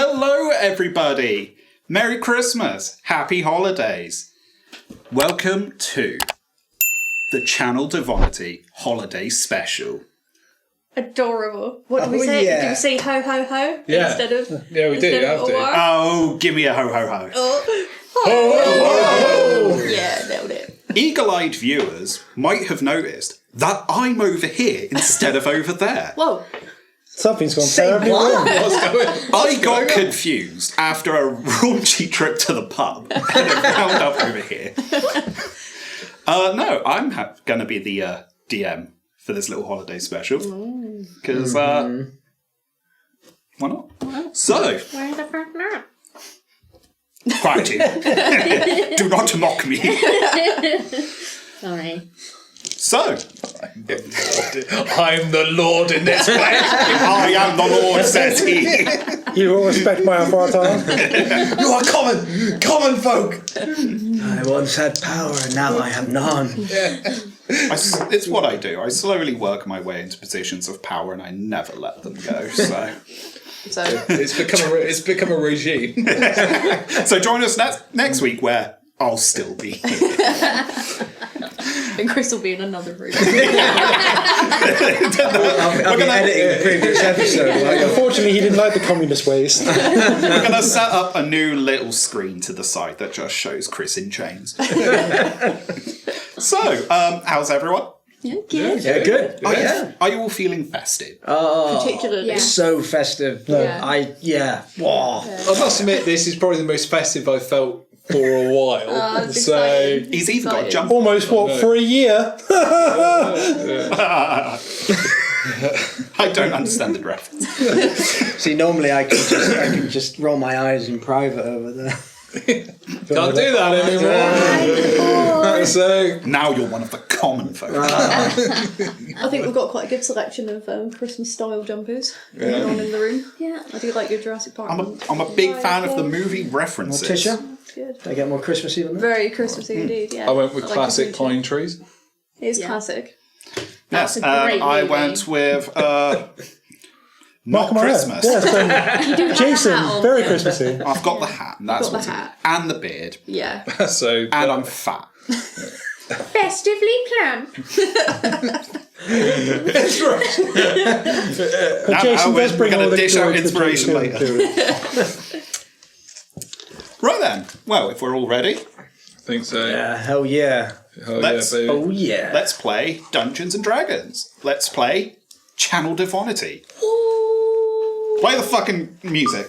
Hello, everybody. Merry Christmas. Happy holidays. Welcome to the Channel Devonity Holiday Special. Adorable. What do we say? Yeah. Do we say ho ho ho instead of? Yeah, we do. You have to. Oh, give me a ho ho ho. Oh. Ho. Yeah, nailed it. Eagle-eyed viewers might have noticed that I'm over here instead of over there. Whoa. Something's gone terribly wrong. I got confused after a raunchy trip to the pub and I wound up over here. No, I'm going to be the DM for this little holiday special. Because, why not? So, Where's the front door? quietude. Do not mock me. Sorry. So, I'm the Lord in this place. I am the Lord, says he. You will respect my authority. You are common folk. I once had power and now I have none. It's what I do. I slowly work my way into positions of power and I never let them go. So It's become a regime. so join us next week where I'll still be here. And Chris will be in another room. I'll be editing the previous episode. Unfortunately, he didn't like the communist ways. We're going to set up a new little screen to the side that just shows Chris in chains. So, how's everyone? Yeah, good. Yeah, good. Are you all feeling festive? Particularly. It's so festive. Yeah. Whoa. I must admit, this is probably the most festive I've felt for a while. It's so exciting. He's even got a jump. Almost, for a year? I don't understand the reference. See, normally I can just roll my eyes in private over there. can't do that anymore. So Now you're one of the common folk. I think we've got quite a good selection of Christmas style jumpers going on in the room. Yeah, I do like your Jurassic Park. I'm a big fan of the movie references. Tisha? Good. Did I get more Christmassy than that? Very Christmassy indeed. Yeah. I went with like classic the green pine trees. tree. It's classic. Yes, That's a great I movie. went with Not Malcolm Christmas. Yes, You do have a hat Jason, on. very Christmassy. I've got the hat. And that's got the what's in it. hat. And the beard. Yeah. So And I'm fat. Festively planned. that's right. But Jason does we're bring going all to the dish out joy to the inspiration film later. too. Right then. Well, if we're all ready, I think so. Yeah, hell yeah. Oh, Let's- yeah, baby. Oh yeah. let's play Dungeons and Dragons. Let's play Channel Devonity. Play the fucking music.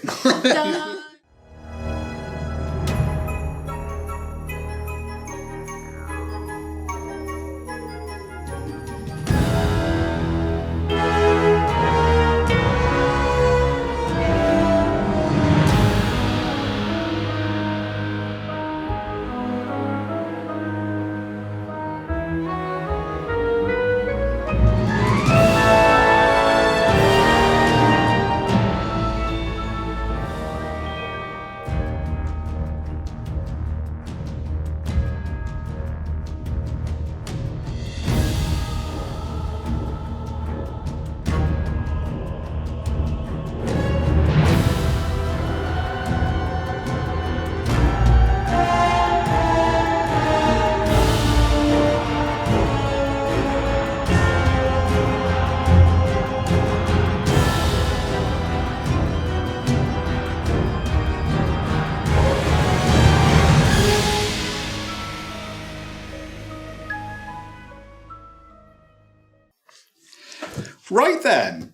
Right then.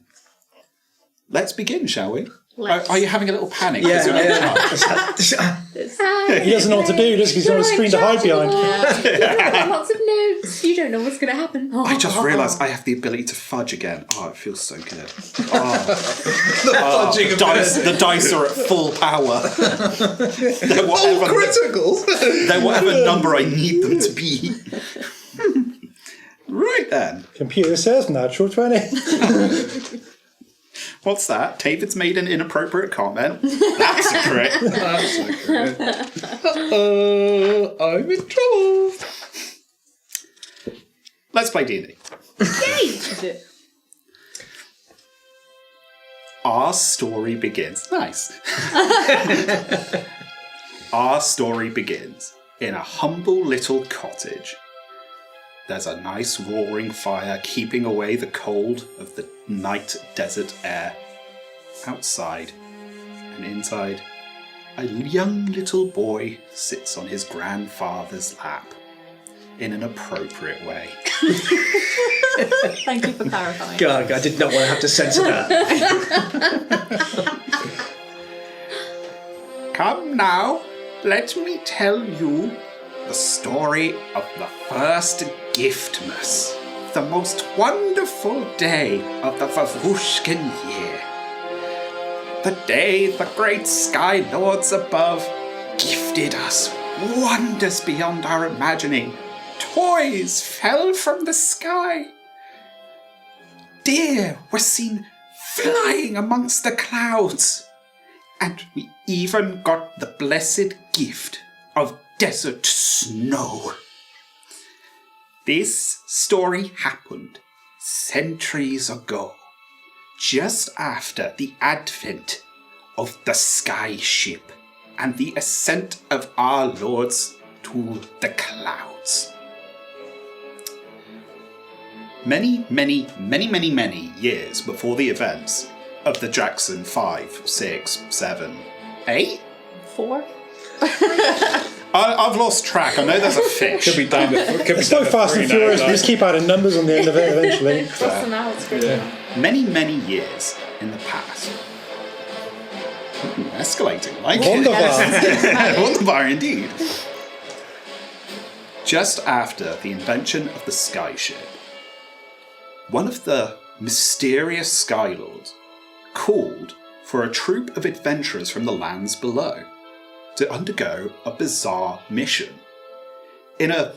Let's begin, shall we? Are you having a little panic? Yeah, You're not yeah. He doesn't know what to do, just because he's got a screen to hide behind. Lots of notes. You don't know what's going to happen. I just realised I have the ability to fudge again. Oh, it feels so good. The dice are at full power. They're whatever, Criticals. they're whatever number I need them to be. Right then. Computer says natural 20. What's that? David's made an inappropriate comment. That's a crit. That's okay. I'm in trouble. Let's play D&D. Yay! Our story begins. Nice. Our story begins in a humble little cottage. There's a nice roaring fire keeping away the cold of the night desert air. Outside and inside, a young little boy sits on his grandfather's lap in an appropriate way. Thank you for clarifying. God, I did not want to have to censor that. Come now, let me tell you the story of the first Giftmas, the most wonderful day of the Vuveskan year. The day the great sky lords above gifted us wonders beyond our imagining. Toys fell from the sky. Deer were seen flying amongst the clouds. And we even got the blessed gift of desert snow. This story happened centuries ago, just after the advent of the sky ship and the ascent of our lords to the clouds. Many years before the events of the Jaxxson V, VI, VII, VIII? 4? I've lost track. I know there's a fish. Could be down to, It's so Fast and Furious, we just keep adding numbers on the end of it eventually. What's the outskirts? Many years in the past. Escalating, like Wunderbar. Wunderbar indeed. Just after the invention of the skyship, one of the mysterious Skylords called for a troop of adventurers from the lands below to undergo a bizarre mission. In a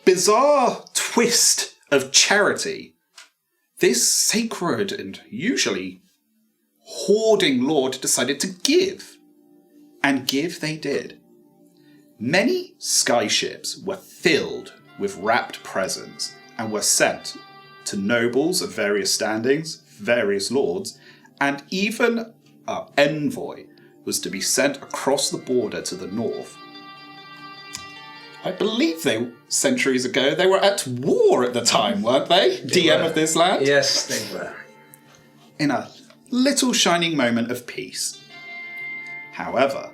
bizarre twist of charity, this sacred and usually hoarding lord decided to give. And give they did. Many skyships were filled with wrapped presents and were sent to nobles of various standings, various lords, and even an envoy was to be sent across the border to the north. I believe centuries ago, they were at war at the time, weren't they? DM of this land? Yes, they were. In a little shining moment of peace. However,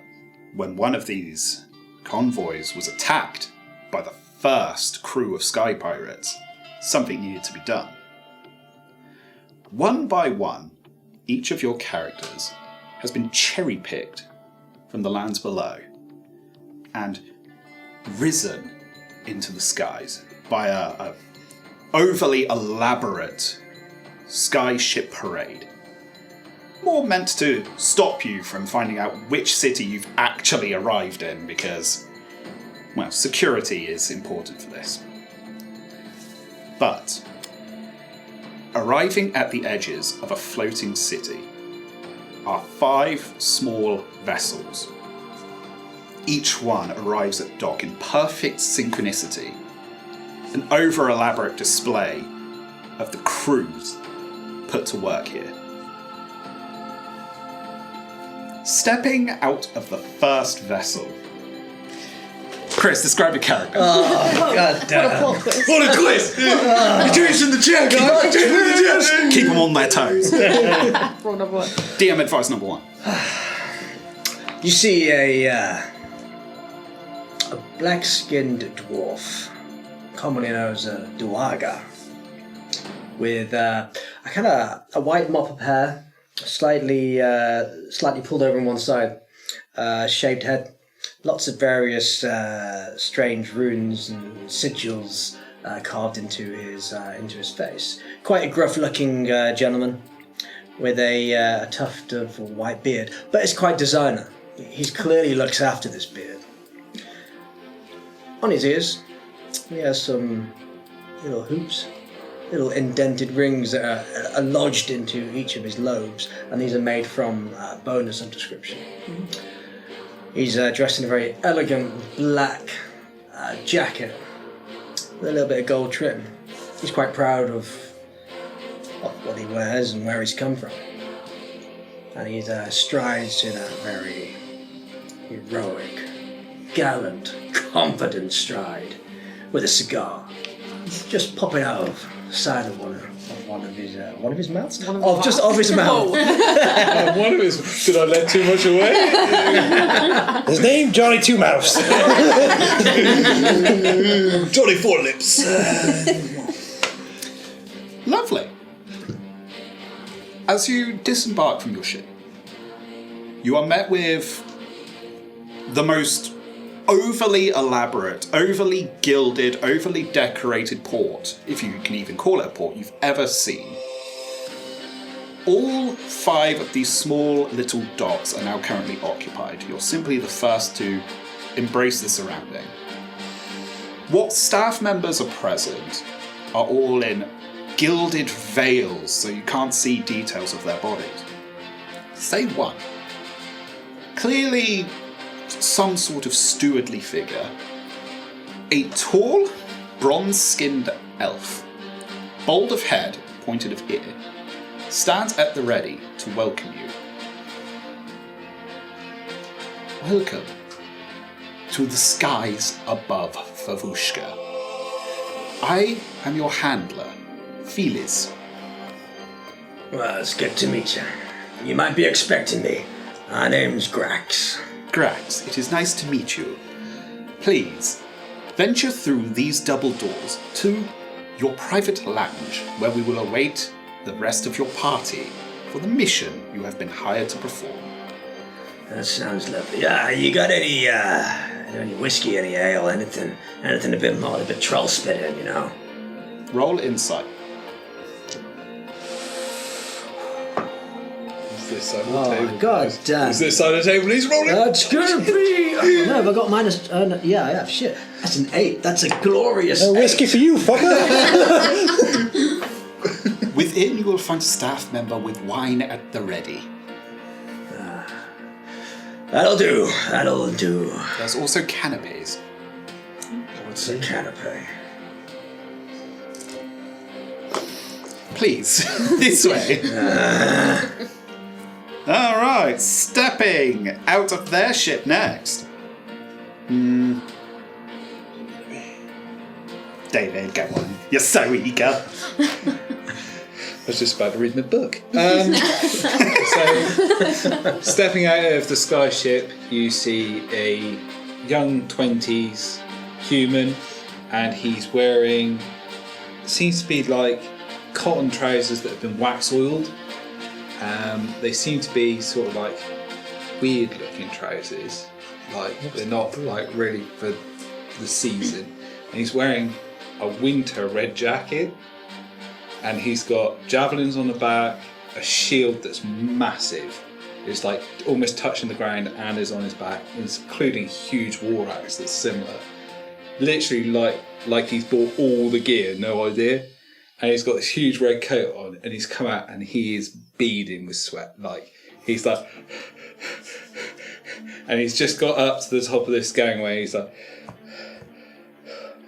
when one of these convoys was attacked by the first crew of sky pirates, something needed to be done. One by one, each of your characters has been cherry-picked from the lands below and risen into the skies by a overly elaborate sky ship parade. More meant to stop you from finding out which city you've actually arrived in because, well, security is important for this. But arriving at the edges of a floating city are 5 small vessels. Each one arrives at dock in perfect synchronicity, an over-elaborate display of the crews put to work here. Stepping out of the first vessel, Chris, describe your character. Oh, God damn. What a plot twist. What a twist! You do this in the chair, guys! Do this in the chair! Keep them on their toes. Rule number 1. DM advice number 1. You see a black-skinned dwarf, commonly known as a duaga, with a white mop of hair, slightly pulled over on one side, shaved head, lots of various strange runes and sigils carved into his face. Quite a gruff-looking gentleman with a tuft of white beard, but it's quite designer. He clearly looks after this beard. On his ears, he has some little hoops, little indented rings that are lodged into each of his lobes, and these are made from bone of some description. He's dressed in a very elegant black jacket with a little bit of gold trim. He's quite proud of what he wears and where he's come from. And he strides in a very heroic, gallant, confident stride with a cigar just popping out of the side of one of his mouths? Just off his mouth. One of his... Did I let too much away? His name, Johnny Two Mouths. Johnny Four Lips. Lovely. As you disembark from your ship, you are met with the most overly elaborate, overly gilded, overly decorated port, if you can even call it a port, you've ever seen. All 5 of these small little dots are now currently occupied. You're simply the first to embrace the surrounding. What staff members are present are all in gilded veils, so you can't see details of their bodies. Say one. Clearly some sort of stewardly figure. A tall, bronze-skinned elf, bald of head, pointed of ear, stands at the ready to welcome you. Welcome to the skies above Vuveska. I am your handler, Felis. Well, it's good to meet you. You might be expecting me. My name's Grax. Grax, it is nice to meet you. Please, venture through these double doors to your private lounge, where we will await the rest of your party for the mission you have been hired to perform. That sounds lovely. You got any whiskey, any ale, anything a bit more, a bit troll spit in, you know? Roll insight. This side of the table. God damn. Is this side of the table he's rolling? That's gonna be... no, have I got minus... yeah, I have. Shit. That's an 8. That's a glorious whiskey 8. for you, fucker. Within, you will find a staff member with wine at the ready. That'll do. There's also canapes. What's a canapé? Please, this way. Alright, stepping out of their ship next. David, go on. You're so eager. I was just about to read my book. So, stepping out of the sky ship, you see a young 20s human, and he's wearing, seems to be like cotton trousers that have been wax oiled. They seem to be sort of like weird looking trousers, like they're not like really for the season. And he's wearing a winter red jacket, and he's got javelins on the back, a shield that's massive. It's like almost touching the ground and is on his back, including a huge war axe that's similar. Literally like he's bought all the gear, no idea. And he's got this huge red coat on, and he's come out and he is beading with sweat. Like, he's like... and he's just got up to the top of this gangway, he's like...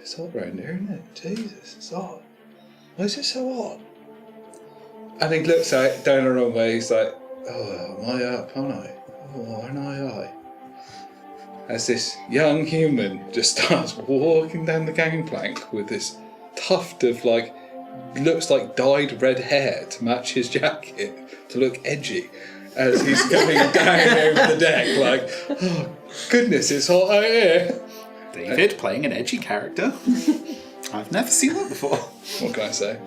It's hot around here, isn't it? Jesus, it's hot. Why is it so hot? And he looks out down the runway, he's like, oh, am I up, aren't I? Oh, aren't I? As this young human just starts walking down the gangplank with this tuft of like... looks like dyed red hair to match his jacket to look edgy as he's coming down over the deck like, oh goodness, it's hot out here. David playing an edgy character. I've never seen that before. What can I say?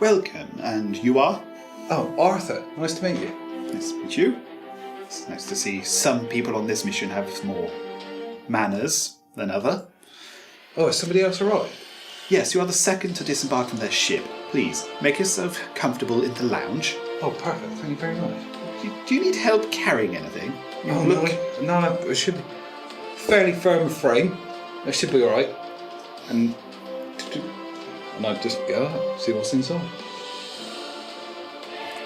Welcome, and you are? Oh, Arthur, nice to meet you. Nice to meet you. It's nice to see some people on this mission have more manners than other. Oh, is somebody else arrived? Yes, you are the second to disembark from their ship. Please, make yourself comfortable in the lounge. Oh, perfect, thank you very much. Do you need help carrying anything? You Oh, look... no, it should be fairly firm frame. It should be alright. And I just go up, see what's inside.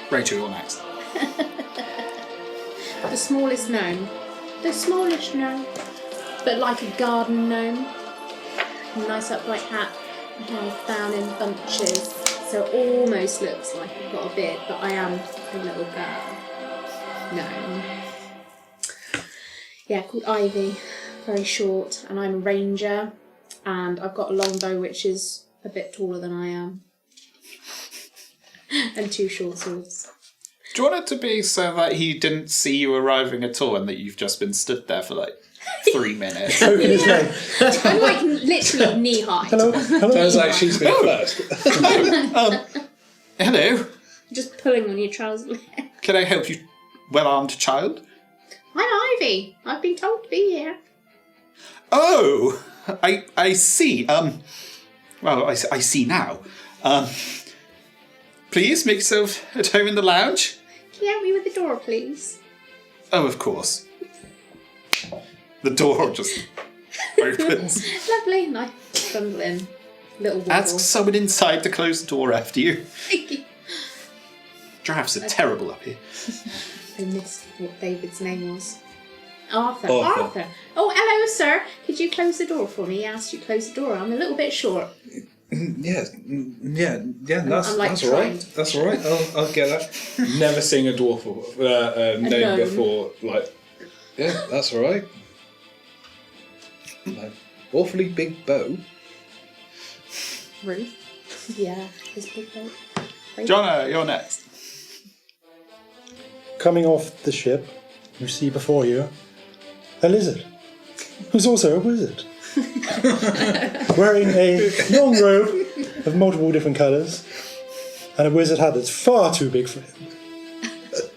Rachel, you're next. The smallest gnome. But like a garden gnome. Nice upright hat. down in bunches, so it almost looks like I've got a beard, but I am a little gnome. Yeah, called Ivy, very short, and I'm a ranger, and I've got a longbow which is a bit taller than I am, and 2 short swords. Do you want it to be so that he didn't see you arriving at all and that you've just been stood there for like 3 minutes? I'm like literally knee high. Hello. Sounds like she's been first. Hello. Just pulling on your trousers. Can I help you, well-armed child? I'm Ivy. I've been told to be here. Oh, I see. Well, I see now. Please make yourself at home in the lounge. Can you help me with the door, please? Oh, of course. The door just opens. Lovely. And I bundle in. Little wobble. Ask someone inside to close the door after you. Thank you. Drafts are terrible up here. I missed what David's name was. Arthur. Arthur. Oh, hello, sir. Could you close the door for me? He asked you to close the door. I'm a little bit short. Yeah. That's I'm, like, that's all right. trying. That's all right. I'll get that. Never seen a dwarf name gnome. before. Like, yeah, that's all right. Like, awfully big bow. Ruth. Yeah, his big boat. Jonna, you're next. Coming off the ship, you see before you a lizard, who's also a wizard, wearing a long robe of multiple different colours, and a wizard hat that's far too big for him.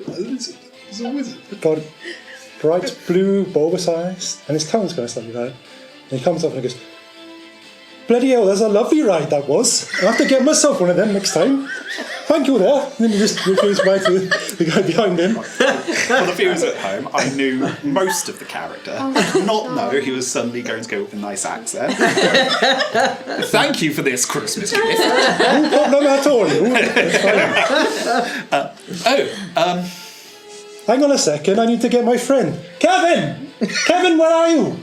A lizard. He's a wizard. Got bright blue, bulbous eyes, and his tongue's going slightly out. And he comes up and he goes, "Bloody hell, that's a lovely ride that was. I'll have to get myself one of them next time. Thank you there." And then he just refers back to the guy behind him. For the viewers at home, I knew most of the character. I did not know he was suddenly going to go with a nice accent. Thank you for this Christmas gift. No problem at all. It's fine. Hang on a second, I need to get my friend. Kevin! Kevin, where are you?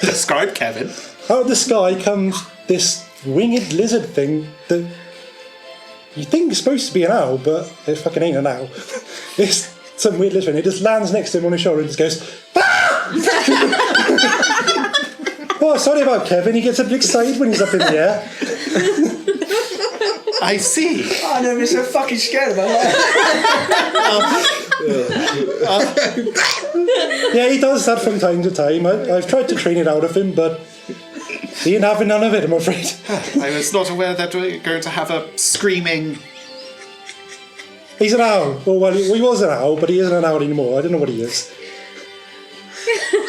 Describe Kevin. Out of the sky comes this winged lizard thing that you think is supposed to be an owl, but it fucking ain't an owl. It's some weird lizard thing. It just lands next to him on his shoulder and just goes, "Ah!" Oh, sorry about Kevin. He gets a bit excited when he's up in the air. I see. Oh, I've never been so fucking scared about that. Yeah, he does that from time to time. I've tried to train it out of him, but he ain't having none of it, I'm afraid. I was not aware that we were going to have a screaming... He's an owl. Well, he was an owl, but he isn't an owl anymore. I don't know what he is.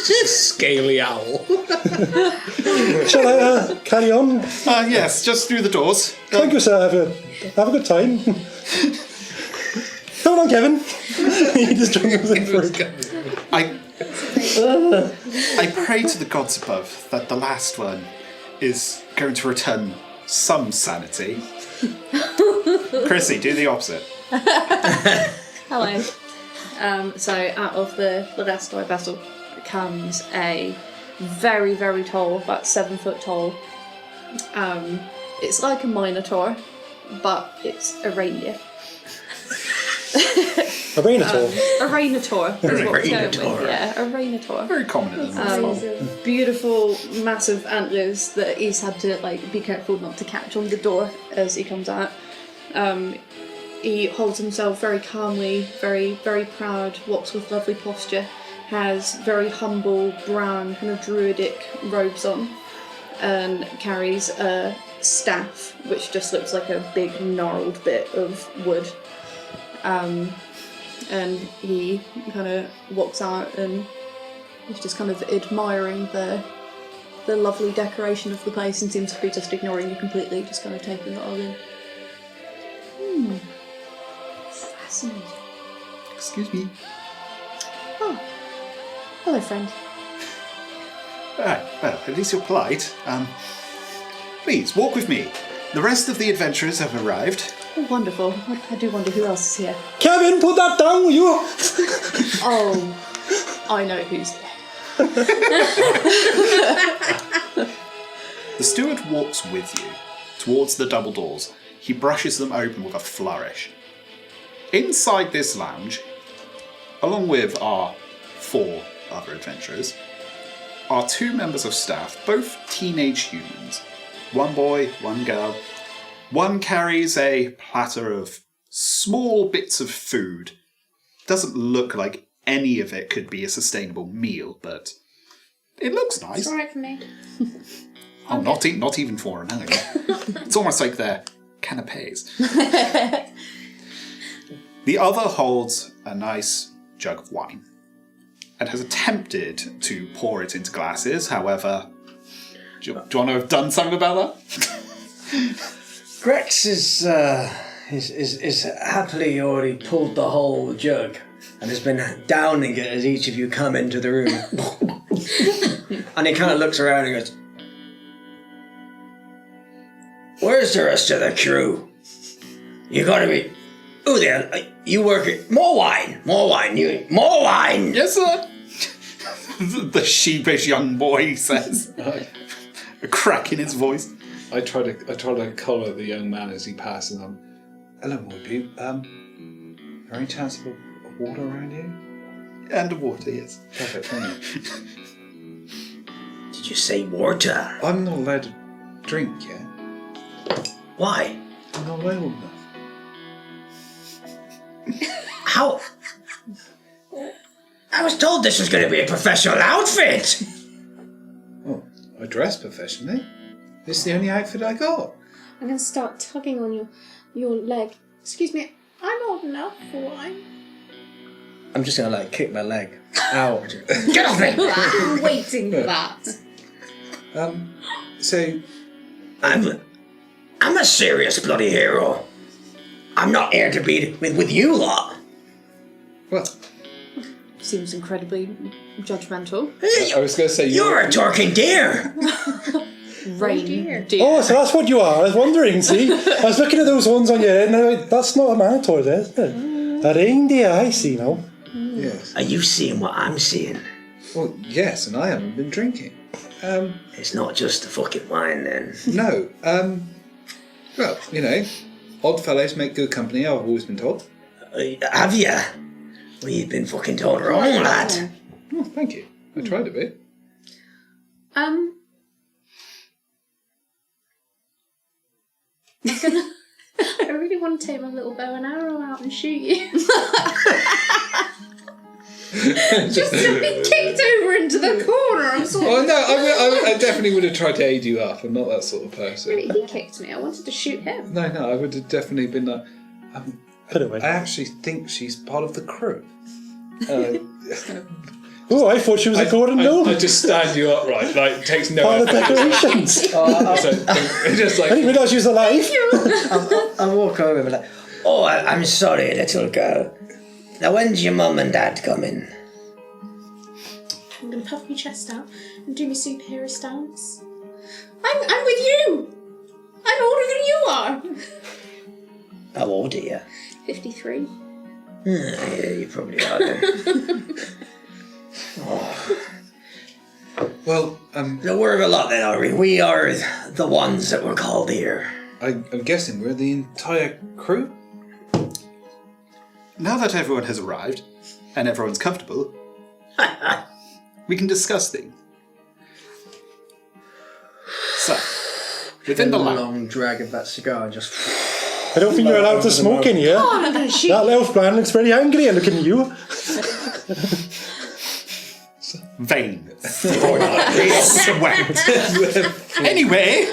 Just a scaly owl. Shall I carry on? Yes, just through the doors. Thank you, sir. Have a good time. Hold on, Kevin. He just jumps in for it. I pray to the gods above that the last one is going to return some sanity. Chrissy, do the opposite. Hello. So out of the rest of my vessel comes a very, very tall, about 7 foot tall. It's like a minotaur, but it's a reindeer. A rainator. A rainator is what we're going with. Yeah, a rainator. Very common in the Beautiful, massive antlers that he's had to be careful not to catch on the door as he comes out. He holds himself very calmly, very, very proud, walks with lovely posture, has very humble, brown, kind of druidic robes on, and carries a staff, which just looks like a big, gnarled bit of wood. And he kind of walks out and he's just kind of admiring the lovely decoration of the place and seems to be just ignoring you completely, just kind of taking it all in. Fascinating. Excuse me. Oh, hello, friend. Well, at least you're polite. Please, walk with me. The rest of the adventurers have arrived. Oh, wonderful. I do wonder who else is here. Kevin, put that down, will you? Oh, I know who's there. The steward walks with you towards the double doors. He brushes them open with a flourish. Inside this lounge, along with our 4 other adventurers, are 2 members of staff, both teenage humans. 1 boy, 1 girl. One carries a platter of small bits of food. Doesn't look like any of it could be a sustainable meal, but it looks nice. It's alright for me. Oh, not even for an animal. It's almost like they're canapes. The other holds a nice jug of wine and has attempted to pour it into glasses. However, do you want to have done something about that? Grex is happily already pulled the whole jug and has been downing it as each of you come into the room. And he kind of looks around and goes, "Where's the rest of the crew? You gotta be... Ooh, there, you work it. More wine! More wine! More wine!" Yes, sir. The sheepish young boy says, a crack in his voice. I try to collar the young man as he passes on. "Hello, Moibu. Any chance of water around you?" And water, yes. Perfect, thank you. Did you say water? I'm not allowed to drink yet. Why? I'm not old enough. How? I was told this was going to be a professional outfit! Oh, I dress professionally. This is the only outfit I got. I'm going to start tugging on your leg. Excuse me, I'm old enough for wine. I'm just going to kick my leg out. Get off me! I'm waiting for that. So... I'm a serious bloody hero. I'm not here to be with you lot. Well, Seems incredibly judgmental. I was going to say... You're a talking deer. Rain. Oh, so that's what you are. I was wondering, see? I was looking at those ones on your head and I went, that's not a minotaur there, is it? A reindeer, I see now. Yes. Are you seeing what I'm seeing? Well, yes, and I haven't been drinking. It's not just the fucking wine then. No. Well, odd fellows make good company, I've always been told. Have you? Well, you've been fucking told wrong, lad. Oh, thank you. I tried a bit. I really want to take my little bow and arrow out and shoot you. Just to be kicked over into the corner. I'm sort of... Oh, no, I definitely would have tried to aid you up. I'm not that sort of person. Really, he kicked me. I wanted to shoot him. No, I would have definitely been like... Put it away. I actually think she's part of the crew. Oh, I thought she was a Gordon gnome. I just stand you upright, it takes no All the effort. decorations. Just I didn't realise she was alive. I'll walk over and be like, "Oh, I'm sorry, little girl. Now, when's your mum and dad coming?" I'm going to puff my chest out and do my superhero stance. I'm with you. I'm older than you are. How old are you? 53. Yeah, you probably are then. Well, No, we're a lot then, are we? We are the ones that were called here. I'm guessing we're the entire crew? Now that everyone has arrived, and everyone's comfortable, we can discuss things. So, within the lounge... long drag of that cigar and just... I don't think you're allowed to smoke in here. Oh, I'm going to shoot That elf man looks very angry at looking at you. Vain. Sweat. Anyway,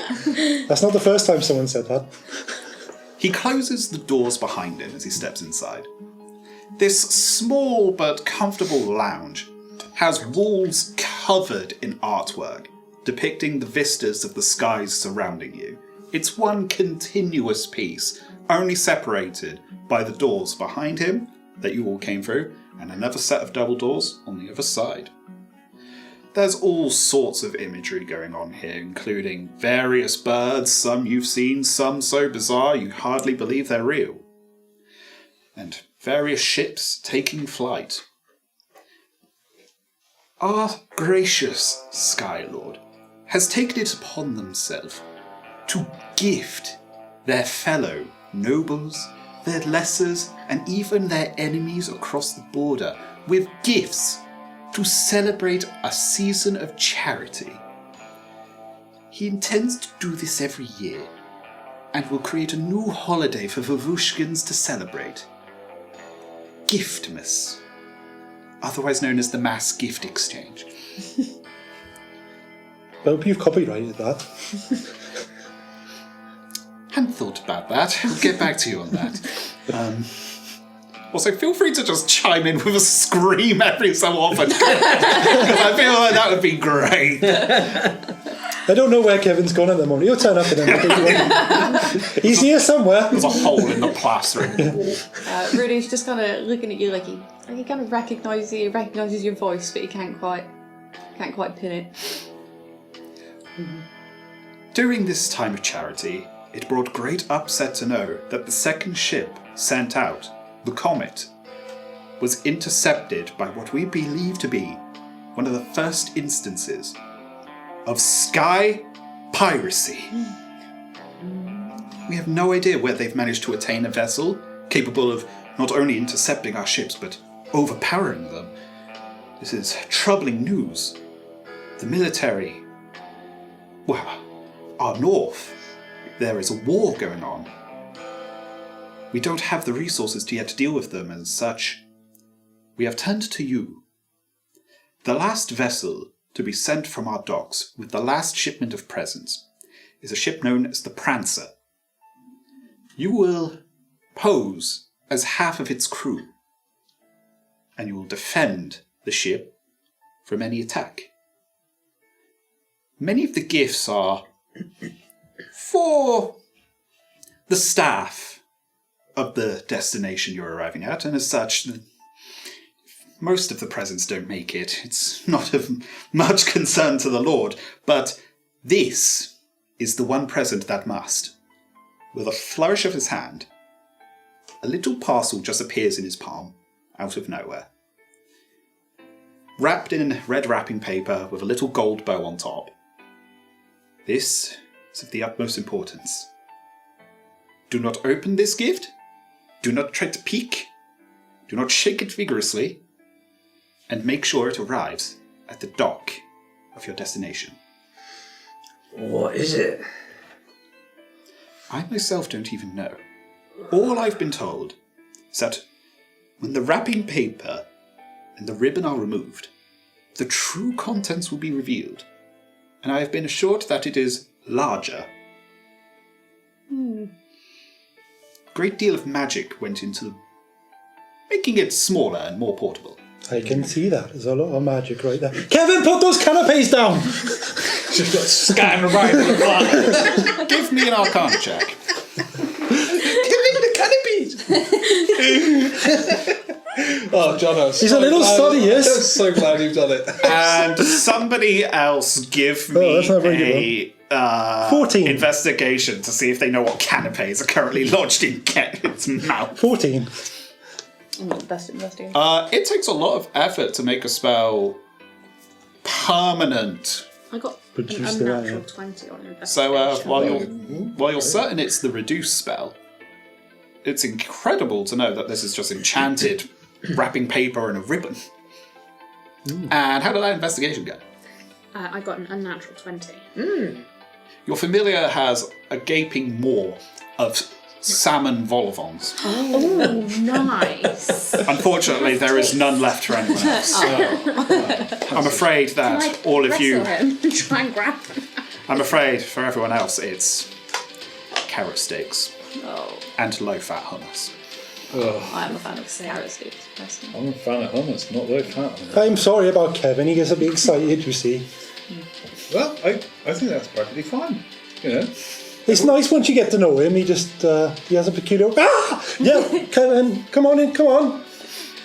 That's not the first time someone said that. he closes the doors behind him as he steps inside. This small but comfortable lounge has walls covered in artwork depicting the vistas of the skies surrounding you. It's one continuous piece, only separated by the doors behind him that you all came through, and another set of double doors on the other side. There's all sorts of imagery going on here, including various birds, some you've seen, some so bizarre you hardly believe they're real, and various ships taking flight. Our gracious Sky Lord has taken it upon themselves to gift their fellow nobles, their lessers, and even their enemies across the border with gifts to celebrate a season of charity. He intends to do this every year, and will create a new holiday for Vuvushkins to celebrate. Giftmas, otherwise known as the mass gift exchange. I hope you've copyrighted that. Hadn't thought about that. I'll get back to you on that. Also, feel free to just chime in with a scream every so often, because I feel like that would be great. I don't know where Kevin's gone at the moment. He'll turn up in a minute. He's here somewhere. There's a hole in the plastering. Rudy's just kind of looking at you like he kind of recognises your voice, but he can't quite pin it. During this time of charity, it brought great upset to know that the second ship sent out, the Comet, was intercepted by what we believe to be one of the first instances of sky piracy. We have no idea where they've managed to attain a vessel capable of not only intercepting our ships but overpowering them. This is troubling news. The military, well, our north, there is a war going on. We don't have the resources to yet deal with them, and as such, we have turned to you. The last vessel to be sent from our docks with the last shipment of presents is a ship known as the Prancer. You will pose as half of its crew, and you will defend the ship from any attack. Many of the gifts are for the staff of the destination you're arriving at, and as such, most of the presents don't make it. It's not of much concern to the Lord, but this is the one present that must. With a flourish of his hand, a little parcel just appears in his palm, out of nowhere. Wrapped in red wrapping paper with a little gold bow on top. This is of the utmost importance. Do not open this gift. Do not try to peek. Do not shake it vigorously. And make sure it arrives at the dock of your destination. What is it? I myself don't even know. All I've been told is that when the wrapping paper and the ribbon are removed, the true contents will be revealed, and I have been assured that it is larger. Great deal of magic went into making it smaller and more portable. I can see that. There's a lot of magic right there. Kevin, put those canapes down! Just got scanned right in the blood. Give me an Arcana check. Give me the canopies! Oh, John, He's a little study, yes. I'm so glad you've done it. And somebody else give me that's not very a 14. Investigation to see if they know what canapes are currently lodged in its mouth. 14. I'm not the best at investigating. It takes a lot of effort to make a spell permanent. I got Produce an the unnatural iron. 20 on investigation. So while you're certain it's the reduce spell, it's incredible to know that this is just enchanted wrapping paper and a ribbon. And how did that investigation go? I got an unnatural 20. Your familiar has a gaping maw of salmon vol au vents. Oh, nice. Unfortunately, there is none left for anyone else. I'm afraid that all of you... Try and grab them. I'm afraid for everyone else, it's carrot sticks and low-fat hummus. I am a fan of carrot sticks, personally. I'm a fan of hummus, not low fat hummus. I'm sorry about Kevin. He gets a bit excited, you see. Well, I think that's perfectly fine. You know. It's nice once you get to know him. He just, he has a peculiar... Ah! Yeah, Kevin, come on in, come on.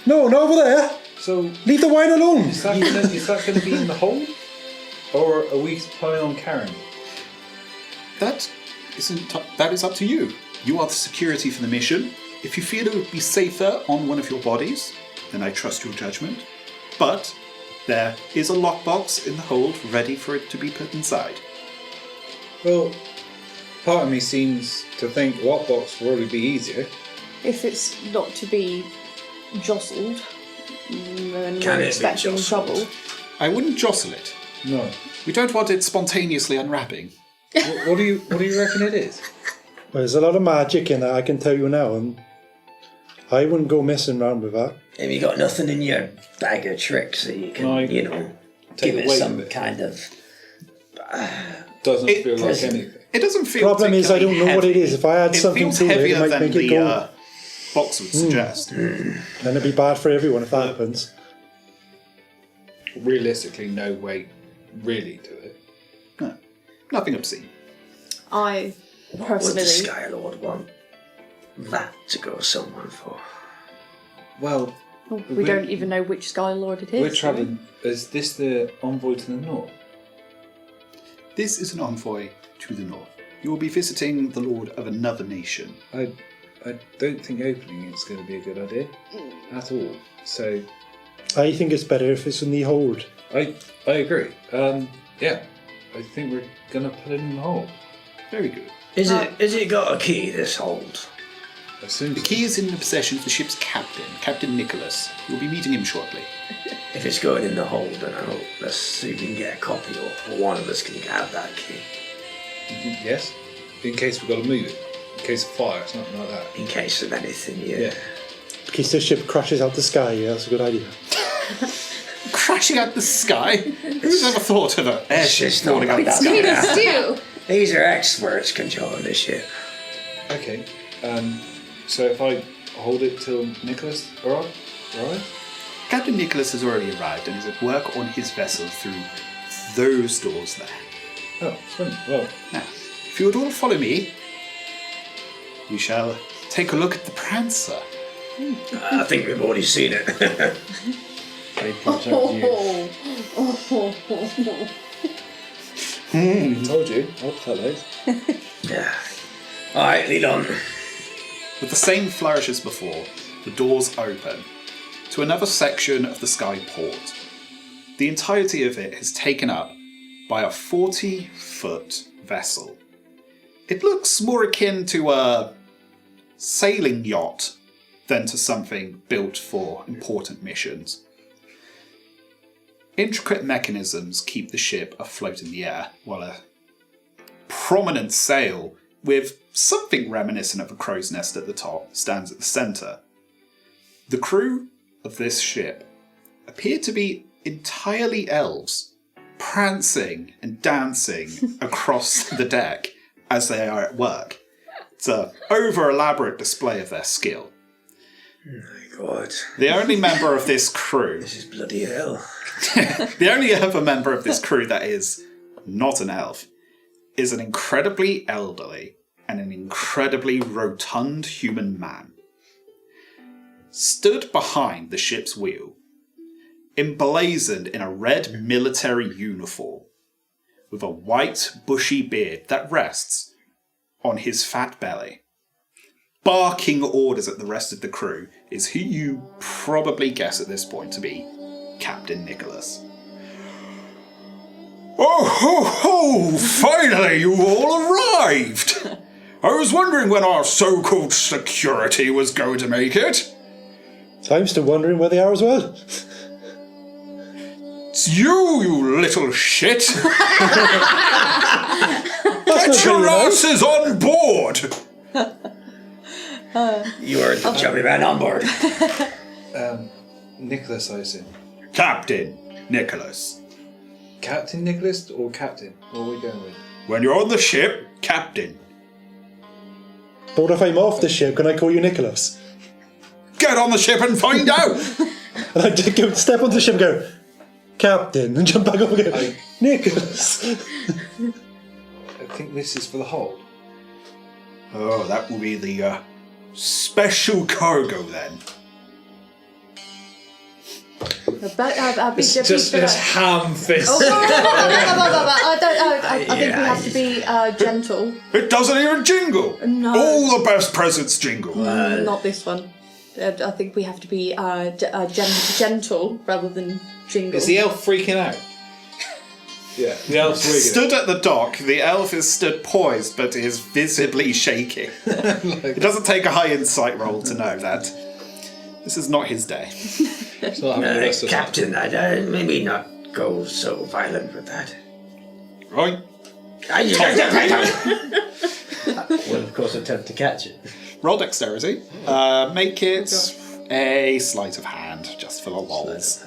No, not over there. So, Leave the wine alone. is that going to be in the hole? Or are we planning on carrying it? That is up to you. You are the security for the mission. If you feel it would be safer on one of your bodies, then I trust your judgment. But There is a lockbox in the hold ready for it to be put inside. Well, part of me seems to think lockbox will probably be easier. If it's not to be jostled, then Can we're it be expecting jostled? trouble. I wouldn't jostle it. No. We don't want it spontaneously unwrapping. What do you reckon it is? Well, there's a lot of magic in that, I can tell you now, and I wouldn't go messing around with that. Have you got nothing in your bag of tricks that you can, No, take give it away some with it. kind of... Doesn't feel like doesn't. anything. It doesn't feel Problem is, I don't particularly know what it heavy. is. If I add something feels to it, it heavier might than make it the go. box would suggest. Then it'd be bad for everyone if that happens. Realistically, no weight really to it. No, nothing obscene. I What would personally, the Skylord want that to go someone for? Well, we don't even know which Skylord it is. we're do we? travelling. Is this the envoy to the north? This is an envoy to the north. You will be visiting the lord of another nation. I don't think opening it's going to be a good idea at all. So I think it's better if it's in the hold. I agree. Yeah, I think we're going to put it in the hole. Very good. Is it got a key, this hold? As soon The as key is in the possession of the ship's captain, Captain Nicholas. You'll be meeting him shortly. If it's going in the hold, then I hope let's see if we can get a copy, or one of us can have that key. yes, in case we've got to move it, in case of fire, something like that. In case of anything, Yeah. In case the ship crashes out the sky, yeah, that's a good idea. Crashing out the sky? Who's ever thought of an airship It's not falling out like the that. sky? Yeah. Stew! These are experts controlling the ship. Okay. So if I hold it till Nicholas arrives? Captain Nicholas has already arrived and is at work on his vessel through those doors there. Oh, swim. Well, Now, if you would all follow me, we shall take a look at the Prancer. I think we've already seen it. I point out to you. Told you. Odd fellows. Yeah. Alright, lead on. With the same flourish as before, the doors open to another section of the sky port. The entirety of it is taken up by a 40-foot vessel. It looks more akin to a sailing yacht than to something built for important missions. Intricate mechanisms keep the ship afloat in the air, while a prominent sail with something reminiscent of a crow's nest at the top stands at the centre. The crew of this ship appear to be entirely elves, prancing and dancing across the deck as they are at work. It's an over-elaborate display of their skill. Oh my god. The only member of this crew, This is bloody hell. the only other member of this crew that is not an elf, is an incredibly elderly and an incredibly rotund human man. Stood behind the ship's wheel, emblazoned in a red military uniform, with a white bushy beard that rests on his fat belly, barking orders at the rest of the crew, is who you probably guess at this point to be Captain Nicholas. Oh ho ho! Finally you all arrived! I was wondering when our so-called security was going to make it. I'm still wondering where they are as well. It's you little shit! Get your asses on board! You are the chubby man on board. Nicholas, I assume. Captain Nicholas. Captain Nicholas or Captain? What are we going with? When you're on the ship, Captain. But what if I'm off the ship? Can I call you Nicholas? Get on the ship and find out! And I just go step onto the ship and go, Captain, and jump back up and go, Nicholas. I think this is for the hold. Oh, that will be the special cargo then. A big It's just this ham fist. I think we have to be gentle. It doesn't even jingle! No. All the best presents jingle. Not this one. I think we have to be gentle rather than jingle. Is the elf freaking out? Yeah, the elf's freaking Stood at the dock, the elf is stood poised, but is visibly shaking. It doesn't take a high insight roll to know that this is not his day. It's not having the rest of Captain, maybe not go so violent with that. Right? Will, of course, attempt to catch it. Roll dexterity. Make it a sleight of hand, just for the lols.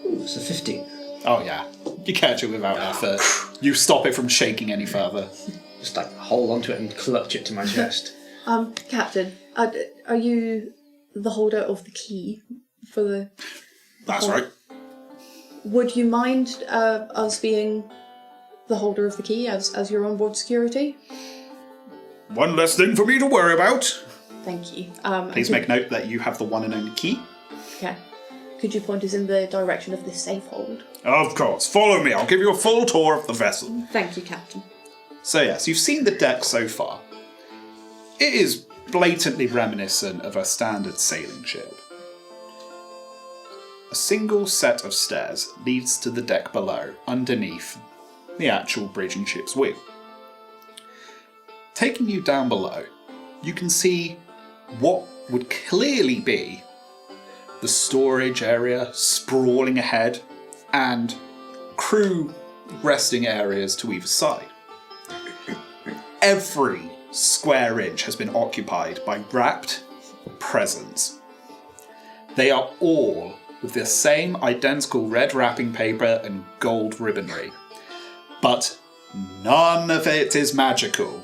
Ooh, it's a 15. Oh yeah, you catch it without effort. You stop it from shaking any further. Just like hold onto it and clutch it to my chest. Captain, are you the holder of the key for the... That's right. Would you mind us being the holder of the key as your onboard security? One less thing for me to worry about. Thank you. Please make note that you have the one and only key. Okay. Could you point us in the direction of this safe hold? Of course. Follow me. I'll give you a full tour of the vessel. Thank you, Captain. So yes, you've seen the deck so far. It is blatantly reminiscent of a standard sailing ship. A single set of stairs leads to the deck below, underneath the actual bridging ship's wheel. Taking you down below, you can see what would clearly be the storage area sprawling ahead and crew resting areas to either side. Every square inch has been occupied by wrapped presents. They are all with the same identical red wrapping paper and gold ribbonry, but none of it is magical.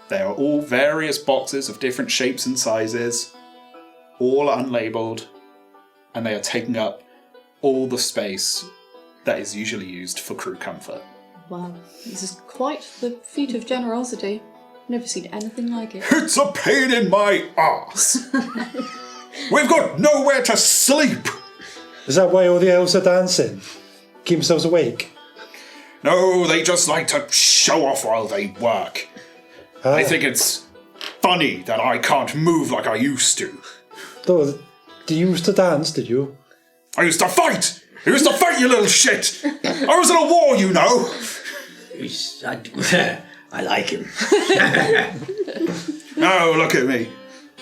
They are all various boxes of different shapes and sizes, all unlabeled, and they are taking up all the space that is usually used for crew comfort. Wow, this is quite the feat of generosity. Never seen anything like it. It's a pain in my arse. We've got nowhere to sleep. Is that why all the elves are dancing? Keep themselves awake? No, they just like to show off while they work. They think it's funny that I can't move like I used to. Oh, did you used to dance, did you? I used to fight! I used to fight, you little shit! I was in a war, you know! I like him. Now look at me.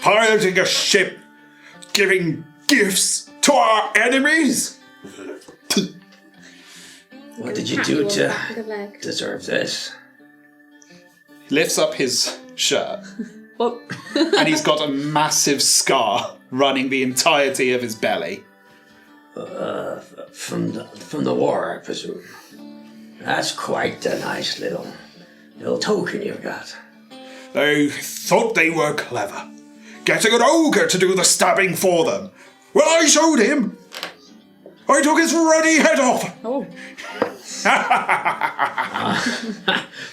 Piloting a ship, giving gifts to our enemies? What did you do to deserve this? He lifts up his shirt, Well, and he's got a massive scar running the entirety of his belly. From the war, I presume. That's quite a nice little token you've got. They thought they were clever, getting an ogre to do the stabbing for them. Well, I showed him. I took his ruddy head off. oh,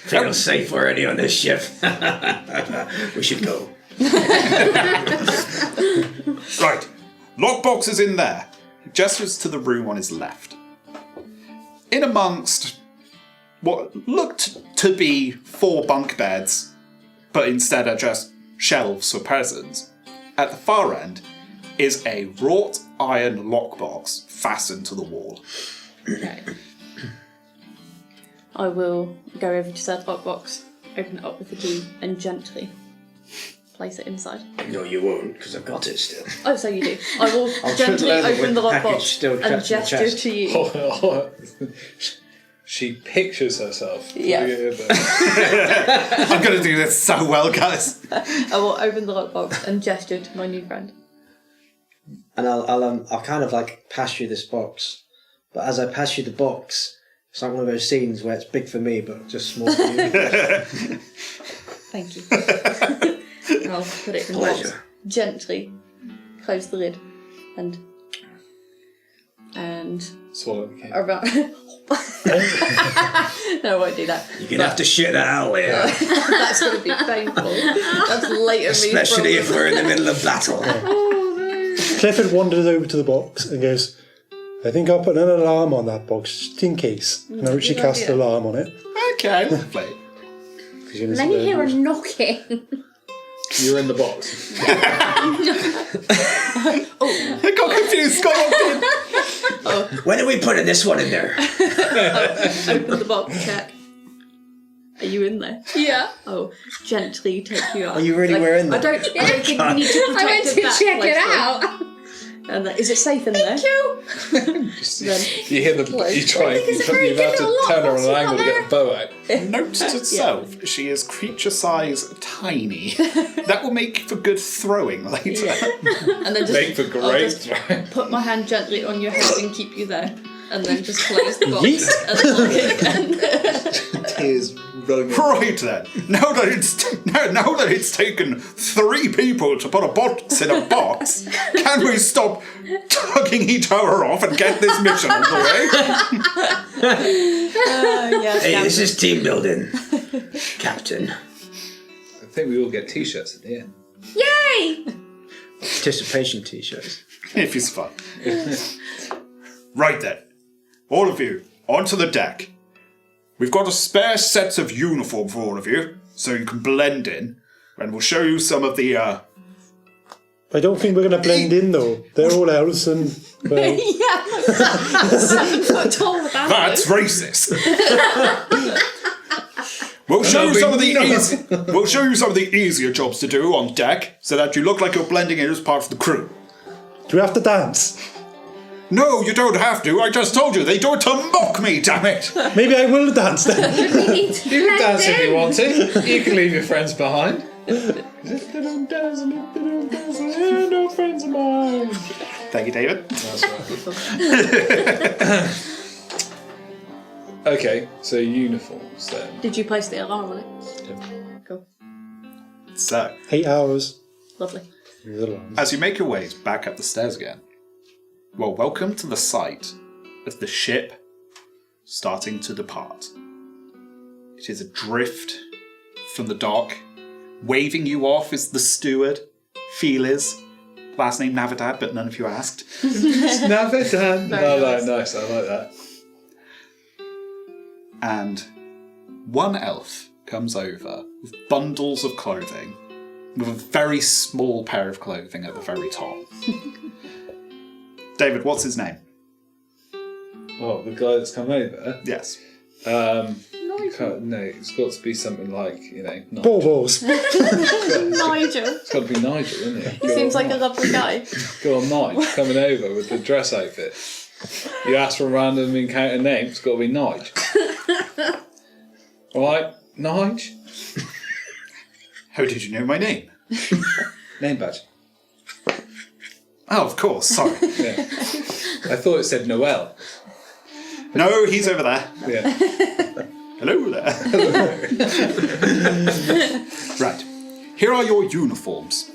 Feel safe already on this ship. We should go. Right, lockbox is in there. He gestures to the room on his left. In amongst what looked to be 4 bunk beds, but instead are just shelves for presents, at the far end is a wrought iron lockbox fastened to the wall. okay. I will go over to that lockbox, open it up with the key, and gently place it inside. No, you won't, because I've got it still. Oh, so you do. I will I'll gently triple over open with the the package lockbox still and trapped in the gesture chest. to you. She pictures herself. Yeah. I'm going to do this so well, guys. I will open the lockbox and gesture to my new friend. And I'll kind of like pass you this box, but as I pass you the box, it's like one of those scenes where it's big for me but just small for you. Thank you. And I'll put it in the box. Pleasure. Gently close the lid and Swallow the cane. around. No, I won't do that. You're gonna have to shit that out later, That's going to be painful. That's later especially me. if we're in the middle of battle. Clifford wanders over to the box and goes, I think I'll put an alarm on that box, just in case. And I actually good cast idea. an alarm on it. Okay, lovely. Then you hear a knocking. You're in the box. I got confused. Scott walked in. When are we putting this one in there? Open the box, check. Are you in there? Yeah. Oh, gently take you out. Are you really wearing I that? don't think we need to protect I went to it that check it closely. out. And is it safe in there? Thank you. Then You hear the. You try. think it's a very You have to good little turn her on box an angle to you've get a bow out. Note to self, she is creature size tiny. That will make for good throwing later. and then just Make for I'll great just throwing. put my hand gently on your head and keep you there. And then just close the box Yeet. and lock it again. Tears running. Right then, now that it's taken 3 people to put a box in a box, can we stop tugging each other off and get this mission underway? Yes, Hey, this is team building, Captain. I think we all get T-shirts at the end. Yay! Participation t-shirts. If it's fun. Right then, all of you, onto the deck. We've got a spare set of uniform for all of you, so you can blend in, and we'll show you some of the, I don't think we're going to blend in though. They're all elves and, well, Not tall about That's racist. We'll show you some of the we'll show you some of the easier jobs to do on deck, so that you look like you're blending in as part of the crew. do we have to dance? No, you don't have to. I just told you they do it to mock me. Damn it! Maybe I will dance then. We need to You can dance if you blend want to. You can leave your friends behind. If they don't dance, they're no friends of mine. Thank you, David. That's right. Okay, so uniforms then. Did you place the alarm on it? Cool. So, 8 hours. Lovely. as you make your ways back up the stairs again, well, welcome to the sight of the ship starting to depart. It is adrift from the dock. Waving you off is the steward, Feelers. Last name Navidad, but none of you asked. Never done. Very Nice. I like that. And one elf comes over with bundles of clothing, with a very small pair of clothing at the very top. David, what's his name? Well, the guy that's come over. Yes. No, it's got to be something like, Nigel. Bobos. Nigel. It's got to be Nigel, isn't it? He seems like a lovely guy. Go on, Nigel, coming over with the dress outfit. You ask for a random encounter name, it's got to be Nigel. Alright, Nigel? How did you know my name? Name badge. Oh, of course, sorry. Yeah. I thought it said Noel. No, he's over there. Yeah. Hello there. Right. Here are your uniforms.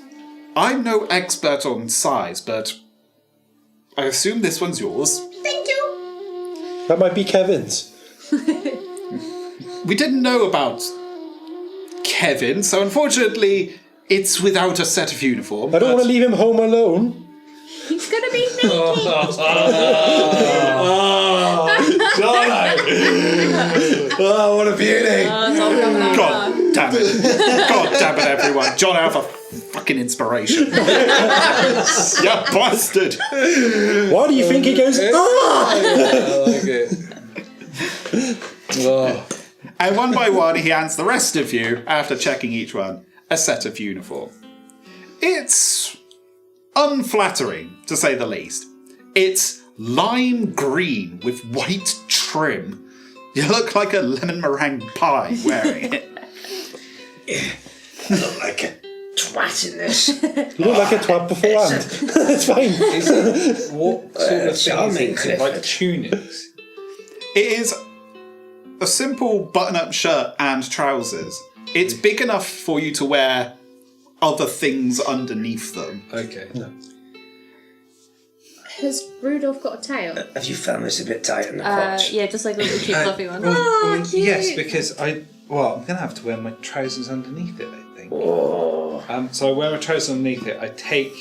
I'm no expert on size, but I assume this one's yours. Thank you. That might be Kevin's. We didn't know about Kevin, so unfortunately, it's without a set of uniform. I don't but- want to leave him home alone. He's gonna be naked. Oh, what a beauty! It's all coming out. God damn it. God damn it, everyone. John Alpha fucking inspiration. You bastard. Why do you think he goes, I like it. Oh. And one by one, he hands the rest of you, after checking each one, a set of uniform. It's unflattering, to say the least. It's lime green with white trim. You look like a lemon meringue pie wearing it. I look like a twat in this. you look like a twat beforehand. It's fine. What sort of charming, thing is it? Clifford. Like tunics? It is a simple button-up shirt and trousers. It's big enough for you to wear other things underneath them. Okay. Has Rudolph got a tail? Have you found this a bit tight in the crotch? Yeah, just like a little cute fluffy one. Cute. Yes, because I'm going to have to wear my trousers underneath it, I think. Oh. So I wear my trousers underneath it. I take,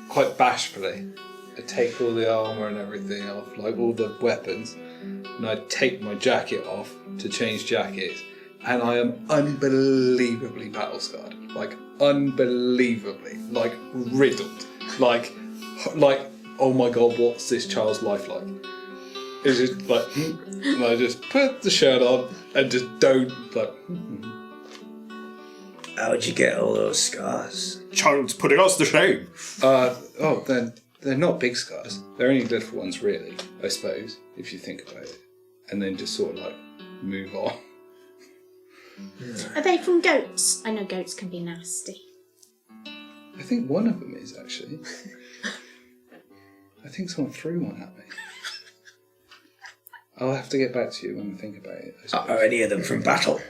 quite bashfully, I take all the armour and everything off, like all the weapons, and I take my jacket off to change jackets, and I am unbelievably battle scarred. Like, unbelievably. Like, riddled. Like, oh my god, what's this child's life like? It's just like, and I just put the shirt on and just don't, like, How'd you get all those scars? Child's putting us to shame. they're not big scars. They're only little ones, really, I suppose, if you think about it. And then just sort of, like, move on. Are they from goats? I know goats can be nasty. I think one of them is, actually. I think someone threw one at me. I'll have to get back to you when I think about it, I suppose. Are any of them from battle?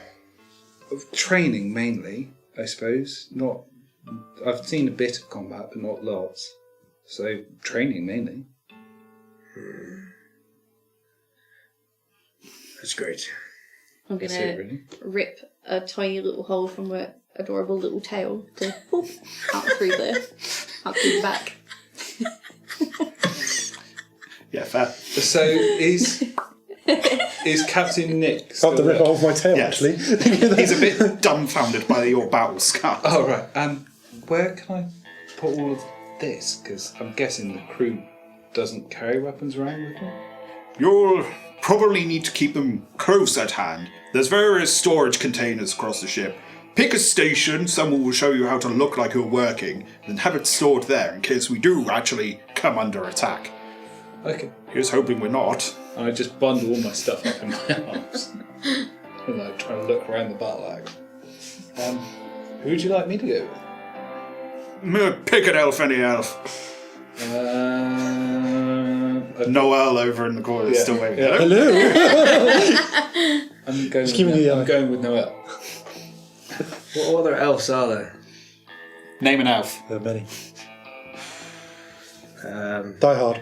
Training, mainly, I suppose. Not. I've seen a bit of combat, but not lots. So, training, mainly. That's great. I'm That's gonna it, really. rip a tiny little hole from her adorable little tail to whoop, out through the back. Yeah, fair. So, is Captain Nick still Got the rip there? off my tail, Yes. actually. He's a bit dumbfounded by your battle scar. Oh, right. Where can I put all of this? Because I'm guessing the crew doesn't carry weapons around with them. You'll probably need to keep them close at hand. There's various storage containers across the ship. Pick a station, someone will show you how to look like you're working, then have it stored there in case we do actually come under attack. Okay. Here's hoping we're not. I just bundle all my stuff up in my arms. And I try to look around the battle act. Who would you like me to go with? Pick an elf, any elf. Noel over in the corner is still waiting. Yeah. Hello. I'm going. give me the I'm going with Noel. What other elves are there? Name an elf. There are many. Die Hard.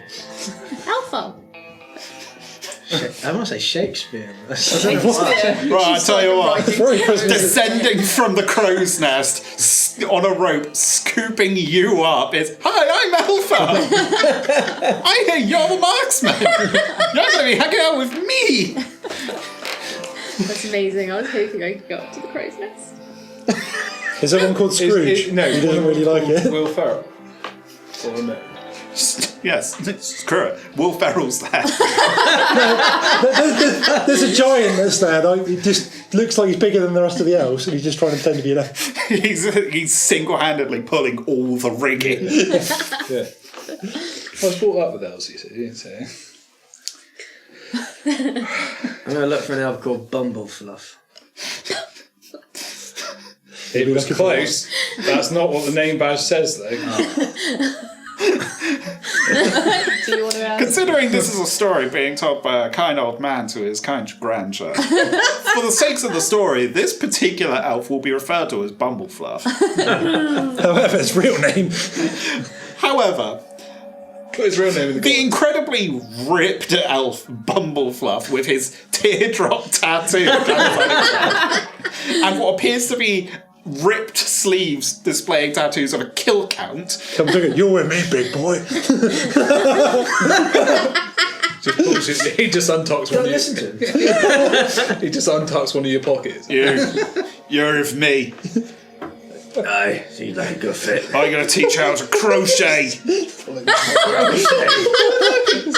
Alpha. I want to say Shakespeare. Right, I tell you what. Descending from the crow's nest on a rope, scooping you up is, hi, I'm Alpha. I hear you're the marksman. You're going to be hanging out with me. That's amazing. I was hoping I could go up to the crow's nest. Is there one called Scrooge? No, he doesn't really like it. Will Ferrell. Or no. Yes, screw it. Will Ferrell's there. There's a giant that's there. Like, he just looks like he's bigger than the rest of the elves, and he's just trying to pretend to be an elf. He's single-handedly pulling all the rigging. Yeah. I was brought up with elves, you see. So. I'm going to look for an elf called Bumblefluff. It was close. That's not what the name badge says, though. Oh. Do you want to ask? Considering this is a story being told by a kind old man to his kind grandchild, for the sakes of the story, this particular elf will be referred to as Bumblefluff. However, his real name. However, Put his real name in the the incredibly ripped elf Bumblefluff with his teardrop tattoo and what appears to be ripped sleeves displaying tattoos of a kill count. Come look at, you're with me, big boy. Just bullshit. He just untucks one of Listen to him. He just untucks one of your pockets. You're with me. Aye, seems like a good fit. I'm going to teach you how to crochet.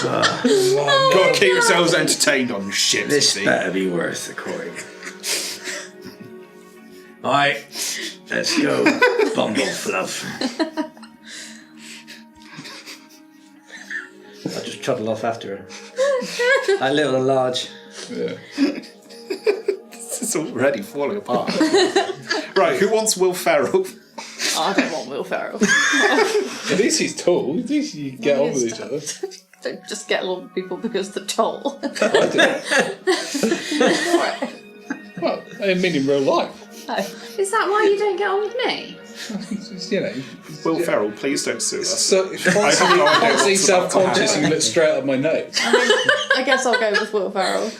Got to keep yourselves entertained on your ship. This see. better be worth the coin. Alright, let's go, Bumblefluff. I just trundle off after her. Like little and large. Yeah. It's already falling apart. Right, who wants Will Ferrell? I don't want Will Ferrell. At least he's tall. At least you get on with each other. Don't just get along with people because they're tall. I do. Well, I didn't mean in real life. Is that why you don't get on with me? It's, you know. Will Ferrell, please don't sue us. So constantly self-conscious, you look straight up my nose. I guess I'll go with Will Ferrell.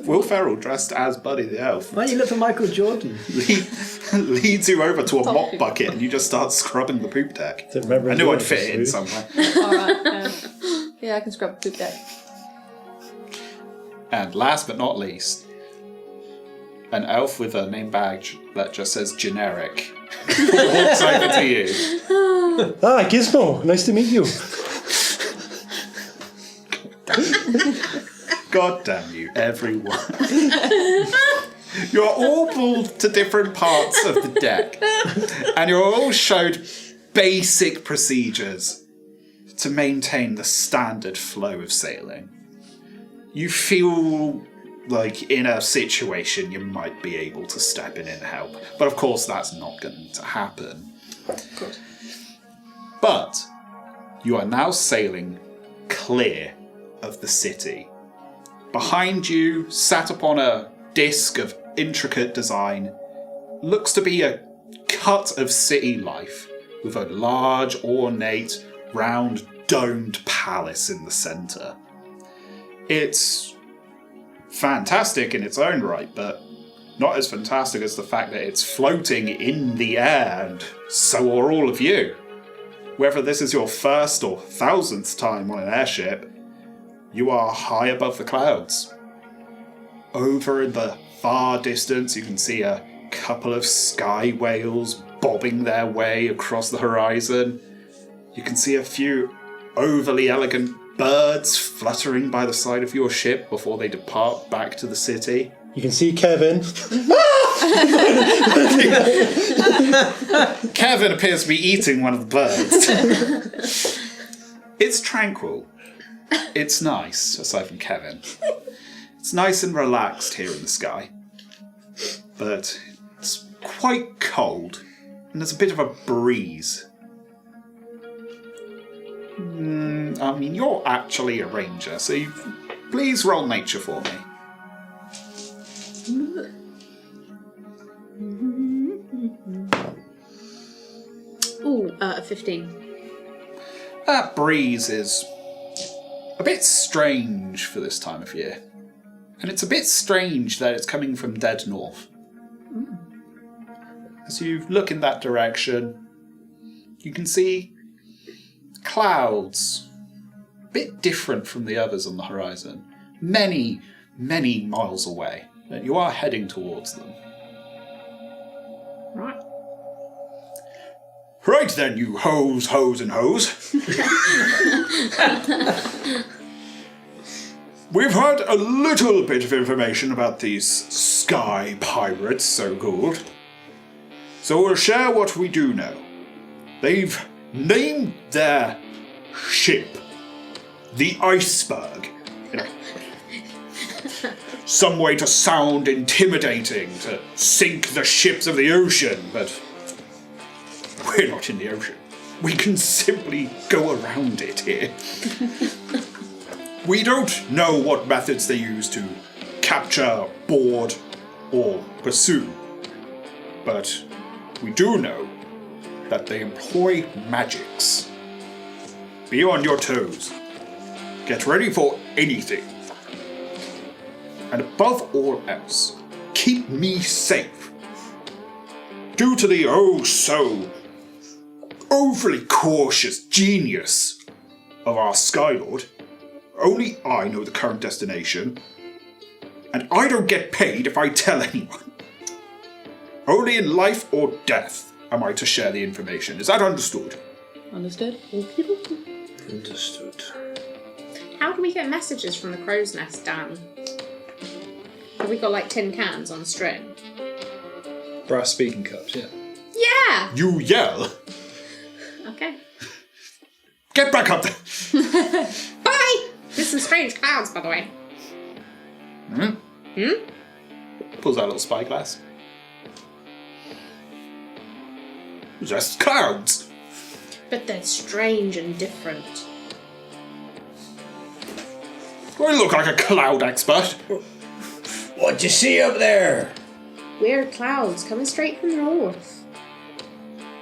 Will Ferrell dressed as Buddy the Elf Why don't you look for Michael Jordan? leads you over to a mop bucket and you just start scrubbing the poop deck. I knew I'd fit it in somewhere. Alright, yeah, I can scrub the poop deck. And last but not least, an elf with a name badge that just says generic walks over to you. Ah, Gizmo, nice to meet you. God damn you, everyone. You're all pulled to different parts of the deck, and you're all showed basic procedures to maintain the standard flow of sailing. You feel like in a situation you might be able to step in and help, but of course that's not going to happen. Good. But you are now sailing clear of the city. Behind you, sat upon a disc of intricate design, looks to be a cut of city life with a large, ornate, round, domed palace in the centre. It's fantastic in its own right, but not as fantastic as the fact that it's floating in the air, and so are all of you. Whether this is your first or 1000th time on an airship, you are high above the clouds. Over in the far distance, you can see a couple of sky whales bobbing their way across the horizon. You can see a few overly elegant birds fluttering by the side of your ship before they depart back to the city. You can see Kevin. Kevin appears to be eating one of the birds. It's tranquil. It's nice, aside from Kevin. It's nice and relaxed here in the sky. But it's quite cold, and there's a bit of a breeze. I mean, you're actually a ranger, so please roll nature for me. Ooh, 15. That breeze is a bit strange for this time of year. And it's a bit strange that it's coming from dead north. As you look in that direction, you can see clouds, a bit different from the others on the horizon. Many, many miles away. And you are heading towards them. Right. Right then, you hoes, and hoes. We've had a little bit of information about these sky pirates, so-called. So we'll share what we do know. They've named their ship the Iceberg. You know, some way to sound intimidating, to sink the ships of the ocean, but we're not in the ocean. We can simply go around it here. We don't know what methods they use to capture, board, or pursue, but we do know that they employ magics. Be on your toes. Get ready for anything. And above all else, keep me safe. Due to the so overly cautious genius of our Skylord, only I know the current destination, and I don't get paid if I tell anyone. Only in life or death am I to share the information. Is that understood? Understood? Understood. How do we get messages from the crow's nest, Dan? Have we got like tin cans on a string? Brass speaking cups, yeah. Yeah! You yell. Okay. Get back up there. Bye! There's some strange clouds, by the way. Pulls out a little spyglass. Just clouds. But they're strange and different. Do I look like a cloud expert? What'd you see up there? Weird clouds coming straight from the north.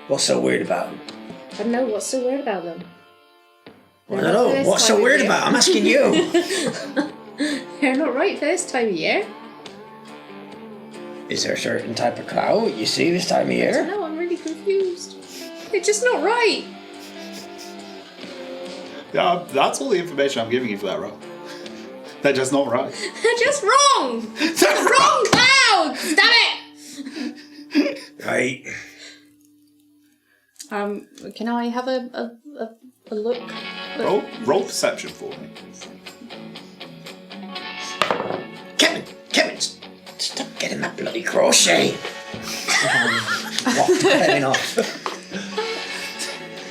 What's so weird about them? I don't know what's so weird about them. I don't know. What's so weird about them? I'm asking you. They're not right for this time of year. Is there a certain type of cloud you see this time of I year? don't know, I'm really confused. They're just not right. Yeah, that's all the information I'm giving you for that role. They're just not right. They're just wrong. They're Wrong cloud! clouds! Damn it! Right. Can I have a look? Roll perception for me. Kevin, stop getting that bloody crochet. What? Fair enough.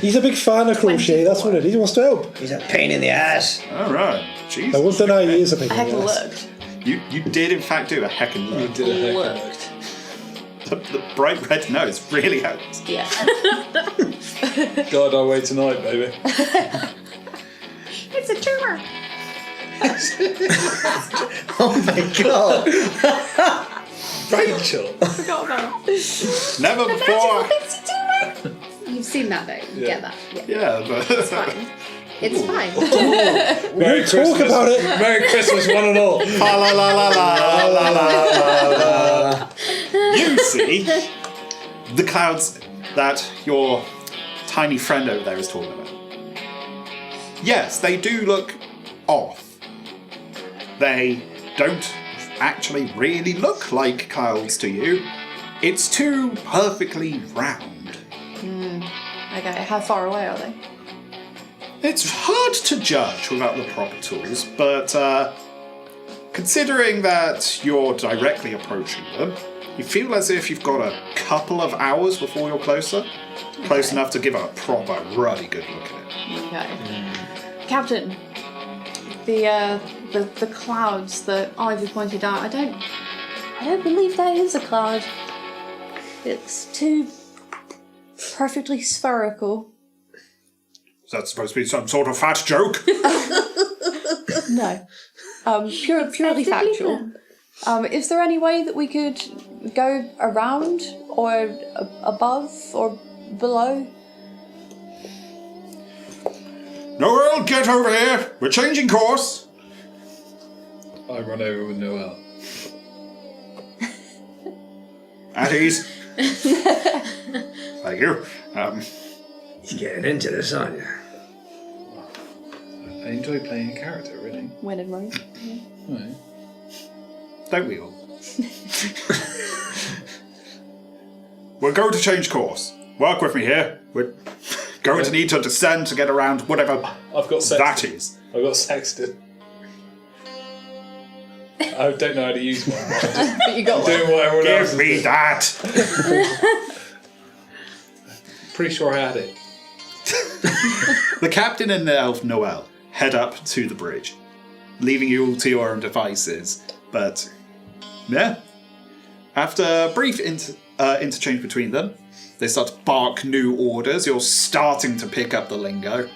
He's a big fan of crochet, that's what it is. He wants to help. He's a pain in the ass. All right. Jeez. I won't deny he is a big I fan. had looked. You did in fact do a heckin' You look. did a heck Looked. The bright red nose really helps. Yeah. God, I'll wait tonight, baby. It's a tumour. Oh my god. Rachel. Forgot about it. Never before. Pixie tumour. You've seen that though. You get that. Yeah. Yeah, but It's fine. It's fine. We don't talk about it. Merry Christmas, one and all. la la la la la la la la. You see the clouds that your tiny friend over there is talking about. Yes, they do look off. They don't actually really look like clouds to you. It's too perfectly round. Okay, how far away are they? It's hard to judge without the proper tools, but considering that you're directly approaching them, you feel as if you've got a couple of hours before you're closer. Close enough to give a proper, really good look at it. Okay. Captain, the clouds that Ivy pointed out, I don't believe that is a cloud. It's too perfectly spherical. Is that supposed to be some sort of fat joke? No. Purely factual. Is there any way that we could go around or above or below? Noel, get over here! We're changing course! I run over with Noel. At ease. Thank you. You're getting into this, aren't you? I enjoy playing a character, really. When in Rome. Right. Don't we all? We're going to change course. Work with me here. We're going to need to descend to get around whatever I've got Sexton. that is. I've got Sexton. I don't know how to use one. But I'm just But you got one. doing what everyone else Give is me doing. that! Pretty sure I had it. The captain and the elf Noel head up to the bridge, leaving you all to your own devices. But, yeah. After a brief interchange between them, they start to bark new orders. You're starting to pick up the lingo.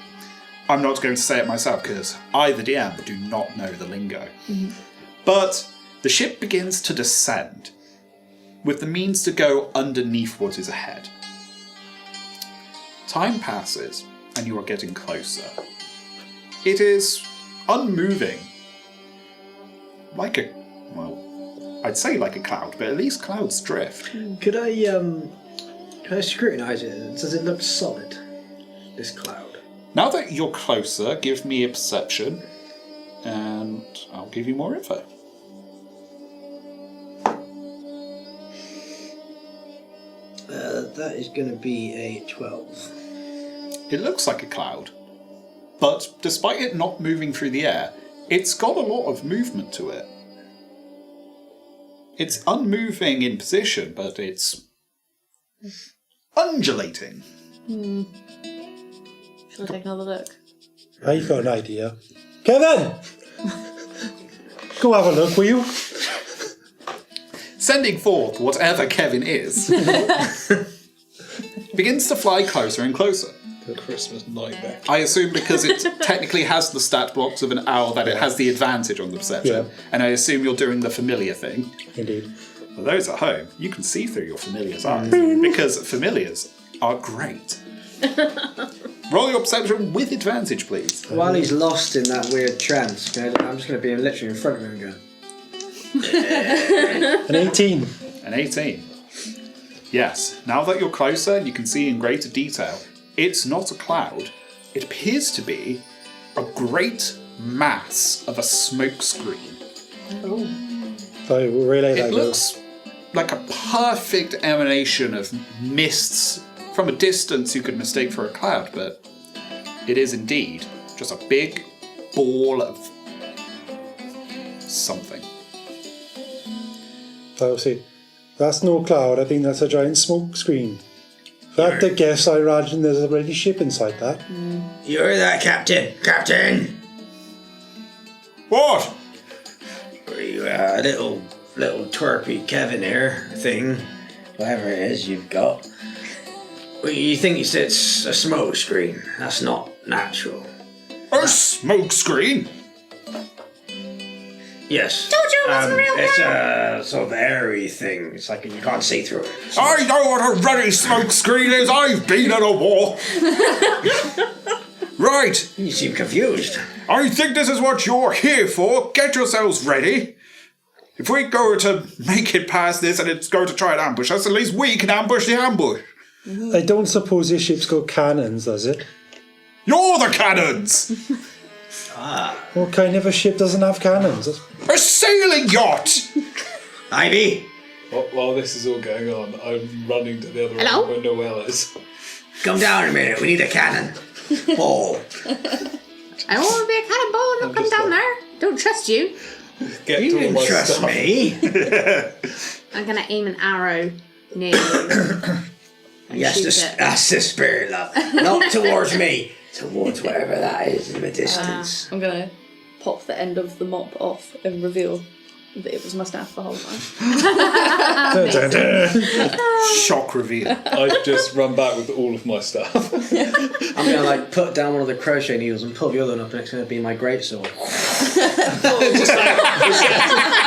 I'm not going to say it myself because I, the DM, do not know the lingo. Mm-hmm. But the ship begins to descend, with the means to go underneath what is ahead. Time passes, and you are getting closer. It is unmoving. Like a, well, I'd say like a cloud, but at least clouds drift. Could I scrutinise it? Does it look solid, this cloud? Now that you're closer, give me a perception, and I'll give you more info. That is going to be a 12. It looks like a cloud, but despite it not moving through the air, it's got a lot of movement to it. It's unmoving in position, but it's undulating. Shall I take another look? I've got an idea. Kevin! Go have a look, will you? Sending forth whatever Kevin is, begins to fly closer and closer. The Christmas nightmare. I assume because it technically has the stat blocks of an owl that it has the advantage on the perception. Yeah. And I assume you're doing the familiar thing. Indeed. For those at home, you can see through your familiar's eyes because familiars are great. Roll your perception with advantage, please. While he's lost in that weird trance, I'm just going to be literally in front of him and go, An 18. An 18. Yes, now that you're closer and you can see in greater detail, it's not a cloud. It appears to be a great mass of a smoke screen. So we'll relay that. It looks like a perfect emanation of mists. From a distance you could mistake for a cloud, but it is indeed just a big ball of something. I'll say, that's no cloud, I think that's a giant smoke screen. If I had to guess, I imagine there's already ship inside that. You heard that, Captain? Captain! What? You little twerpy Kevin here thing, whatever it is you've got. Well, you think it's a smoke screen? That's not natural. A smoke screen? Yes. Told you it wasn't real. It's a sort of airy thing. It's like you can't see through it. I know what a ready smoke screen is. I've been at a war. Right. You seem confused. I think this is what you're here for. Get yourselves ready. If we go to make it past this and it's going to try and ambush us, at least we can ambush the ambush. I don't suppose this ship's got cannons, does it? You're the cannons! What kind of a ship doesn't have cannons? A sailing yacht! Ivy! While this is all going on, I'm running to the other Hello? end where Noelle is. Come down a minute. We need a cannon. Oh. I don't want to be a cannonball. Don't come just down like- there. Don't trust you. Get You to all didn't my trust stuff. me. I'm going to aim an arrow near you. and Yes, shoot it. that's the spirit, love. Not towards me. Towards whatever that is in the distance. I'm gonna pop the end of the mop off and reveal that it was my staff the whole time. Dun, dun, dun. Shock reveal. I've just run back with all of my stuff. I'm gonna put down one of the crochet needles and pull the other one up, and it's gonna be my greatsword.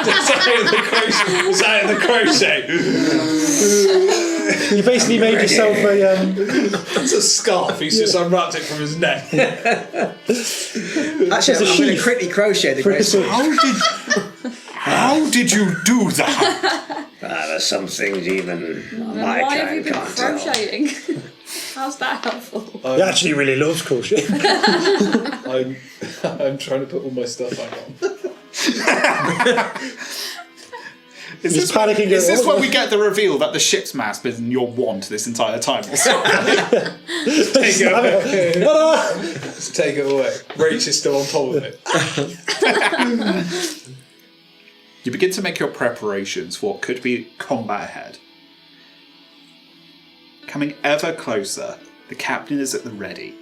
Just out of the crochet. You basically made yourself a... It's a scarf. He's just unwrapped it from his neck. Actually, It's a I'm gonna sheath. quickly crochet the greatsword. How did you do that? There's some things even my Why have you kind been can't tell. crocheting? How's that helpful? He actually really loves crochet. I'm trying to put all my stuff back on. Is He's panicking. Is this going, when we get the reveal that the ship's mast has been your wand this entire time? Or something? Take it away. Ta-da! Just take it away. Rach is still on top of it. You begin to make your preparations for what could be combat ahead. Coming ever closer, the captain is at the ready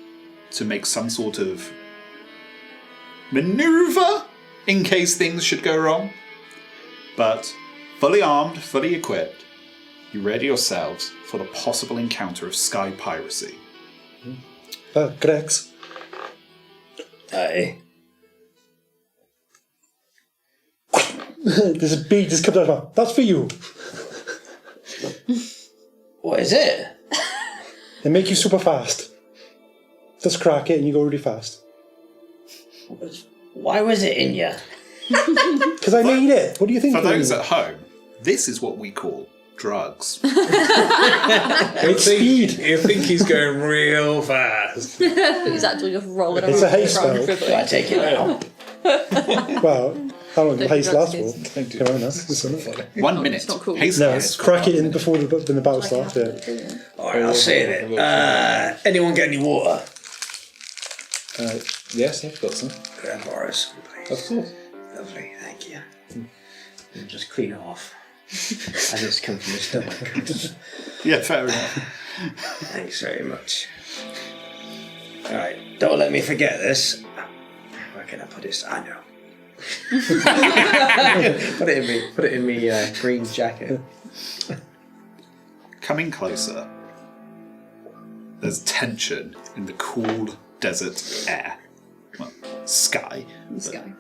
to make some sort of maneuver in case things should go wrong. But fully armed, fully equipped, you ready yourselves for the possible encounter of sky piracy. Grex. Aye. There's a bead just comes out of my mouth. That's for you. What is it? They make you super fast. Just crack it and you go really fast. Why was it in you? Because I made it. What do you think? For those at home, this is what we call drugs. It's speed. You think he's going real fast. He's actually just rolling around. It's a haste around spell. Do I take it now? Well, how long does Don't haste do last drugs, for? Don't do Come on, this. that's isn't it? 1 minute. it's not cool. Haste No, lasts for crack it 1 in minute. before the battle starts. Yeah. Alright, I'll save it. Anyone get any water? Yes, I've got some. Grab Boris, Of please. course. Lovely, thank you. And just clean it off. As it's come from the stomach. Yeah, fair enough. Thanks very much. Alright, don't let me forget this. Where can I put this? I know. Put it in me green jacket. Coming closer, there's tension in the cool desert air. Well, sky. This guy.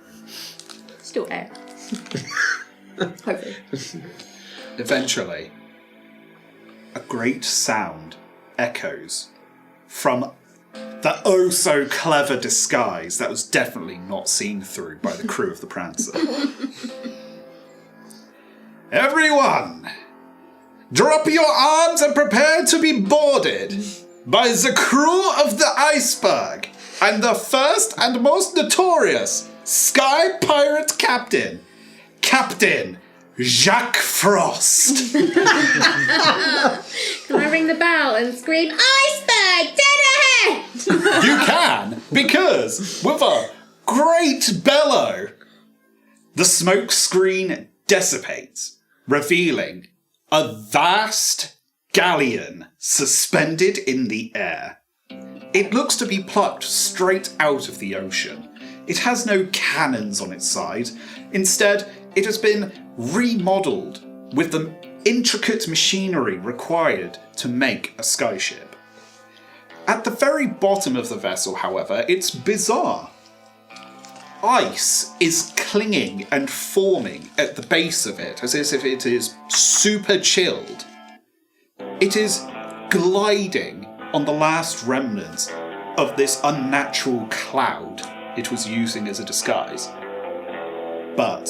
Still air. Hopefully. Eventually, a great sound echoes from the oh so clever disguise that was definitely not seen through by the crew of the Prancer. Everyone, drop your arms and prepare to be boarded by the crew of the iceberg and the first and most notorious Sky Pirate Captain, Captain Jack Frost. Can I ring the bell and scream, iceberg, dead ahead? You can, because with a great bellow, the smoke screen dissipates, revealing a vast galleon suspended in the air. It looks to be plucked straight out of the ocean. It has no cannons on its side. Instead, it has been remodelled with the intricate machinery required to make a skyship. At the very bottom of the vessel, however, it's bizarre. Ice is clinging and forming at the base of it, as if it is super chilled. It is gliding on the last remnants of this unnatural cloud it was using as a disguise. But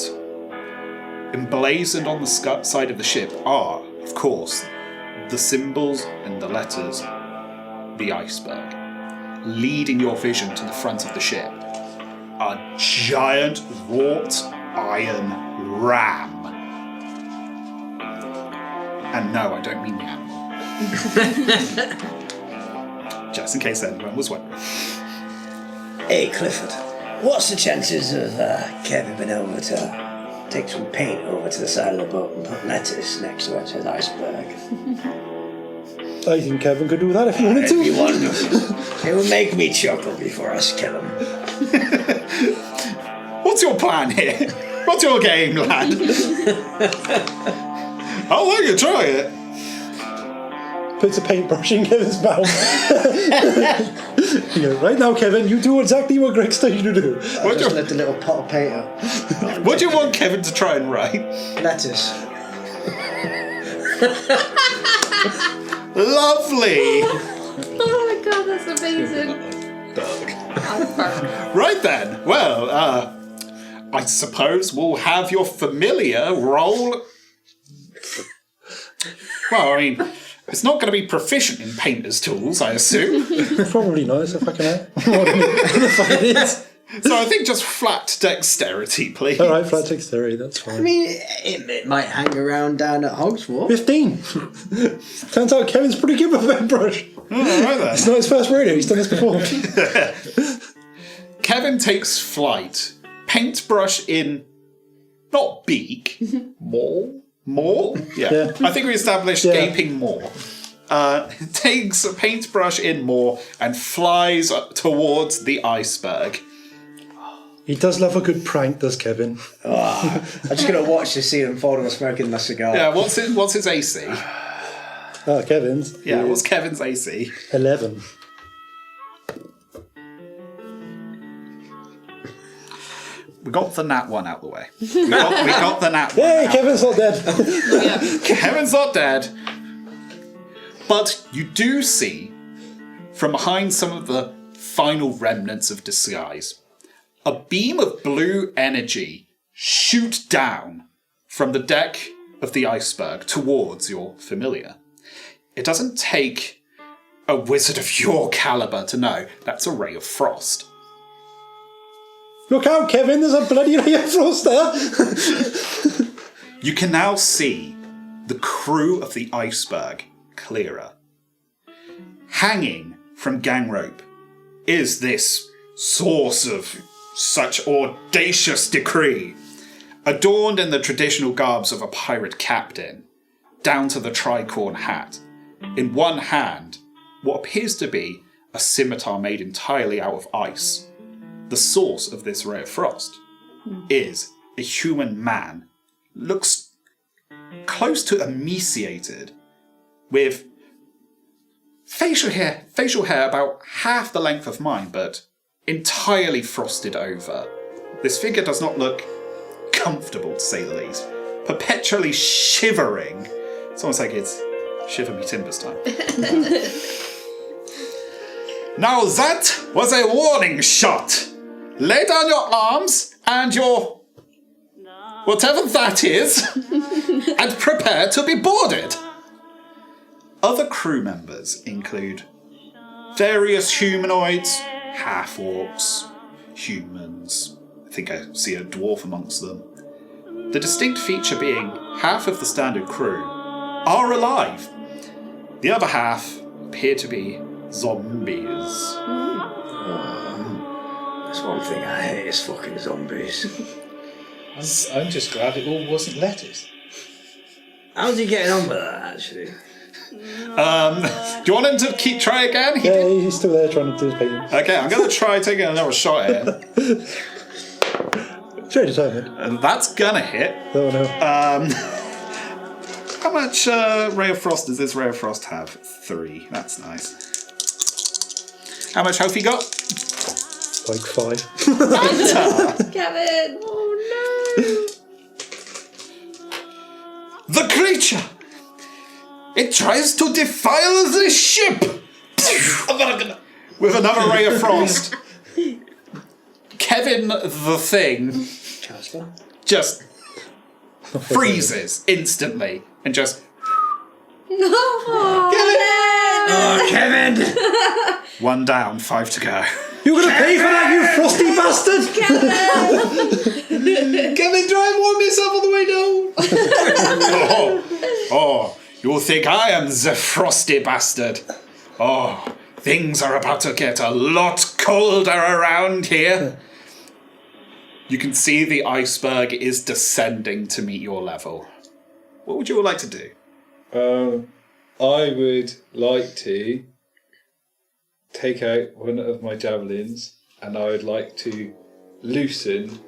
emblazoned on the side of the ship are, of course, the symbols and the letters, the iceberg, leading your vision to the front of the ship. A giant wrought iron ram. And no, I don't mean the animal. Just in case anyone was wondering. Hey, Clifford, what's the chances of Kevin being able to take some paint over to the side of the boat and put letters next to it as iceberg? I think Kevin could do that if he wanted to. It'd be wonderful. It would make me chuckle before I kill him. What's your plan here? What's your game, lad? I'll let you try it. Puts a paintbrush in Kevin's mouth. Right now, Kevin, you do exactly what Greg's telling you to do. I just left a little pot of paint up. What do you want Kevin to try and write? Letters. Lovely. Oh my god, that's amazing. Right then. Well, I suppose we'll have your familiar roll. Well, I mean, it's not going to be proficient in painter's tools, I assume. Probably not, it's a fucking hell. What the fuck it is. So I think just flat dexterity, please. Alright, flat dexterity, that's fine. I mean, it might hang around down at Hogswart. 15. Turns out Kevin's pretty good with a paintbrush. All right then. It's not his first rodeo, he's done this before. Kevin takes flight. Paintbrush in, not beak, maw? Yeah. I think we established gaping maw. Takes a paintbrush in maw and flies towards the iceberg. He does love a good prank, does Kevin? I'm just going to watch to see him folding and smoking my cigar. Yeah, what's his AC? Kevin's? Yeah, what's Kevin's AC? 11. We got the nat one out of the way. We got the nat one. Hey, out. Kevin's not dead. Kevin's not dead. But you do see, from behind some of the final remnants of disguise, a beam of blue energy shoot down from the deck of the iceberg towards your familiar. It doesn't take a wizard of your caliber to know that's a ray of frost. Look out, Kevin, there's a bloody ray of frost there. You can now see the crew of the iceberg clearer. Hanging from gang rope is this source of such audacious decree, adorned in the traditional garbs of a pirate captain, down to the tricorn hat. In one hand, what appears to be a scimitar made entirely out of ice. The source of this ray of frost is a human man, looks close to emaciated, with facial hair about half the length of mine, but entirely frosted over. This figure does not look comfortable, to say the least. Perpetually shivering. It's almost like it's shiver me timbers time. Now that was a warning shot. Lay down your arms and your whatever that is, and prepare to be boarded. Other crew members include various humanoids, half-orcs, humans. I think I see a dwarf amongst them. The distinct feature being half of the standard crew are alive. The other half appear to be zombies. That's one thing I hate is fucking zombies. I'm just glad it all wasn't lettuce. How's he getting on with that, actually? Do you want him to try again? Yeah, he's still there trying to do his painting. Okay, I'm going to try taking another shot at him. It's very determined. And that's going to hit. Oh no. How much Ray of Frost does this Ray of Frost have? 3. That's nice. How much health you got? Like 5. Kevin! Oh no! The creature! It tries to defile the ship! With another Ray of Frost. Kevin the Thing just freezes instantly and just... Oh, Kevin! 1 down, 5 to go. You're gonna pay for that, you frosty bastard! Kevin, try and warm yourself on the way down. Oh, you think I am the frosty bastard? Oh, things are about to get a lot colder around here. You can see the iceberg is descending to meet your level. What would you all like to do? I would like to take out one of my javelins, and I would like to loosen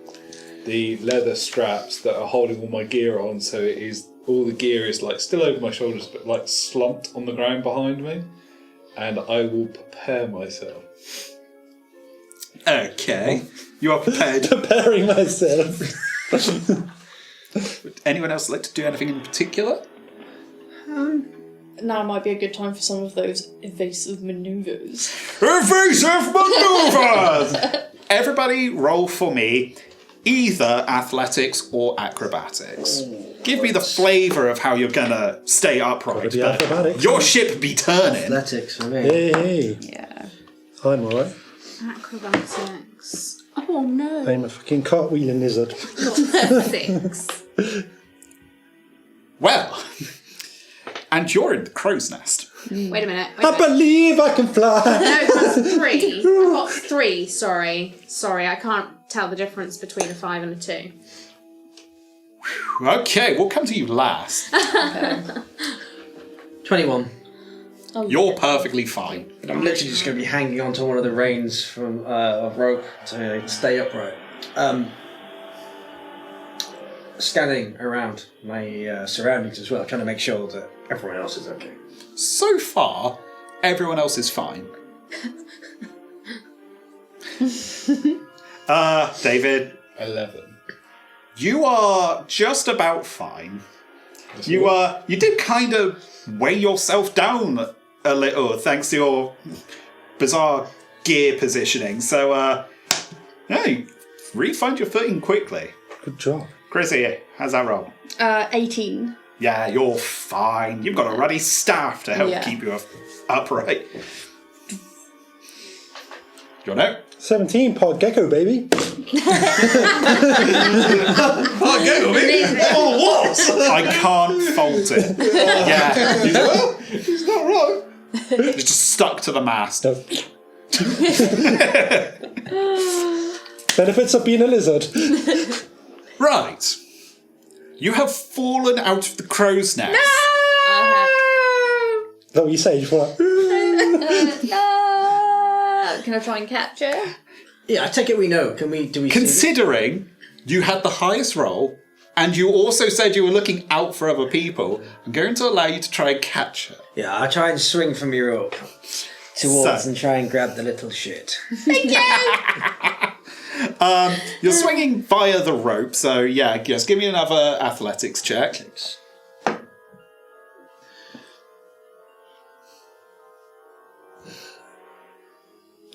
the leather straps that are holding all my gear on, so it is all the gear is like still over my shoulders but like slumped on the ground behind me, and I will prepare myself. Okay, you are prepared. Preparing myself. Would anyone else like to do anything in particular? Now might be a good time for some of those evasive maneuvers. Evasive maneuvers! Everybody roll for me either athletics or acrobatics. Give me the flavour of how you're gonna stay upright. Gotta be but acrobatics. your ship be turning. Athletics for me. Hey. Yeah. I'm alright. Acrobatics. Oh no. I'm a fucking cartwheeling lizard. 6. Well, and you're in the crow's nest. Wait a minute. I believe I can fly. No, that's 3. I've got 3, sorry. Sorry, I can't tell the difference between a 5 and a 2. Okay, we'll come to you last. 21. Oh, You're perfectly fine. But I'm literally just going to be hanging onto one of the reins from of rope to stay upright. Scanning around my surroundings as well, trying to make sure that everyone else is okay. So far, everyone else is fine. David, 11. you are just about fine. You did kind of weigh yourself down a little thanks to your bizarre gear positioning. So, yeah, you really find your footing quickly. Good job. Chrissy, how's that roll? 18. Yeah, you're fine. You've got a ruddy staff to help keep you upright. Do you know? 17, pod gecko, baby. Oh, what? I can't fault it. Yeah. Well, he's not wrong. You're just stuck to the mast. No. Benefits of being a lizard. Right. You have fallen out of the crow's nest. Is that what you say? You fall like, No! Can I try and catch her? Yeah, I take it we know. Do we see Considering you had the highest roll, and you also said you were looking out for other people, I'm going to allow you to try and catch her. Yeah, I'll try and swing from your rope towards and try and grab the little shit. Thank you! You're swinging via the rope, so yeah, just give me another athletics check.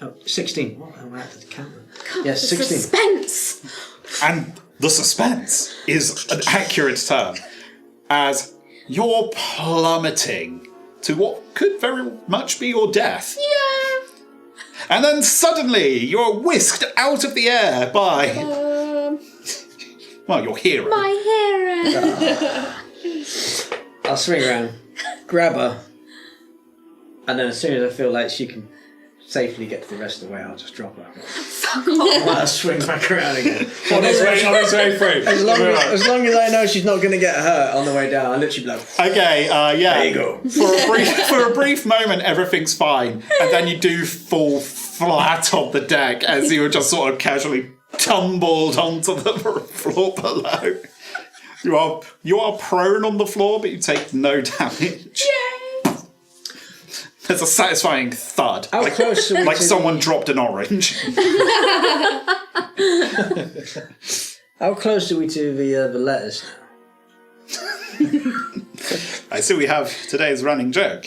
Oh, 16. What am I at the camera? Yes, 16. Suspense! And the suspense is an accurate term, as you're plummeting to what could very much be your death. Yeah! And then suddenly you're whisked out of the air by Well, your hero. My hero. I'll swing around, grab her, and then as soon as I feel like she can safely get to the rest of the way, I'll just drop her. I'll swing back around again. On his way through. As long as I know she's not going to get hurt on the way down, I'll literally be like, Okay, yeah. there you go. For a brief moment, everything's fine, and then you do fall flat on the deck as you were just sort of casually tumbled onto the floor below. You are prone on the floor, but you take no damage. Yay! There's a satisfying thud, How close are we like to someone dropped an orange. How close are we to the letters now? I see we have today's running joke.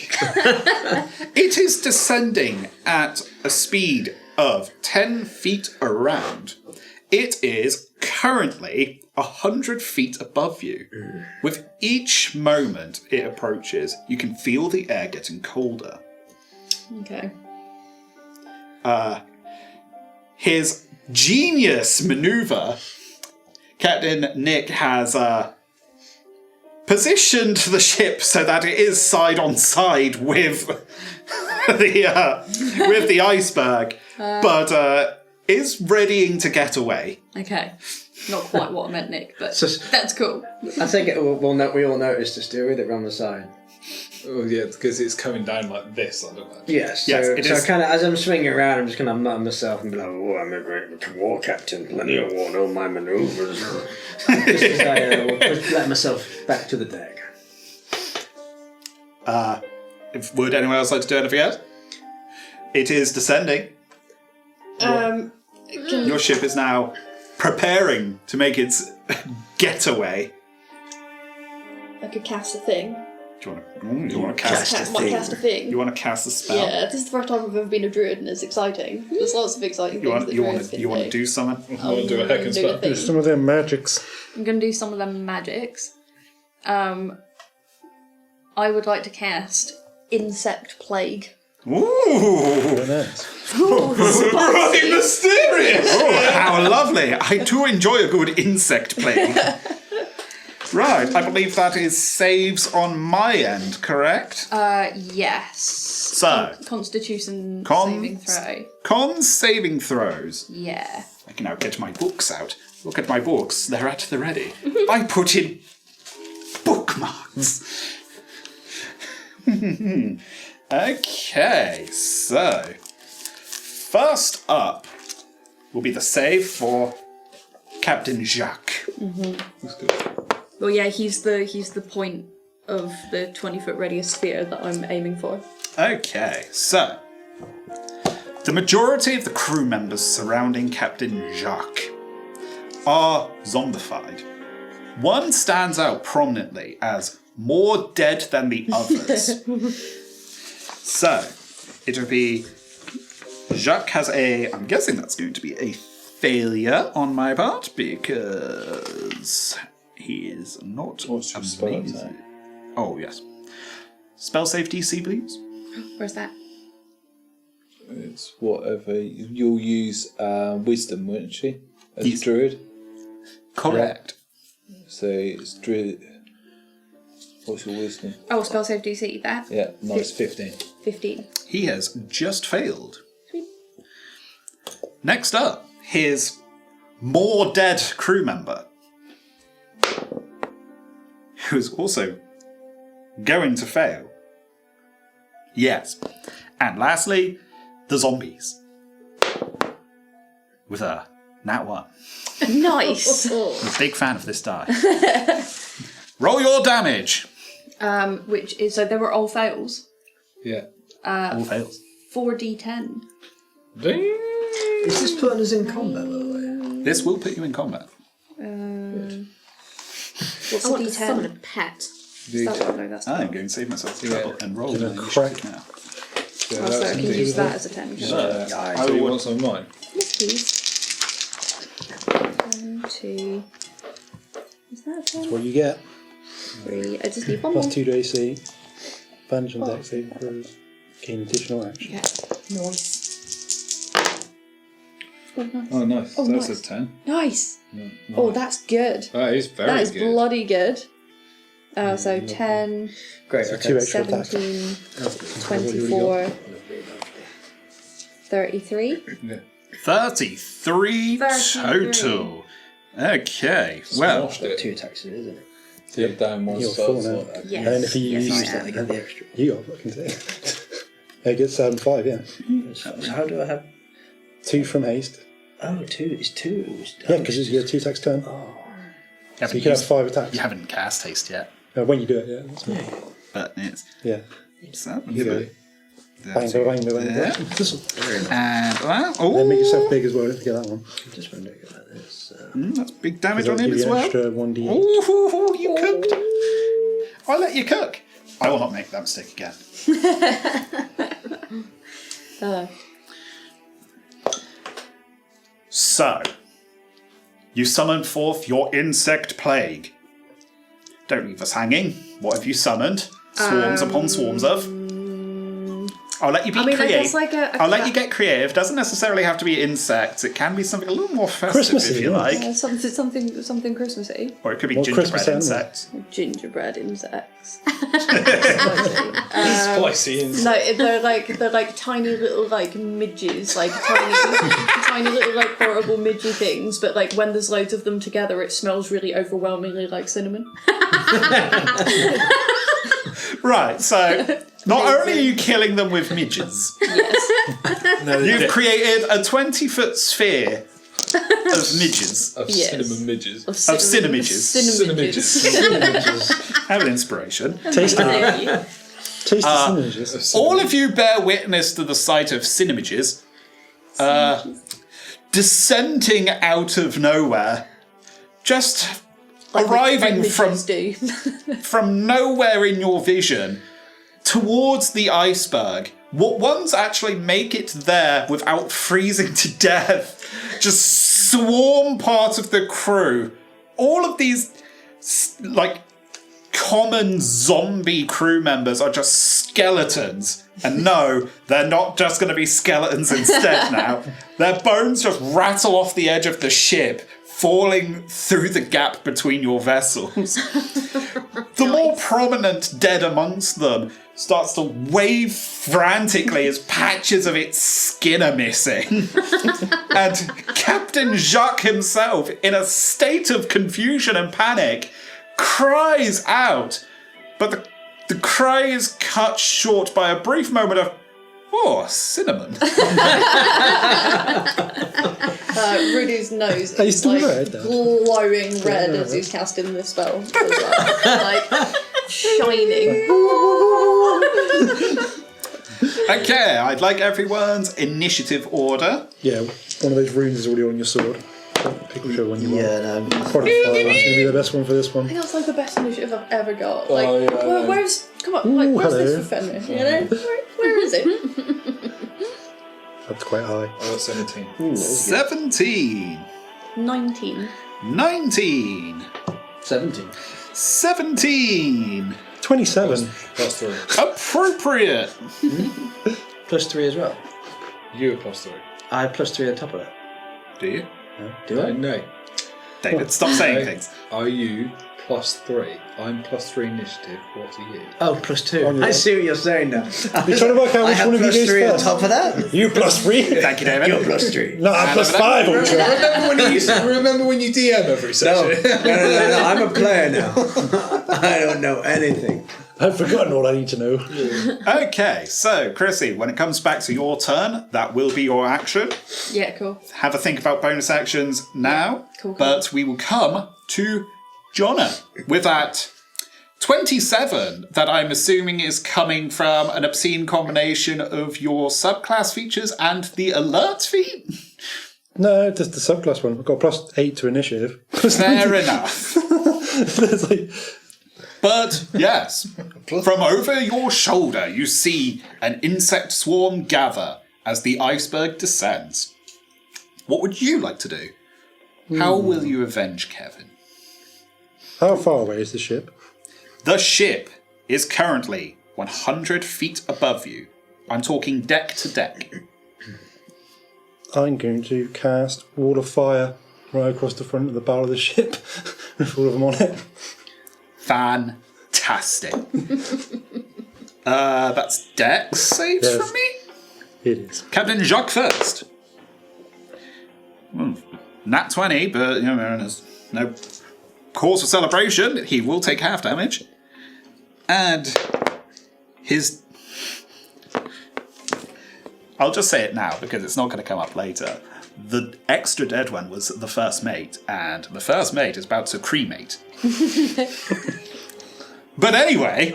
It is descending at a speed of 10 feet around. It is currently 100 feet above you. With each moment it approaches, you can feel the air getting colder. Okay. His genius maneuver, Captain Nick has positioned the ship so that it is side on side with the iceberg, but is readying to get away. Okay. Not quite what I meant, Nick, but So- that's cool. I think we all noticed to steer with it round the side. Oh yeah, because it's coming down like this, I don't know. Yes. Yes, So, it so is. kind of as I'm swinging around, I'm just going to mutter myself and be like, "Oh, I'm a great war captain. Plenty of war, know my manoeuvres." Just as I will let myself back to the deck. Would anyone else like to do anything else? It is descending. Your ship is now preparing to make its getaway. I could cast a thing. Do you want to cast? Cast a thing. You want to cast a spell? Yeah, this is the first time I've ever been a druid, and it's exciting. There's lots of exciting things that druids can You want to do something? I want to do a heckin' spell. thing. Some of their magics. I'm going to do some of them magics. I would like to cast Insect Plague. Ooh! Very nice. Right, mysterious! Oh, how lovely! I do enjoy a good insect plague. Right, I believe that is saves on my end, correct? Yes. So, Constitution Con- saving throw. con saving throws. Yeah. I can now get my books out. Look at my books, they're at the ready. I put in bookmarks. Okay, so first up will be the save for Captain Jacques. Well, yeah, he's the point of the 20-foot radius sphere that I'm aiming for. Okay, so the majority of the crew members surrounding Captain Jacques are zombified. One stands out prominently as more dead than the others. So, it'll be Jacques has I'm guessing that's going to be a failure on my part because he is not What's your spell amazing. attack? Oh, yes. Spell save DC, please. Where's that? It's whatever. You'll use wisdom, won't she? As Yes. a druid. Correct. So it's druid. What's your wisdom? Oh, spell save DC, that? Yeah, nice, 15. 15. He has just failed. Next up, his more dead crew member, who is also going to fail. Yes. And lastly, the zombies. With a nat 1. Nice! I'm a big fan of this die. Roll your damage. Which is, so they were all fails. Yeah. All fails. 4d10. Ding! Is this putting us in combat, by the way? This will put you in combat. What's I a want to summon a d10? pet. No, that's I'm not. going to save myself the trouble and roll Gonna my crack. initiative now. Yeah, Oh, so I that's can indeed. use that as a 10. So you want some of mine? Yes, please. 1, 2. Is that a 10? What you get. 3. I just need one more. Plus 2 to AC. Advantage on deck saving throws. Gain additional action. Okay. Nice. Oh, nice. Oh, That's nice. a 10. Nice. Nice. Oh, that's good. That is very That is good. bloody good. So 10, Great. So Okay. 2 extra attacks. 17, 24, 33. Yeah. 33 total. Okay, well, Smashed it. 2 attacks, isn't it? Yeah, down one You're spot. full so- now. Yes. And then if you yes, use I am. I get the extra. You got fucking sick. It gets 5, yeah. So how do I have? 2 from haste. Oh, 2. It's 2. Yeah, because it's your 2 attacks turn. you So you can have 5 attacks. you haven't cast haste yet, When you do it, yeah. That's fine. but it's Yeah. 7. You do. Bang, bang, bang, bang, Yeah. bang. Just, And then make yourself big as well. Don't forget that one. Just want to go like this. that's big damage That'll on him give as you an well. extra 1d8. Ooh, you cooked. I'll let you cook. I will not make that mistake again. So, you summon forth your insect plague. Don't leave us hanging. What have you summoned? Swarms upon swarms of. I'll let you be I mean, I creative. guess like a I'll let you get creative. Doesn't necessarily have to be insects. It can be something a little more festive Christmassy, if you yeah. like. something Christmassy. Or it could be What gingerbread Christmas animal? insects. Gingerbread insects. Spicy and No, they're like tiny little like midges, like tiny little like horrible midgy things. But like when there's loads of them together, it smells really overwhelmingly like cinnamon. Right, so not only are you killing them with midges, Yes. you've created a 20-foot sphere of midges. of Yes. cinnamon midges. Of cinnamidges. Cinnamidges. Have an inspiration. Taste the Thank you. cinnamons. All of you bear witness to the sight of cinnamidges descending out of nowhere, just arriving from nowhere in your vision towards the iceberg. What ones actually make it there without freezing to death? Just swarm part of the crew. All of these like common zombie crew members are just skeletons. And no, they're not just going to be skeletons instead now. Their bones just rattle off the edge of the ship, falling through the gap between your vessels. The more prominent dead amongst them starts to wave frantically as patches of its skin are missing. And Captain Jacques himself, in a state of confusion and panic, cries out. But the cry is cut short by a brief moment of, oh, cinnamon. Rudy's nose Are you is still like red, though? glowing red as he's casting the spell. As well. Like shining. Okay, I'd like everyone's initiative order. Yeah, one of those runes is already on your sword. Picture one you want. Yeah, no. Probably 5. That's going to be the best one for this one. I think that's like the best initiative I've ever got. Like, Oh, yeah, yeah. where's come on? Like, where's hello. this for Fenrir? You know, where is it? That's quite high. I got 17. 17. 19. 19. 17. 17. 27. Plus 3. Appropriate. Plus 3 as well. You are plus 3. I have plus 3 on top of that. Do you? Do I? No. David, stop saying No. things. Are you plus 3? I'm plus 3 initiative. What are you? Oh, plus 2. On your- I see what you're saying now. You're trying to work out I which have one of you plus goes 3 on first. top of that. You plus 3? Thank you, David. You're plus 3. No, I'm plus 5, Ultra. Remember when you DM every No, session? no, I'm a player now. I don't know anything. I've forgotten all I need to know. Okay, so Chrissy, when it comes back to your turn, that will be your action. Yeah, cool. Have a think about bonus actions now. Cool. But we will come to Jonna with that 27 that I'm assuming is coming from an obscene combination of your subclass features and the alert feat. No, just the subclass one. I've got plus 8 to initiative. Fair enough. It's like, But yes, from over your shoulder, you see an insect swarm gather as the iceberg descends. What would you like to do? How will you avenge Kevin? how far away is the ship? The ship is currently 100 feet above you. I'm talking deck to deck. I'm going to cast Wall of Fire right across the front of the bow of the ship with all of them on it. Fantastic. That's Dex saves Yes. from me. It is. Captain Jacques first. Nat 20, but you know, there's no cause for celebration. He will take half damage. And his... I'll just say it now because it's not going to come up later. The extra dead one was the first mate, and the first mate is about to cremate. But anyway,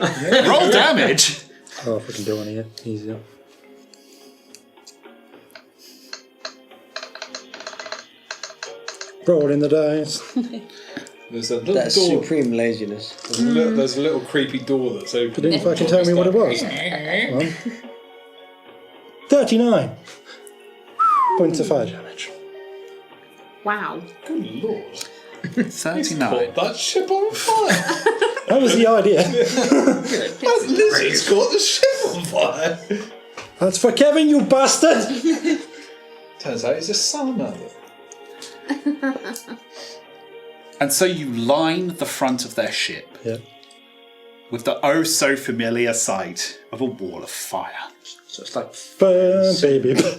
roll damage. Oh, if I can do one here. Easier. Rolling the dice. There's a little That's door. supreme laziness. There's a little creepy door that's open. Didn't fucking tell me what it was. 39 points of fire damage. Wow. Good lord. 39. Put that ship on fire. That was the idea. That lizard's got the ship on fire. That's for Kevin, you bastard! Turns out he's a salamander. And so you line the front of their ship Yeah. with the oh so familiar sight of a wall of fire. So it's like Burn, baby. Bit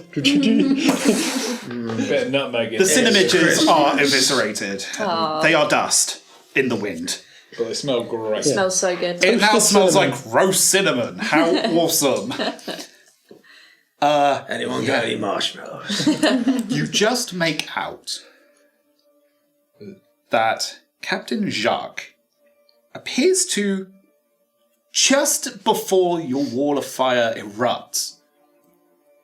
of nutmeg in The there. cinnamidges are eviscerated. They are dust in the wind. But they smell great. Smells so good. It now Toasted smells cinnamon. like roast cinnamon. How awesome. anyone got any marshmallows? You just make out that Captain Jacques appears to, just before your wall of fire erupts,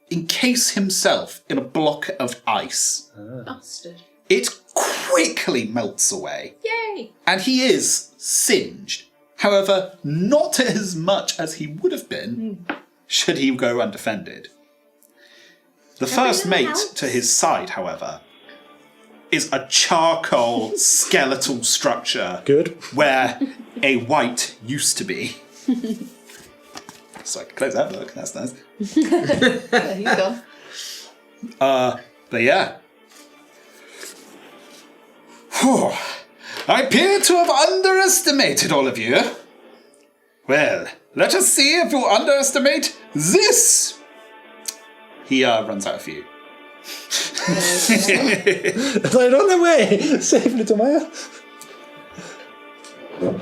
encase himself in a block of ice. Bastard. It quickly melts away, Yay! and he is singed. However, not as much as he would have been should he go undefended. The first Everyone mate helps. to his side, however, is a charcoal skeletal structure Good. where a white used to be. So I can close that book, that's nice. There he's gone. But yeah. Whew. I appear to have underestimated all of you. Well, let us see if you underestimate this. He runs out of you. They're on their way! Saving it to Maya.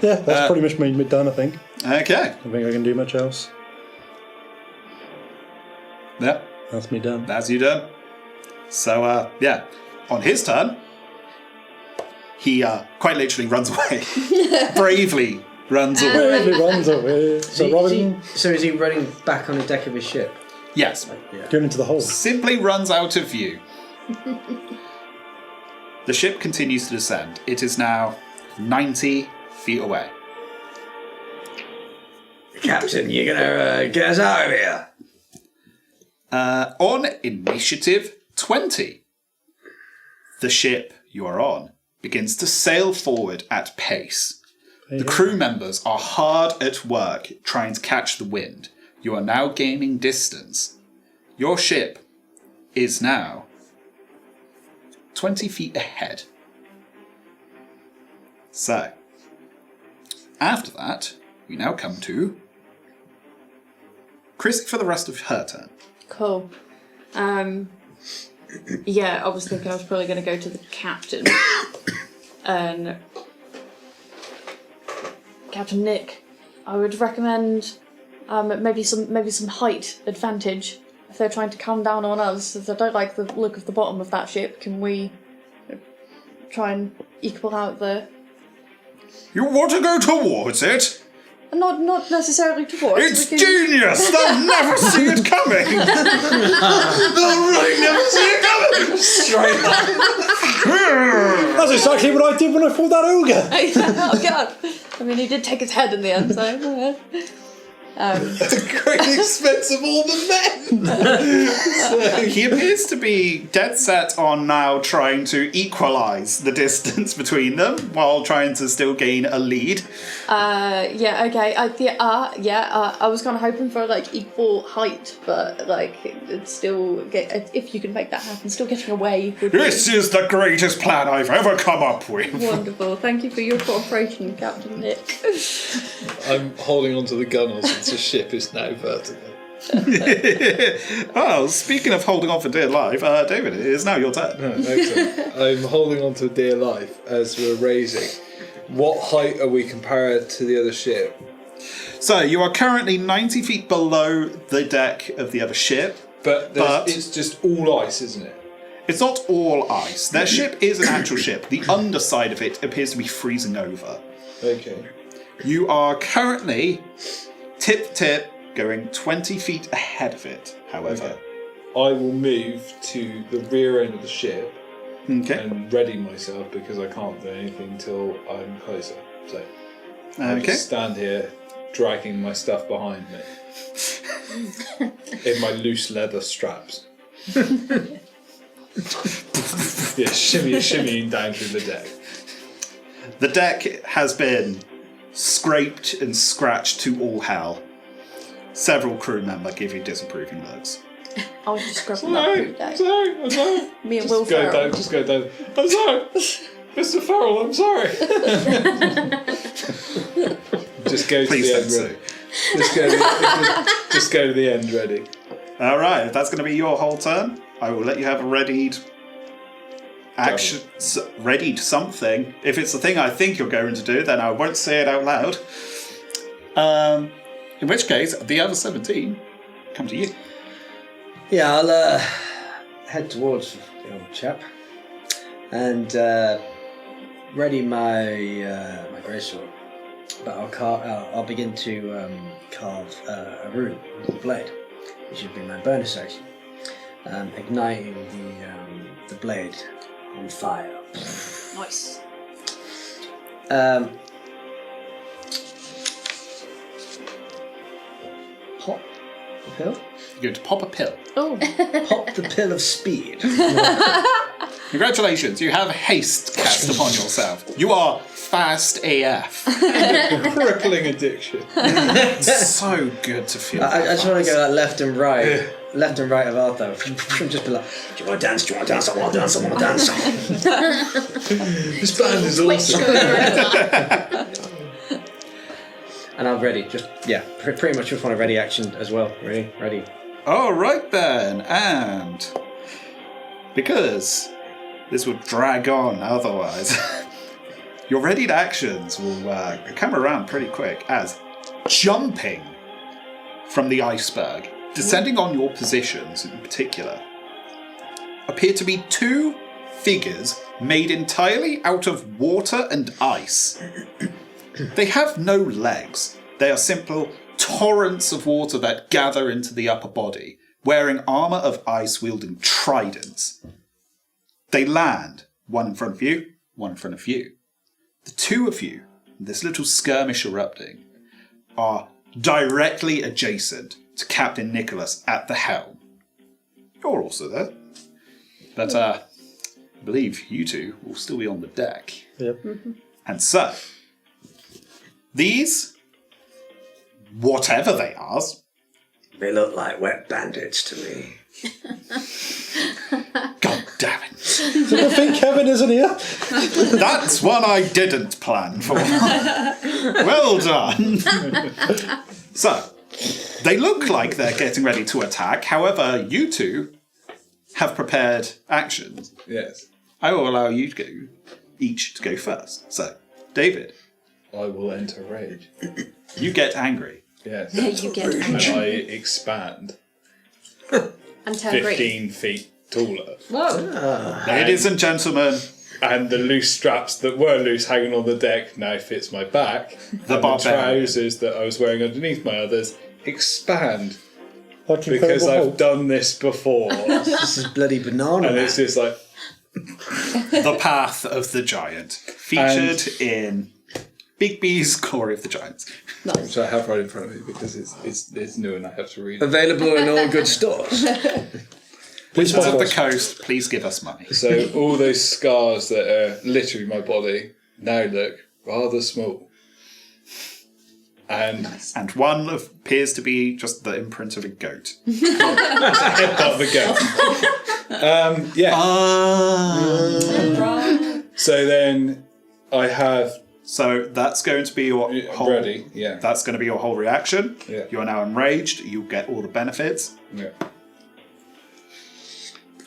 Yeah, that's pretty much me done, I think. Okay. I don't think I can do much else. Yeah, That's me done. that's you done. So, yeah. On his turn, he quite literally runs away. Bravely runs away. Bravely runs away. So Robin Is he running back on the deck of his ship? Yes. Yeah. going into the hole. Simply runs out of view. The ship continues to descend. It is now 90 feet away. Captain, you're gonna get us out of here. On initiative 20, the ship you are on begins to sail forward at pace. The crew members are hard at work trying to catch the wind. You are now gaining distance. Your ship is now 20 feet ahead. So, after that, we now come to Chrissy for the rest of her turn. Cool. Yeah, I was thinking I was probably going to go to the captain. And Captain Nick, I would recommend maybe some height advantage if they're trying to come down on us. If I don't like the look of the bottom of that ship, can we try and equal out the... You want to go towards it? Not necessarily towards. It's we can- genius! They'll never see it coming! They'll really never see it coming! Straight up. That's exactly what I did when I fought that ogre. Oh god! I mean, he did take his head in the end, so. The great expense of all the men! He appears to be dead set on now trying to equalise the distance between them while trying to still gain a lead. Yeah, okay. I was kind of hoping for like equal height, but like it's still if you can make that happen, still getting away would be This is the greatest plan I've ever come up with. wonderful. Thank you for your cooperation, Captain Nick. I'm holding onto the gunwale since the ship is now vertical. Oh, speaking of holding on for dear life, David, it is now your turn. Oh, excellent. I'm holding on to dear life as we're raising. What height are we compared to the other ship? So you are currently 90 feet below the deck of the other ship. But But- it's just all ice, isn't it? It's not all ice. Their ship is an actual ship. The underside of it appears to be freezing over. Okay. You are currently tip going 20 feet ahead of it, however. Okay. I will move to the rear end of the ship Okay. and ready myself because I can't do anything till I'm closer. So I'll Okay. just stand here dragging my stuff behind me in my loose leather straps. Yeah, shimmying down through the deck. The deck has been scraped and scratched to all hell. Several crew members give you disapproving looks. I was just grabbing that food day. I'm sorry. Me and Will Just go Ferrell. down, just go down. I'm sorry. Mr. Farrell, I'm sorry. Just go to Please the don't end sue. ready. Just go to the end ready. All right, if that's going to be your whole turn, I will let you have a readied action, readied something. If it's the thing I think you're going to do, then I won't say it out loud. In which case, the other 17 come to you. Yeah, I'll head towards the old chap and ready my my greatsword. But I'll begin to carve a rune with the blade, which should be my bonus action, igniting the blade on fire. Nice. Pop the pill. You're going to pop a pill. Oh, Pop the pill of speed. Congratulations, you have haste cast upon yourself. You are fast AF. Crippling addiction. It's so good to feel. I just want to go like left and right of Arthur. Just be like, do you want to dance? Do you want to dance? I want to dance. I want to dance. This band is awesome. And I'm ready. Just pretty much just want a ready action as well. Ready. All right then, and because this would drag on otherwise, your readied actions will come around pretty quick as jumping from the iceberg, descending on your positions in particular, appear to be two figures made entirely out of water and ice. They have no legs. They are simple torrents of water that gather into the upper body, wearing armour of ice wielding tridents. They land, one in front of you, one in front of you. The two of you, this little skirmish erupting, are directly adjacent to Captain Nicholas at the helm. You're also there. But I believe you two will still be on the deck. Yep. And so, these, whatever they are, They look like wet bandits to me. God damn it. So I think Kevin isn't here. That's one I didn't plan for. Well done. So, they look like they're getting ready to attack. However, you two have prepared actions. Yes. I will allow you to go, each to go first. So, David, I will enter rage. you get angry. Yes. You get And I expand and turn green. 15 feet taller. Whoa. Ladies and gentlemen, And the loose straps that were loose hanging on the deck now fits my back. The and barbarian. trousers that I was wearing underneath my others expand Like because Incredible I've Hulk. done this before. This is bloody banana. And Man. it's just like, The Path of the Giant, featured in Bigby's Glory of the Giants. Nice. Which I have right in front of me because it's new and I have to read it. Available in all good stores. Wizards of the Coast, please give us money. So all those scars that are literally my body now look rather small. And And one appears to be just the imprint of a goat. headbutt the goat. Yeah. So then I have So that's going to be your whole. ready. Yeah. That's going to be your whole reaction. Yeah. You are now enraged. You get all the benefits. Yeah.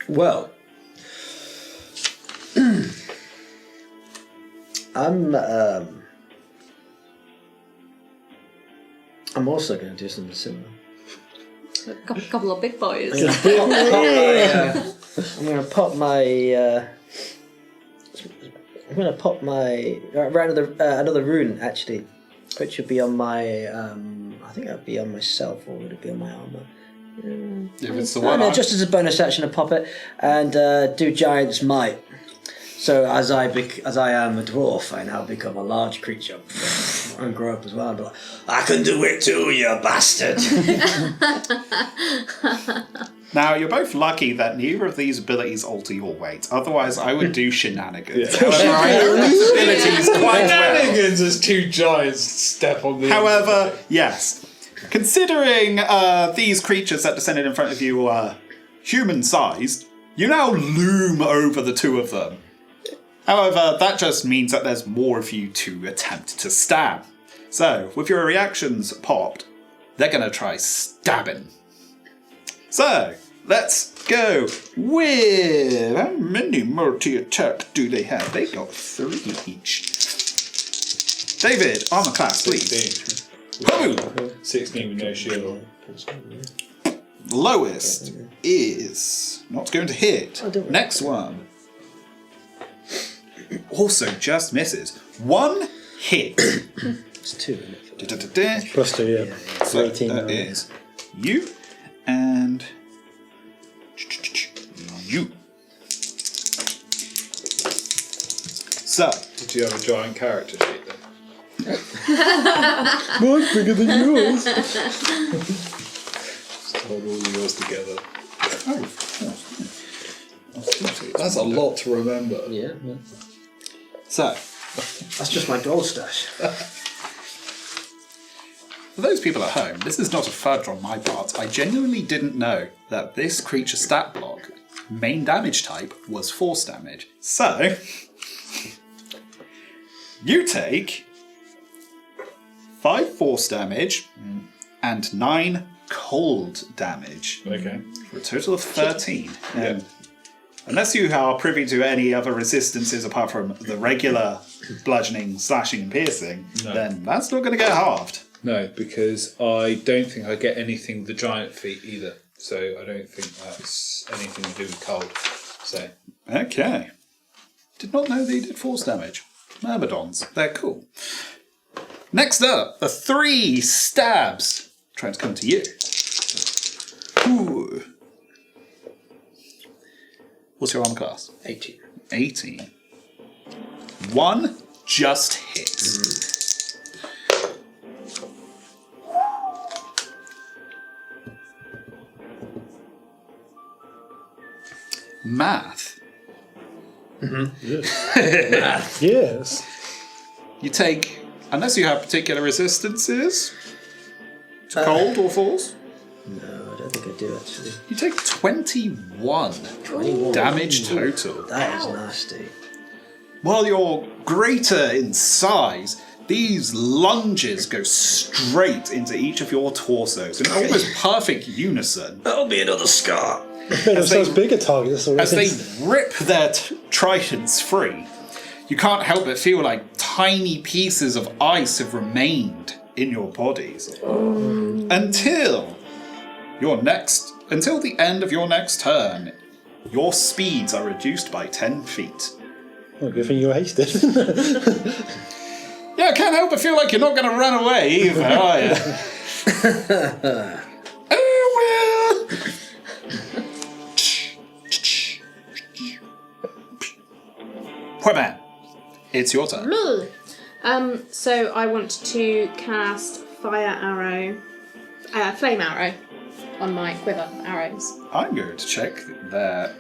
Well, I'm also going to do something similar. A couple of big boys. I'm going to pop my. I'm going to pop my another rune actually, which would be on my. I think that would be on myself, or would it be on my armor? If it's the No, one. no, just as a bonus action, to pop it and do Giant's Might. So as I am a dwarf, I now become a large creature and grow up as well. And be like, I can do it too, you bastard! Now, you're both lucky that neither of these abilities alter your weight. Otherwise, I would do shenanigans. Yeah. However, I know these abilities quite well. Shenanigans as two giants step on the. However, yes. Considering these creatures that descended in front of you are human-sized, you now loom over the two of them. However, that just means that there's more of you to attempt to stab. So, with your reactions popped, they're going to try stabbing. So, let's go with... How many multi-attack do they have? They got 3 each. David, armor class, please. 16 with no shield. Lowest is not going to hit. Oh, don't worry. Next one. Also just misses. 1 hit. It's 2, isn't it? Da-da-da-da. Plus 2, yeah. So 18 that now. is you and you. So, Did you have a giant character sheet then? Mine's bigger than yours. Just hold all yours together. oh, That's a lot to remember. Yeah. so That's just my gold stash. for those people at home, this is not a fudge on my part. I genuinely didn't know that this creature stat block main damage type was force damage. So you take 5 force damage and 9 cold damage Okay. for a total of 13. Unless you are privy to any other resistances apart from the regular bludgeoning, slashing, and piercing, No. then that's not going to get halved. No, because I don't think I get anything with the giant feet either. So I don't think that's anything to do with cold. So Okay. Did not know they did force damage. Myrmidons. They're cool. Next up, the 3 stabs. Trying to come to you. Ooh. What's your armor class? 18. 18. 1 just hits. Math. Yes. You take, unless you have particular resistances to cold or force, No, I don't think I do actually. you take 21 damage total. That is nasty. While you're greater in size, these lunges go straight into each of your torsos in almost perfect unison That'll be another scar. Made themselves bigger targets. as they rip their tridents free. You can't help but feel like tiny pieces of ice have remained in your bodies until the end of your next turn. Your speeds are reduced by 10 feet. Oh, good thing you were hasted. Yeah, I can't help but feel like you're not going to run away either, are you? Oh, well. Webman, it's your turn. Me. So I want to cast flame arrow on my quiver of arrows. I'm going to check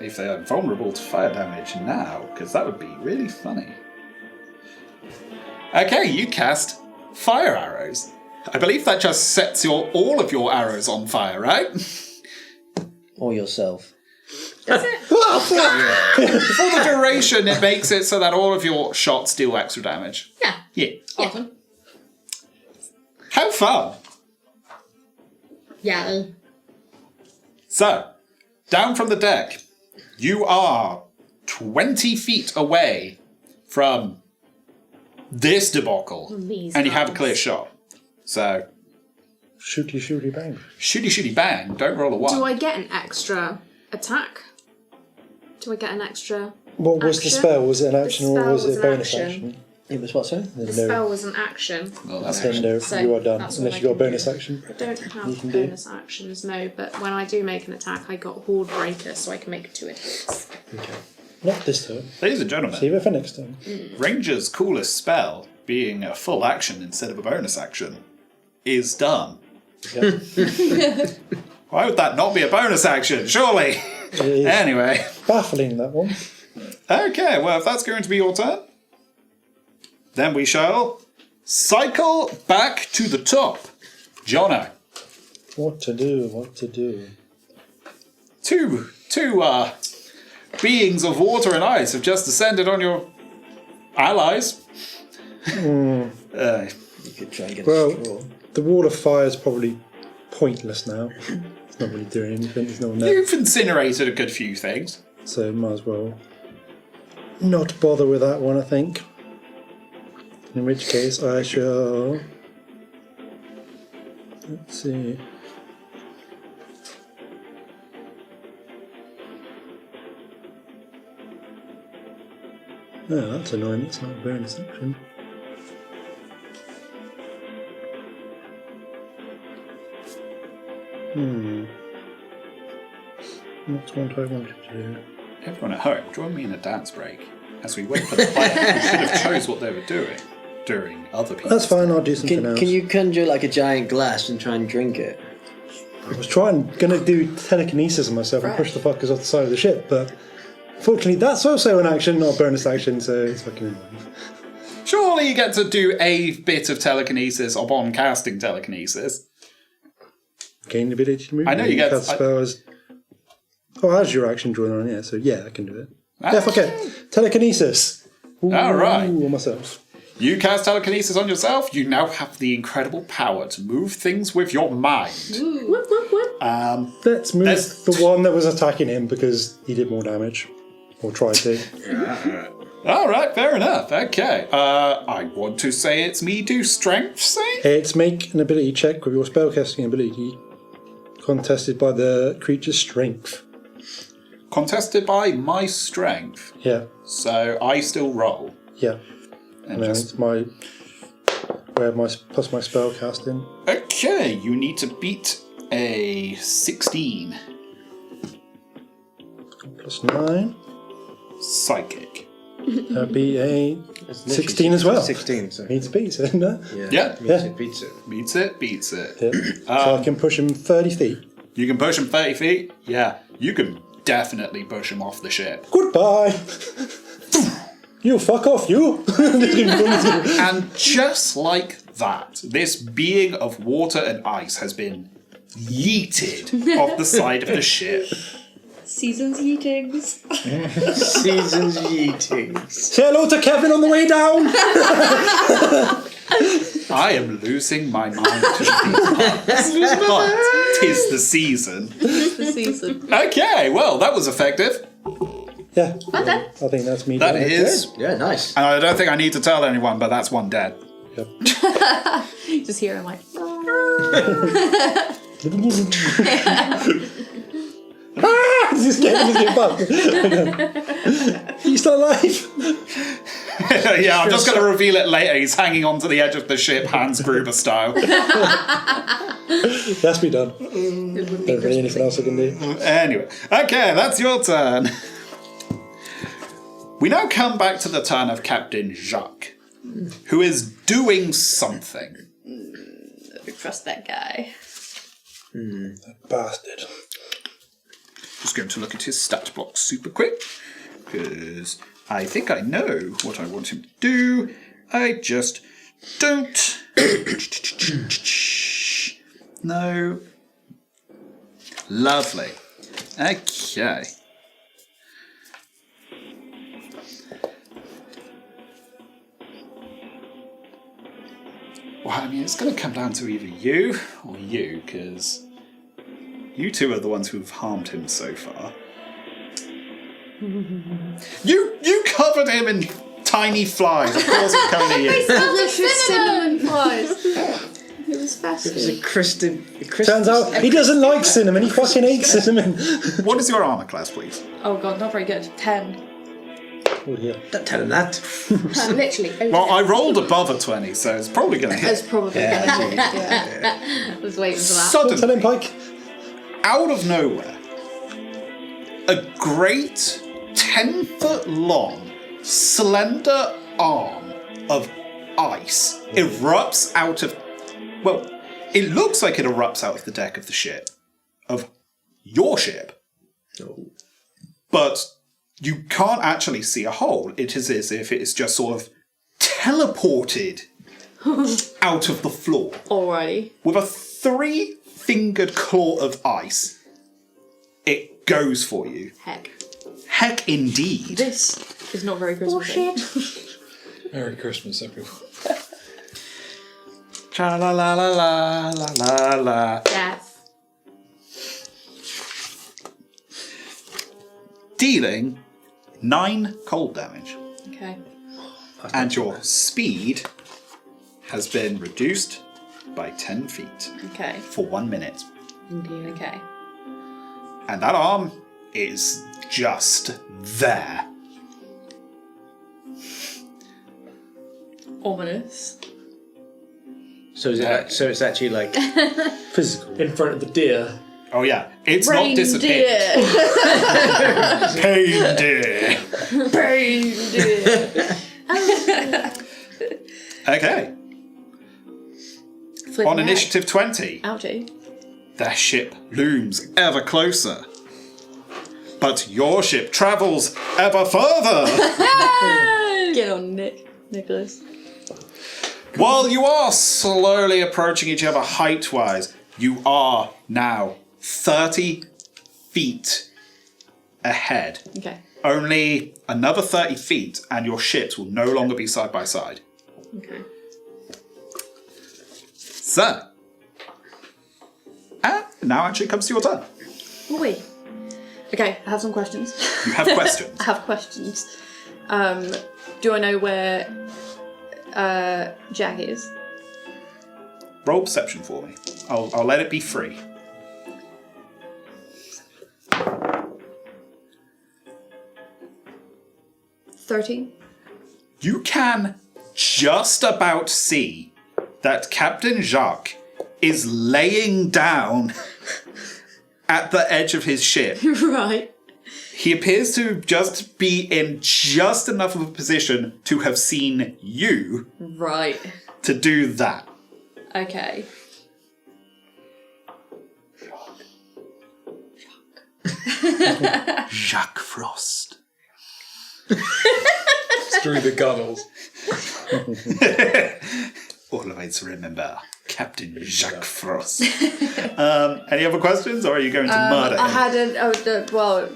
if they are vulnerable to fire damage now, because that would be really funny. Okay, you cast fire arrows. I believe that just sets all of your arrows on fire, right? Or yourself. Does it? For the duration, it makes it so that all of your shots deal extra damage. Yeah. Yeah. Awesome. How fun! Yeah. So, down from the deck, you are 20 feet away from this debacle, These and you have a guys. clear shot. So, Shooty bang. shooty bang, don't roll a 1. Do I get an extra attack? Do I get an extra What was the action? spell? Was it an action The or was spell it a was an bonus action. action? It was what, sorry? The spell was an action. Well, that's Then no, So you are done. that's what Unless I you got a can do. bonus action. I don't You have can do. bonus actions, no, but when I do make an attack, I got Horde Breaker, so I can make 2 attacks. Not this turn. Ladies and gentlemen, Save it for next turn. Ranger's coolest spell, being a full action instead of a bonus action, is done. Yep. Why would that not be a bonus action? Surely! It is Anyway. baffling, that one. Okay, well, if that's going to be your turn, then we shall cycle back to the top. Jono. What to do? Two beings of water and ice have just descended on your allies. You could try and get a Well, straw. the wall of fire is probably pointless now. It's not really doing anything. There's no one there. You've incinerated a good few things. So might as well not bother with that one, I think. In which case I shall... Let's see. Oh, that's annoying. It's not a bonus action. That's what I wanted to do. Everyone at home, join me in a dance break as we wait for the player who should have chose what they were doing during other people's. That's fine, I'll do something else. Can you conjure like a giant glass and try and drink it? I was gonna do telekinesis on myself and push the fuckers off the side of the ship, but unfortunately that's also an action, not a bonus action, so it's fucking annoying. Surely you get to do a bit of telekinesis upon casting telekinesis. Gain the ability to move. I know you get- That spell is... Oh, how's your action drawn on? Yeah, so yeah, I can do it. Ah. Yeah, fuck it. Telekinesis. Ooh, Alright. on myself. You cast telekinesis on yourself, you now have the incredible power to move things with your mind. Whoop, whoop, whoop. Let's move There's- the one that was attacking him because he did more damage. Or tried to. Alright, fair enough. Okay. I want to say it's me do strength save? It's make an ability check with your spellcasting ability contested by the creature's strength. Contested by my strength. Yeah, So I still roll. yeah. And And then just it's my... Where my plus my spellcasting. Okay, you need to beat a 16 Plus 9. psychic. That'd be a 16 as well. 16, so. Needs beats, isn't it? Yeah. Yeah. Beats it. Beats it. Yeah. So I can push him 30 feet. You can push him 30 feet? Yeah, you can definitely push him off the ship. Goodbye! You fuck off, you! And just like that, this being of water and ice has been yeeted off the side of the ship. Season's yeetings. Season's yeetings. Say hello to Kevin on the way down! I am losing my mind to these puns, but 'tis the season. The season. Okay, well, that was effective. Yeah, Well done. I think that's me. That done. is. Yeah, nice. And I don't think I need to tell anyone, but that's one dead. Yep. Just hear him like. He's getting bugged. He's still alive. Yeah, I'm just going to reveal it later. He's hanging onto the edge of the ship, Hans Gruber style. That's me done. Don't really anything else I can do. Anyway, okay, that's your turn. We now come back to the turn of Captain Jacques. who is doing something. I trust that guy. Bastard. Just going to look at his stat block super quick, because I think I know what I want him to do. I just don't. No. Lovely. Okay. Well, I mean, it's going to come down to either you or you, because you two are the ones who've harmed him so far. You covered him in tiny flies. Of course it's coming to you. Delicious cinnamon flies. It was festive. It's a Christmas. Turns out he doesn't like cinnamon, he fucking hates cinnamon. What is your armor class, please? Oh god, not very good. 10. Oh, yeah. Don't tell him that. Literally. Over Well, I rolled above a 20, so it's probably going to hit. It's probably going to be. Yeah. I was waiting for that. Don't tell Suddenly, him, Pike. out of nowhere, a great 10-foot long, slender arm of ice erupts out of... Well, it looks like it erupts out of the deck of the ship. Of your ship. But you can't actually see a hole. It is as if it is just sort of teleported out of the floor. Alrighty. With a 3-fingered claw of ice, it goes for you. Heck. Heck indeed. This is not very Christmassy. Merry Christmas, everyone. Cha la la la la la la la. Death. Dealing 9 cold damage. Okay. And your speed has been reduced by 10 feet Okay. for 1 minute. Okay. And that arm is just there. Ominous. So is it? So it's actually like Physical. in front of the deer. Oh yeah, it's not disappeared. Reindeer. Reindeer. Reindeer. Okay. Flip On back. initiative 20, Ouchie. their ship looms ever closer. But your ship travels ever further. Get on, Nicholas. While you are slowly approaching each other height-wise, you are now 30 feet ahead. Okay. Only another 30 feet and your ships will no longer be side by side. Okay. So, now actually comes to your turn. Oh, wait. Okay, I have some questions. You have questions. I have questions. Do I know where Jack is? Roll perception for me. I'll let it be free. $13. You can just about see that Captain Jacques is laying down at the edge of his ship. Right. He appears to just be in just enough of a position to have seen you Right. to do that. Okay. Jacques Frost. It's through the gunnels. Always remember Captain Jacques Frost. Any other questions, or are you going to murder him? I had well,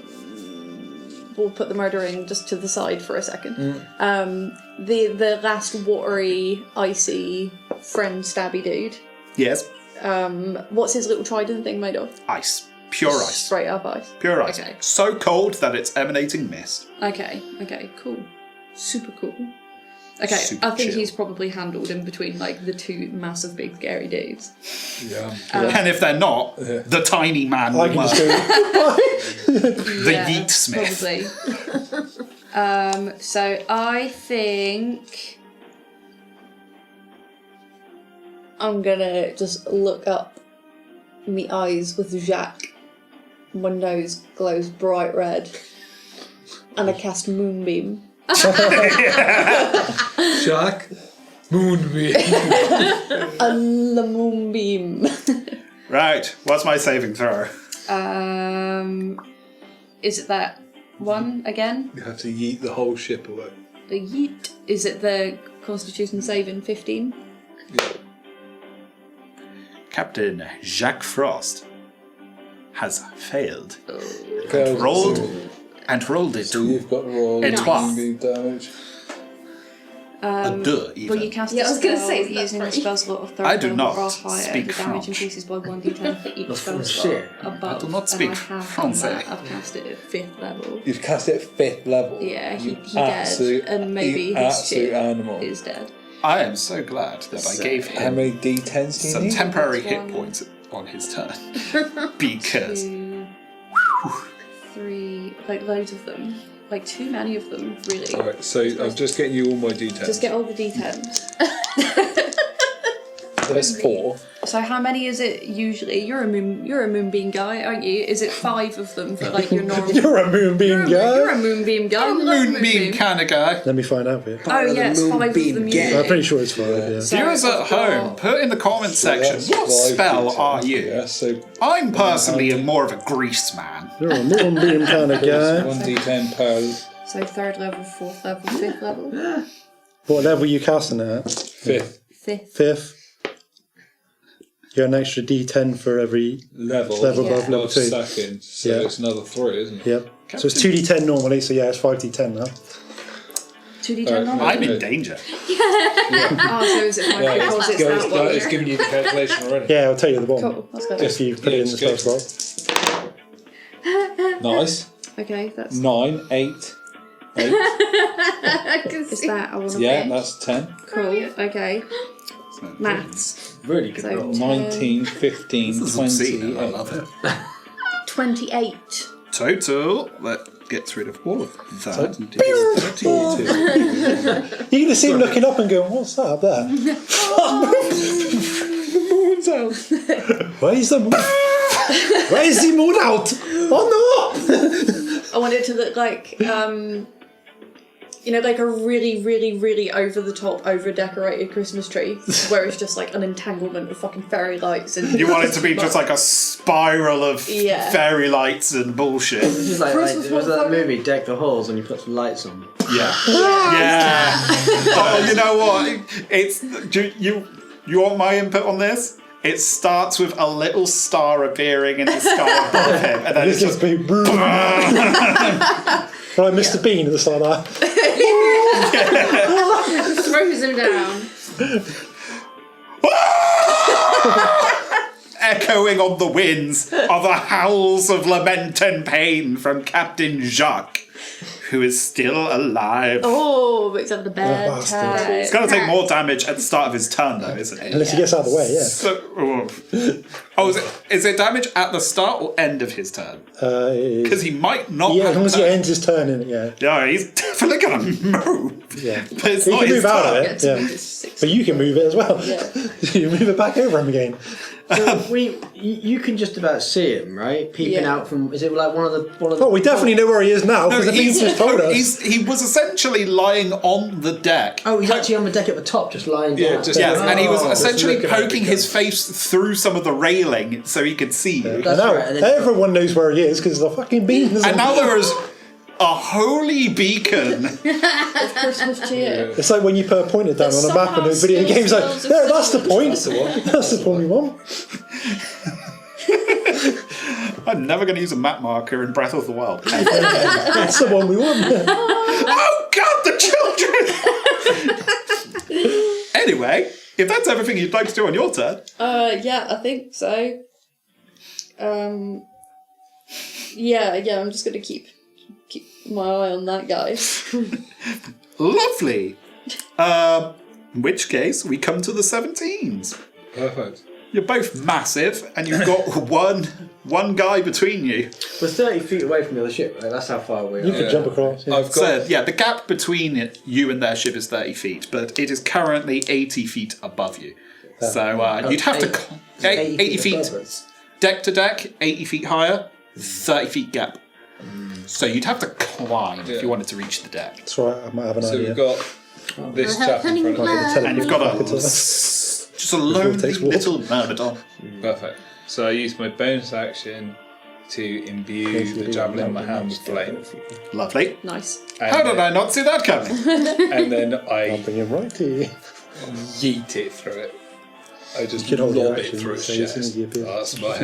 we'll put the murdering just to the side for a second. The last watery, icy, friend stabby dude. Yes, What's his little trident thing made of? ice. Pure ice. Straight up ice. Pure ice. Okay. So cold that it's emanating mist. Okay, cool. Super cool. Okay, Super I think chill. he's probably handled in between like the two massive big scary dudes. Yeah. And if they're not, the tiny man I will can work. just go, The Yeet Smith. Probably. So I think I'm gonna just look up me eyes with Jacques. My nose glows bright red. And I cast Moonbeam. Shark. Moonbeam. A moonbeam. Right, what's my saving throw? Is it that one again? You have to yeet the whole ship away. The yeet. Is it the Constitution saving 15? Yeah. Captain Jacques Frost has failed. Failed. Rolled it So you've got to roll Et toi. moonbeam damage. a deux, even. Well, you cast Yeah, a I was gonna spell say, is that using a right? spell slot of third I do level not or higher. speak The damage French. increases by 1d10 for each Le spell Français. slot above. I do not speak and I have done Français. that. I've cast it at 5th level. You've cast it at 5th level. Yeah, he You dead, absolute- and maybe you his absolute ship animal. is dead. I am so glad that I gave How him many d10s do you some need? temporary hit One. points on his turn. Because 2, 3, like loads of them. Like too many of them, really. Alright, so I'm just getting you all my d10s. Just get all the d10s. There's 4. So how many is it usually? You're a moonbeam guy, aren't you? Is it 5 of them for like your normal? You're a moonbeam guy. You're a moonbeam guy. You love moonbeam kind of guy. Let me find out for you. Oh yeah, it's 5 of Moonbeam them gang. I'm usually. pretty sure it's 5, yeah. So Viewers at I've got- home, put in the comments section, That's what 5 spell d10s, are you? Yeah, so I'm personally more of a grease man. You're a moonbeam kind of guy. 1d10 per So 3rd level, 4th level, 5th level, What level are you casting it at? 5th 5th. 5th. You get an extra d10 for every level. level Yeah. above level 2. Seconds, so Yeah. it's another 3, isn't it? Yep. So it's 2d10 normally, so yeah, it's 5d10 now. 2d10 normal. I'm in danger. Ah, so is it 5 Yeah, because it's it's, that one? it's giving you the calculation already. Yeah, I'll tell you at the bottom. Cool, that's good. If you put it in the Yeah, spell it's slot. Nice. Okay, that's... 9, 8. 8. I can Is see. that I want to Yeah, that's 10. Cool, okay. Maths. Really good So- roll. 19, 15, This is 20. obscene, and I love it. 28. Total, that gets rid of all of that. And gives 32. You can see him looking up and going, what's that up there? Moon's out. Where's the moon? Where's the moon out? Oh no! I want it to look like, you know, like a really, really, really over-the-top, over-decorated Christmas tree, where it's just like an entanglement of fucking fairy lights and... You want it to be just like a spiral of Yeah. fairy lights and bullshit. This is like Christmas was that motherfucker. movie Deck the Halls when you put some lights on? Yeah. Yeah. Oh, you know what? It's you want my input on this? It starts with a little star appearing in the sky above him, and then it's This is just big. Like Mr. Bean at the start of that. throws him down. echoing on the winds are the howls of lament and pain from Captain Jacques, who is still alive. Oh, but he's had the bad bastard. time. It's going to take more damage at the start of his turn, though, isn't it? Unless he gets out of the way, yeah. So, is it damage at the start or end of his turn? Because Because he might not. yeah, have as long as he turn. ends his turn in it, yeah. Yeah, he's definitely going to move. Yeah. But it's He not can his move out turn. of it, yeah. But you can move it as well. Yeah. You move it back over him again. So you can just about see him, right? Peeping Yeah. out from. Is it like one of the? Oh, we definitely know where he is now because the beans just told us. He was essentially lying on the deck. Oh, he's actually on the deck at the top, just lying down. Yeah, just- Yes, and he was Oh. essentially looking at it poking his face through some of the railing so he could see you. That's I know. right, and then- Everyone knows where he is because the fucking beans. And now there is a holy beacon. Christmas cheer. It's like when you put a pointer down on a map in a video game. It's like, there, that's the point. That's the point we want. I'm never going to use a map marker in Breath of the Wild. That's the one we want. Oh God, the children! Anyway, if that's everything you'd like to do on your turn, Yeah, I think so. Yeah, I'm just gonna keep my eye on that guy. lovely. In which case, we come to the 17s. Perfect. You're both massive, and you've got one guy between you. We're 30 feet away from the other ship, right? That's how far we are. You could jump across. Yeah. I've got. So, yeah, the gap between you and their ship is 30 feet, but it is currently 80 feet above you. So you'd have to... 80 feet above us. deck to deck, 80 feet higher, 30 feet gap. So you'd have to climb if you wanted to reach the deck. That's right, I might have an So idea. we've got this chap in front of me. And you've got just a lonely takes walk. little myrmidon. Perfect. So I use my bonus action to imbue the javelin in my hand with flame. Lovely. Nice. And How did I not see that coming? And then I'll I bring him right to you. yeet it through it. I just You can hold your lob it action, through its so it's chest. gonna be a bit- That's my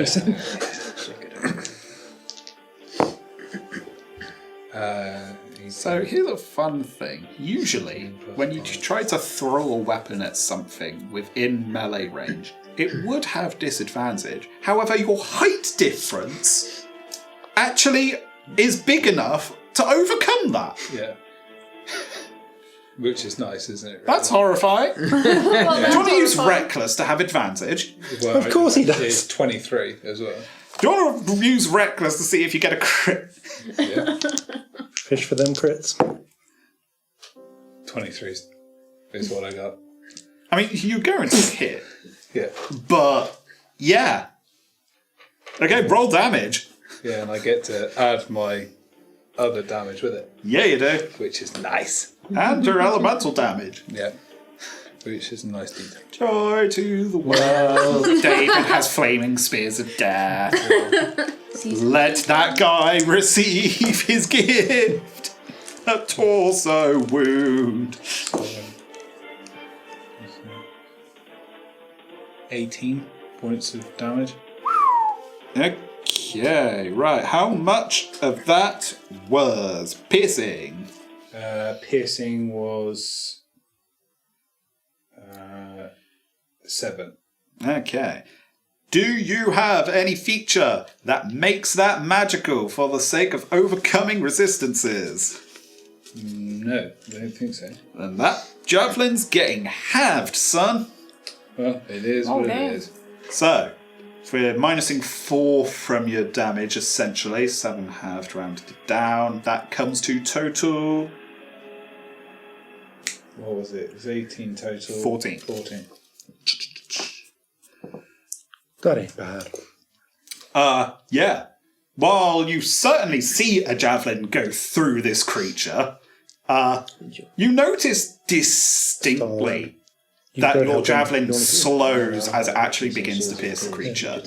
So here's a fun thing. Usually, when you try to throw a weapon at something within melee range, it would have disadvantage. However, your height difference actually is big enough to overcome that. Yeah. Which is nice, isn't it? That's horrifying. Do you want to use Reckless to have advantage? Well, Of course he does. It's 23 as well. Do you want to use Reckless to see if you get a crit? Yeah. Fish for them crits. 23 is what I got. I mean, you're going to hit, Yeah. but yeah. Okay, roll damage. Yeah, and I get to add my other damage with it, Yeah, you do. which is nice. And your elemental damage. Yeah. Which is a nice detail. Joy to the world. David has flaming spears of death. Let that guy receive his gift. A torso wound. 18 points of damage. Okay, right. How much of that was piercing? Piercing was 7. Okay. Do you have any feature that makes that magical for the sake of overcoming resistances? No, I don't think so. And that javelin's getting halved, son. Well, it is what it is. So, if we're minusing 4 from your damage, essentially, 7 halved rounded down, that comes to total What was it? It was 18 total. 14. 14. That ain't bad. Yeah. While you certainly see a javelin go through this creature, you notice distinctly that don't your help him. javelin You want to- slows as it actually begins to pierce the creature.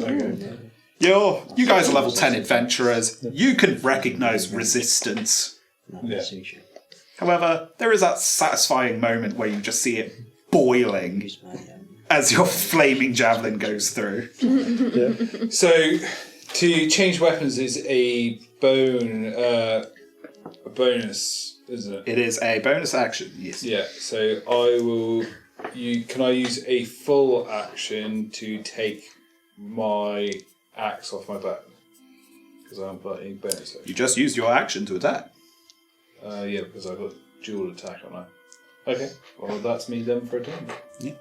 You guys are level 10 adventurers. You can recognize resistance. Yeah. However, there is that satisfying moment where you just see it boiling as your flaming javelin goes through. Yeah. So, to change weapons is a bonus, isn't it? It is a bonus action, yes. Yeah, so I will... Can I use a full action to take my axe off my back? Because I haven't got any bonus action. You just used your action to attack. Yeah, because I've got dual attack on I. Okay, well that's me done for a turn. Yeah.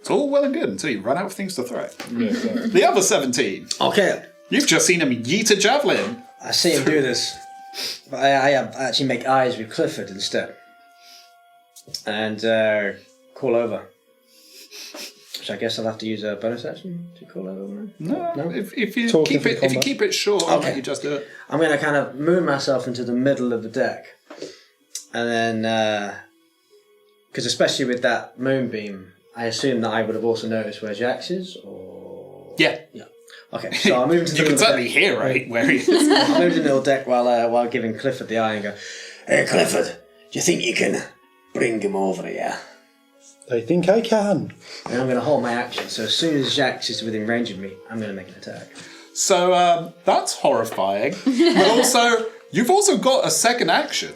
It's all well and good until you run out of things to throw. Yeah, exactly. The other 17. Okay, You've just seen him yeet a javelin. I see him do this, but I actually make eyes with Clifford instead, and call over. Which I guess I'll have to use a bonus action to call over. No, if you Talking keep for it if you combat. keep it short, I'll Okay. let you just do it. I'm going to kind of move myself into the middle of the deck, and then because especially with that moonbeam, I assume that I would have also noticed where Jax is, or Yeah. Okay, so I'll move into the You can middle of the certainly deck. hear right where he is. I'll move into the middle deck while giving Clifford the eye and go, "Hey Clifford, do you think you can bring him over here?" I think I can. And I'm going to hold my action. So as soon as Jax is within range of me, I'm going to make an attack. So that's horrifying. But also, you've also got a second action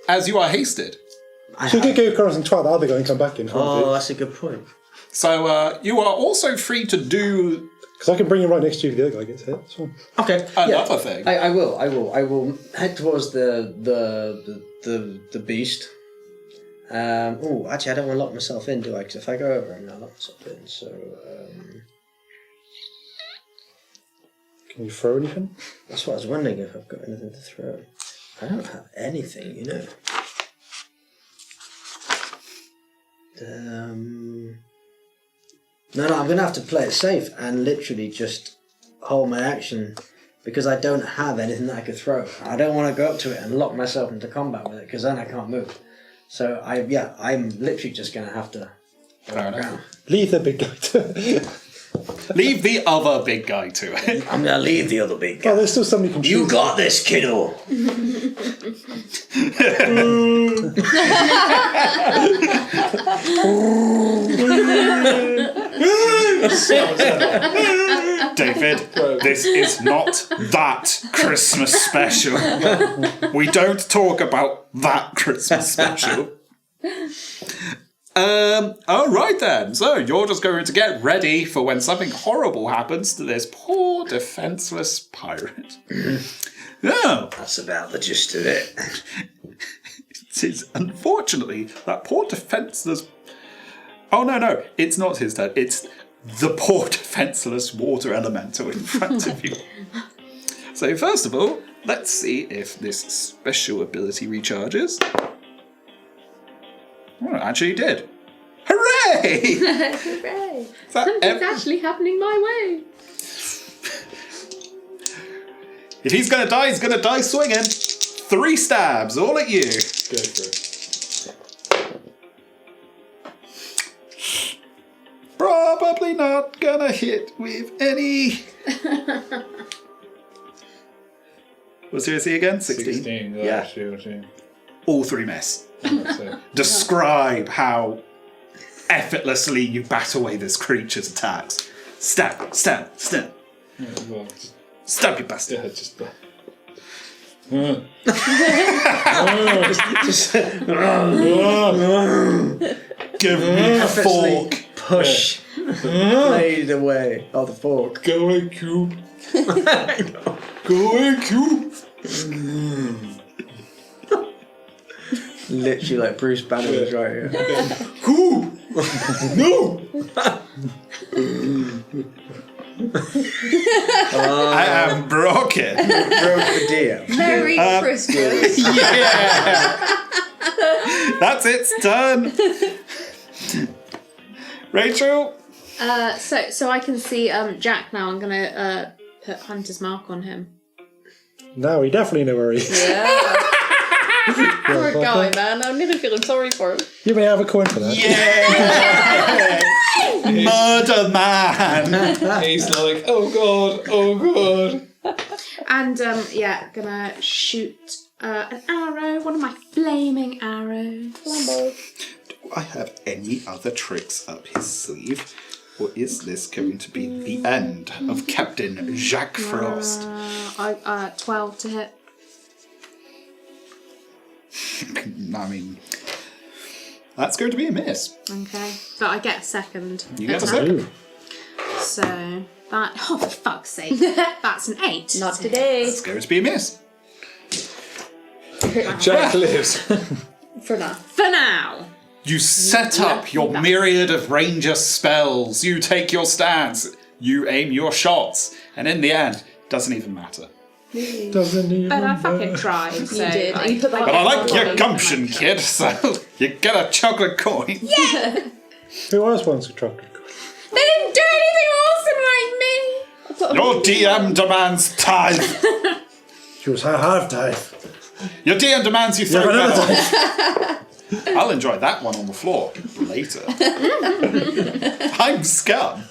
as you are hasted. So you could go across and try the other guy and come back in. Oh, that's a good point. So you are also free to do Because I can bring him right next to you if the other guy gets hit. So. Okay. another thing. I will head towards the beast. Actually, I don't want to lock myself in, do I? Because if I go over him, I'll lock myself in. So, Can you throw anything? that's what I was wondering, if I've got anything to throw. I don't have anything, you know. No, I'm going to have to play it safe and literally just hold my action because I don't have anything that I could throw. I don't want to go up to it and lock myself into combat with it because then I can't move. So I'm literally just going to have to. Fair enough. Leave the big guy to it. Leave the other big guy to it. I'm going to leave the other big guy. Oh, there's still somebody can shoot. You got this, kiddo. David, this is not that Christmas special. We don't talk about that Christmas special. All right then. So you're just going to get ready for when something horrible happens to this poor defenseless pirate. No, That's about the gist of it. it is unfortunately that poor defenseless. Oh no, it's not his turn. It's the poor defenseless water elemental in front of you. So first of all, let's see if this special ability recharges. Well, it actually did. Hooray! Hooray! Something's actually happening my way. If he's gonna die swinging. 3 stabs, all at you. Go for it. Probably not gonna hit with any. What's your AC again? 16. Yeah. Shield, yeah. All 3 miss. So, Describe how effortlessly you bat away this creature's attacks. Stab. yeah, well, Stab, you bastard. yeah, just. Give me a fork. Push. Blade away. Oh, the fork. Go away, Cube. Go away, Cube. Literally like Bruce Banner was right here. Cube. No. I am broken. Broke the deer. Merry Christmas. Yeah. That's its turn. Rachel. So I can see Jack now. I'm gonna put Hunter's Mark on him. Now we definitely know where he is. Yeah. Poor guy, man. I'm really feeling sorry for him. You may have a coin for that. Yeah. Murder man. He's like, oh god. And gonna shoot an arrow. One of my flaming arrows. Do I have any other tricks up his sleeve? Or is this going to be the end of Captain Jacques Frost? 12 to hit. I mean, that's going to be a miss. Okay, but I get a second. You get a attack. second. Ooh. So that, oh for fuck's sake, that's an 8. Not today. It's going to be a miss. Jack lives. For now. For now. You set up your myriad of ranger spells. You take your stance. You aim your shots. And in the end, doesn't even matter. Doesn't even But I fucking matter. tried. So did, and you put, like, But I like Yeah. your gumption, kid, so you get a chocolate coin. Yeah. Who else wants a chocolate coin? They didn't do anything awesome like me. Your DM demands tithe. Yours have dive. Your DM demands you throw Yeah, that another on. I'll enjoy that one on the floor later. I'm scum.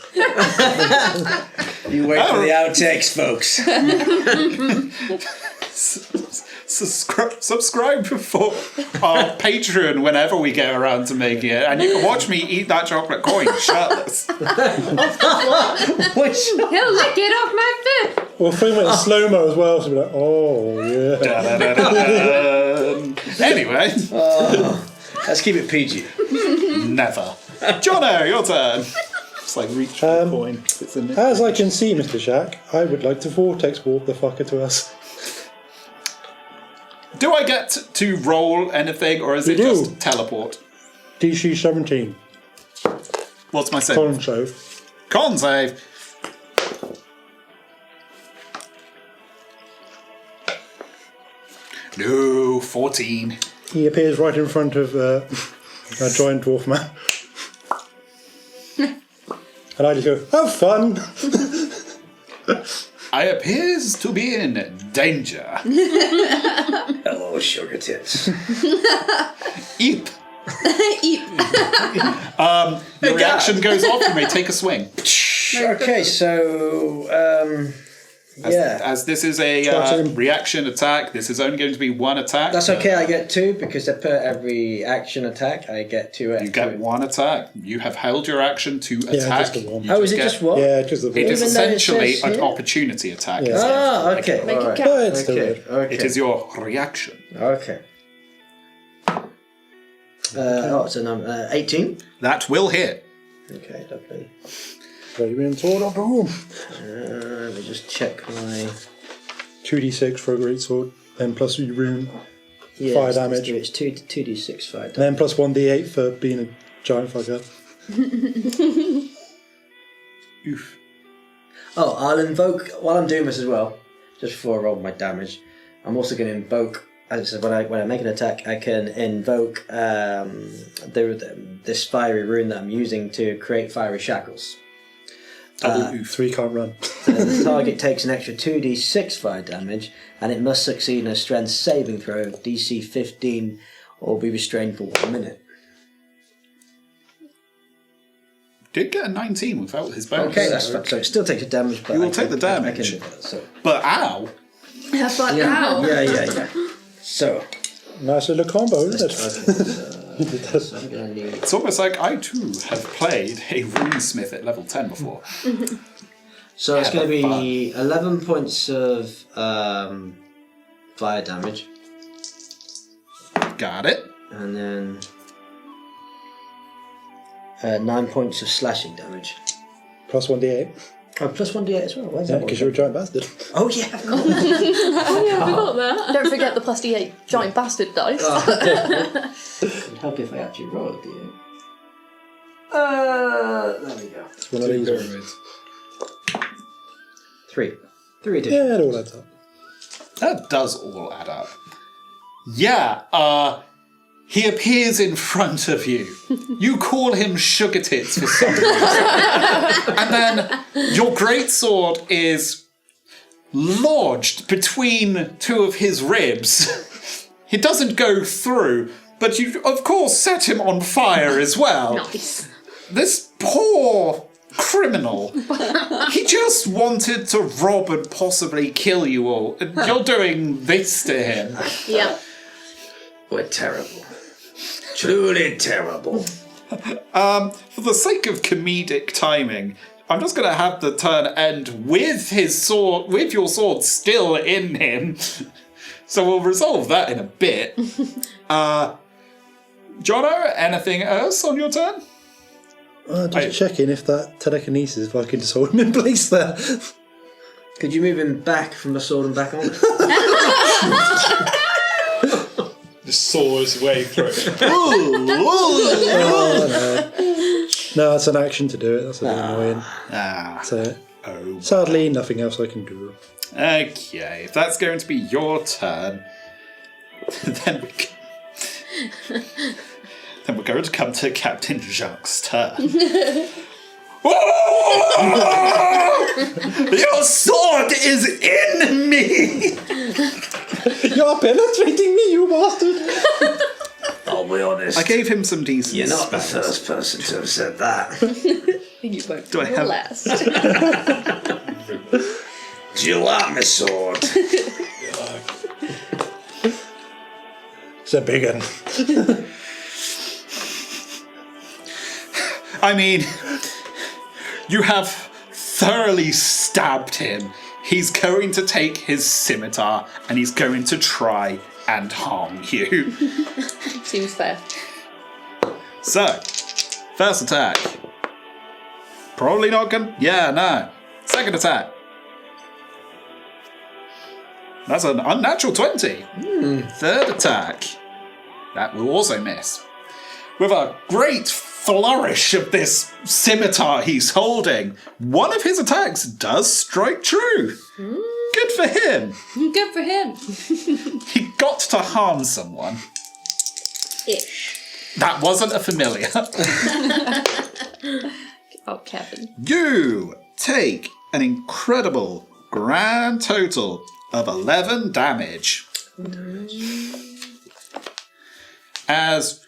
You wait for the outtakes, folks. Subscribe for our Patreon whenever we get around to making it, and you can watch me eat that chocolate coin shirtless. Which He'll lick it off my foot. We'll film it in slow-mo as well, so we'll be like, oh, yeah. Anyway, let's keep it PG. never. Jono, your turn. Just like reach for the coin. It's in As I can see, Mr. Shack, I would like to vortex warp the fucker to us. Do I get to roll anything, or is it You do. just teleport? DC 17. What's my save? Con save. Con save. No, 14. He appears right in front of a giant dwarf man. And I just go, have fun! I appears to be in danger. Hello, sugar tits. Eep. Eep. Your reaction goes off. You may take a swing. Okay, so As this is a reaction attack, this is only going to be one attack. that's okay. I get 2 because per every action attack, I get 2 extra. You get one attack. You have held your action to attack. just the one. You Oh, is it get- just one? Yeah, just the It is Even though it essentially says an here? opportunity attack. Yeah. isn't it? Ah, okay. Make it alright. count. But it's still Okay, good. okay. It is your reaction. Okay. It's an 18. That will hit. Okay, lovely. Flaming sword of doom. Let me just check my... 2d6 for a great sword, then plus your rune, Yeah, Fire let's damage. do it. It's 2d6 fire damage. then plus 1d8 for being a giant fucker. Oof. Oh, I'll invoke, while I'm doing this as well, just before I roll my damage, I'm also going to invoke, as I said, when I make an attack, I can invoke this fiery rune that I'm using to create fiery shackles. Double oof. 3 can't run. The target takes an extra 2d6 fire damage, and it must succeed in a strength saving throw of DC 15 or be restrained for 1 minute. Did get a 19 without his bonus. Okay, that's fine. So it still takes a damage, but You will I take can- the I damage. can do that, so. But ow! Yeah, but Yeah, now. yeah. So, Nice little combo, isn't it? so I'm going to need... It's almost like I too have played a runesmith at level 10 before. So it's going to Have be 11 points of fire damage, Got it. and then 9 points of slashing damage. Plus 1d8. Oh, plus 1d8 as well. Where's Yeah, that because one? you're a giant bastard. Oh, yeah, of course. Don't forget the plus D8 giant bastard dice. It'd help if I actually roll a d8. There we go. It's one of these ones. Pyramids. 3 additional. Yeah, it all adds up. That does all add up. Yeah, he appears in front of you. You call him Sugar Tits for some reason. And then your greatsword is lodged between 2 of his ribs. He doesn't go through, but you, of course, set him on fire as well. Nice. This poor criminal. He just wanted to rob and possibly kill you all. And you're doing this to him. Yeah. We're terrible. Truly terrible. For the sake of comedic timing, I'm just going to have the turn end with his sword, with your sword still in him. So we'll resolve that in a bit. Jono, anything else on your turn? Just checking if that telekinesis, if I can just hold him in place there. Could you move him back from the sword and back on? Just saws his way through. No, it's an action to do it. That's a bit annoying. So, Oh. sadly, nothing else I can do. Okay, if that's going to be your turn, then we're going to come to Captain Jacques' turn. Your sword is in me! You're penetrating me, you bastard! I'll be honest. I gave him some decent You're not the spells. first person to have said that. You won't Do I be the have- last. Do you like my sword? It's a big one. I mean, you have thoroughly stabbed him. He's going to take his scimitar and he's going to try and harm you. Seems fair. So, first attack. Probably not gonna... Yeah, no. Second attack. That's an unnatural 20. Third attack. That will also miss. With a great flourish of this scimitar he's holding, one of his attacks does strike true. Good for him. Good for him. He got to harm someone. Ish. That wasn't a familiar. Oh, Kevin. You take an incredible Grand total of 11 damage. As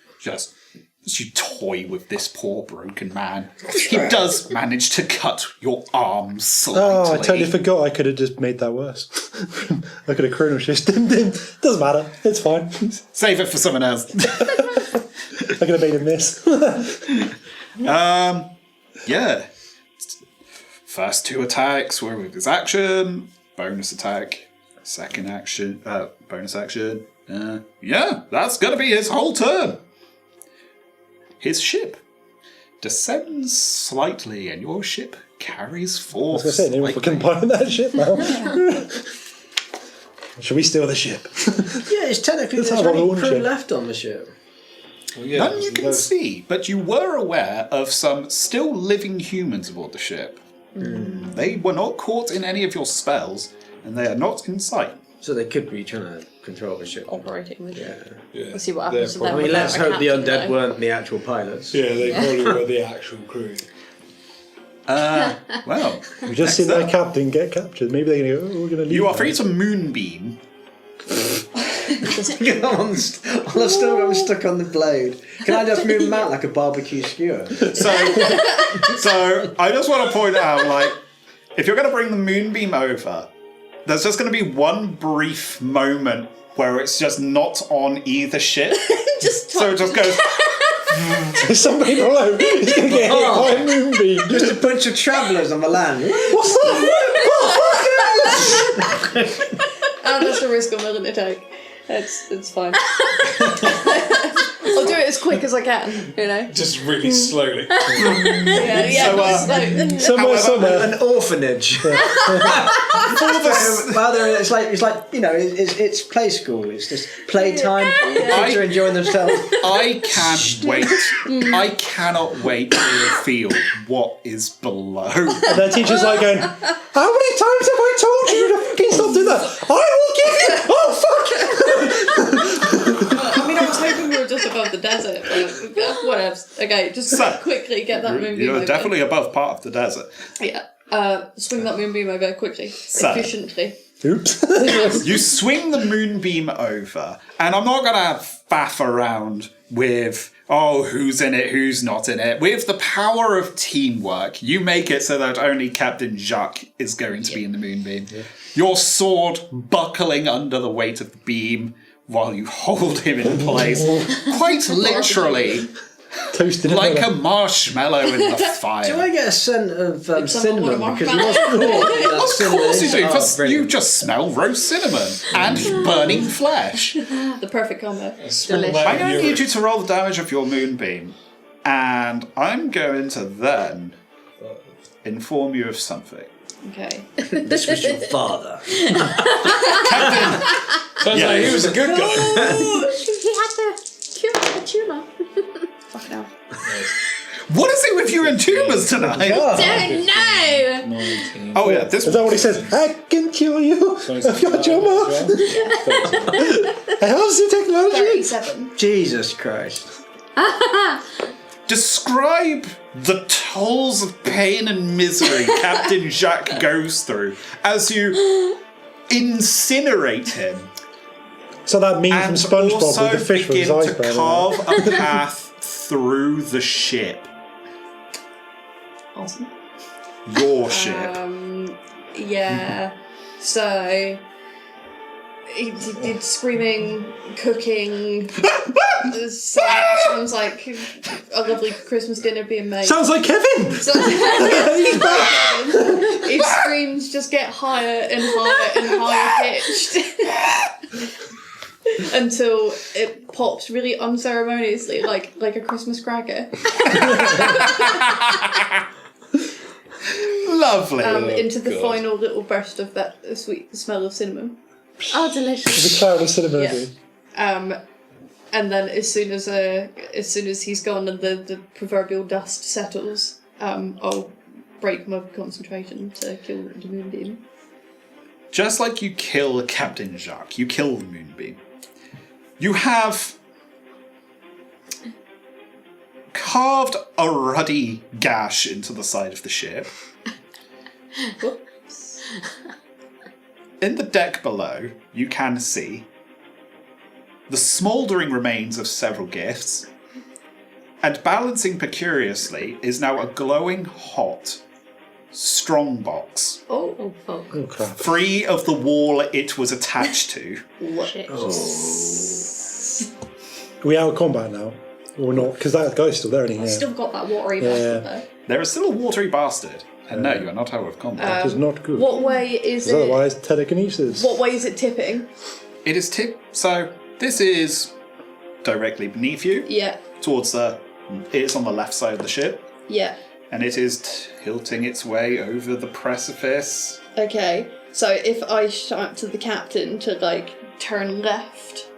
you toy with this poor broken man, he does manage to cut your arm slightly. Oh, I totally forgot I could have just made that worse. I could have chrono shift. Doesn't matter. It's fine. Save it for someone else. I could have made him miss. Yeah. First 2 attacks were with his action. Bonus attack. Second action. Bonus action. Yeah, that's going to be his whole turn. His ship descends slightly, and your ship carries forth. I was going to say, anyone fucking pilot that ship now. Should we steal the ship? Yeah, it's technically Let's there's have our only own crew ship. left on the ship. Well, yeah, None you can see, but you were aware of some still living humans aboard the ship. They were not caught in any of your spells, and they are not in sight. So they could be trying to control the ship. Operating with it. Yeah. We'll see what happens to them. I mean, without let's a hope the captain, undead though. weren't the actual pilots. Yeah, they probably were the actual crew. Well, We just seen their captain get captured. Maybe they're going to go, we're going to leave. you are now." free to moonbeam. I'm still stuck on the blade. Can I just move them out like a barbecue skewer? So I just want to point out, like, if you're going to bring the moonbeam over, there's just going to be one brief moment where it's just not on either ship. So it just goes. There's somebody below. He's going to get hit by a moonbeam. Just a bunch of travellers on the land. What's that? That's the risk I'm willing to take. It's fine. I'll do it as quick as I can, you know? Just really slowly. Yeah, Somewhere. An orphanage. Rather, it's like you know, it's play school. It's just playtime. Kids are enjoying themselves. I can't wait. I cannot wait to reveal what is below. And their teacher's like going, how many times have I told you to fucking stop doing that? I will give you. Oh, fuck. I mean, I was hoping we were just above the desert, but whatever. Okay, just So, quickly get that moonbeam You're over. definitely above part of the desert. Yeah. Swing that moonbeam over quickly, efficiently. Oops. You swing the moonbeam over, and I'm not going to faff around with, who's in it, who's not in it. With the power of teamwork, you make it so that only Captain Jacques is going to be in the moonbeam. Yeah. Your sword buckling under the weight of the beam while you hold him in place. Quite literally, Toasted like a marshmallow in the fire. Do I get a scent of someone cinnamon? want a Because he was caught in that Of cinnamon. course you do, Oh, because you brilliant. just smell roast cinnamon and burning flesh. The perfect combo. Small Delicious. amount I'm of going to urine. need you to roll the damage of your moonbeam, and I'm going to then inform you of something. Okay. This was your father. Turns out he was a good guy. He had the tumour. Fucking hell. What is it with you and tumors tonight? Don't know! 19. Oh yeah, this Is that what he says? I can kill you. I've got your mouth. How's the technology? 37. Jesus Christ. Describe the tolls of pain and misery Captain Jacques goes through as you incinerate him So that meme from and SpongeBob also with the fish with his begin eyes to burning. carve a path through the ship. Awesome. Your ship. Yeah. So he did screaming, cooking. Sounds like a lovely Christmas dinner being made. Sounds like Kevin. So- His screams just get higher and higher and higher pitched until it pops really unceremoniously, like a Christmas cracker, Lovely. into the God. final little burst of that sweet smell of cinnamon. Oh, delicious. The cloud of cinnamon. Yeah. And then as soon as he's gone and the proverbial dust settles, I'll break my concentration to kill the moonbeam. Just like you kill Captain Jacques, you kill the moonbeam. You have carved a ruddy gash into the side of the ship. Whoops. in the deck below, you can see the smouldering remains of several gifts, and balancing precariously is now a glowing hot strong box, Oh, fuck. Oh crap. free of the wall it was attached to. Shit. Are we out of combat now? Or not? Because that guy's still there, isn't he? I've Yeah. still got that watery bastard though. There is still a watery bastard, and no, you are not out of combat. That is not good. What way is Because it? otherwise, telekinesis. What way is it tipping? It is so this is directly beneath you, Yeah, towards it's on the left side of the ship, yeah. and it is tilting its way over the precipice. Okay, so if I shout to the captain to like turn left,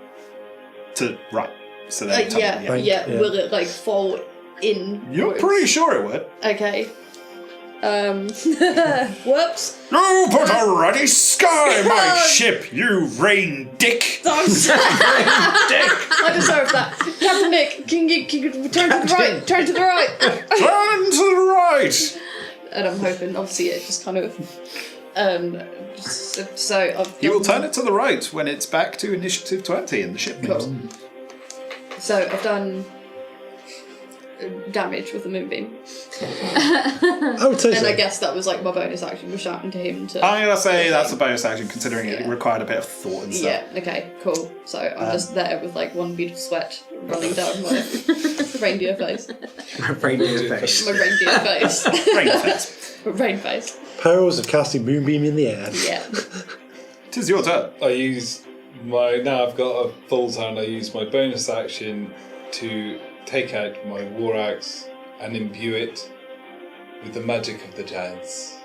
To right. So then yeah, Yeah. will it like fall in? You're pretty sure it would. Okay. Whoops. You put a ruddy sky in my ship, you rain dick! I deserve that. Captain Nick, can you turn to the right? Turn to the right. Turn to the right! And I'm hoping, obviously, it just kind of. So I've. You will turn it to the right when it's back to initiative 20 in the ship moves. Cool. So I've done damage with the moonbeam. I would say And so. I guess that was like my bonus action was shouting to him to. I'm going to say that's a bonus action considering it Yeah. required a bit of thought and stuff. Yeah, okay, cool. So I'm just there with like one bead of sweat running down my reindeer face. Reindeer face. My reindeer face. Rain face. Rain face. Perils of casting Moonbeam in the air. Yeah. Tis your turn. I use now I've got a full turn. I use my bonus action to take out my war axe and imbue it with the magic of the giants.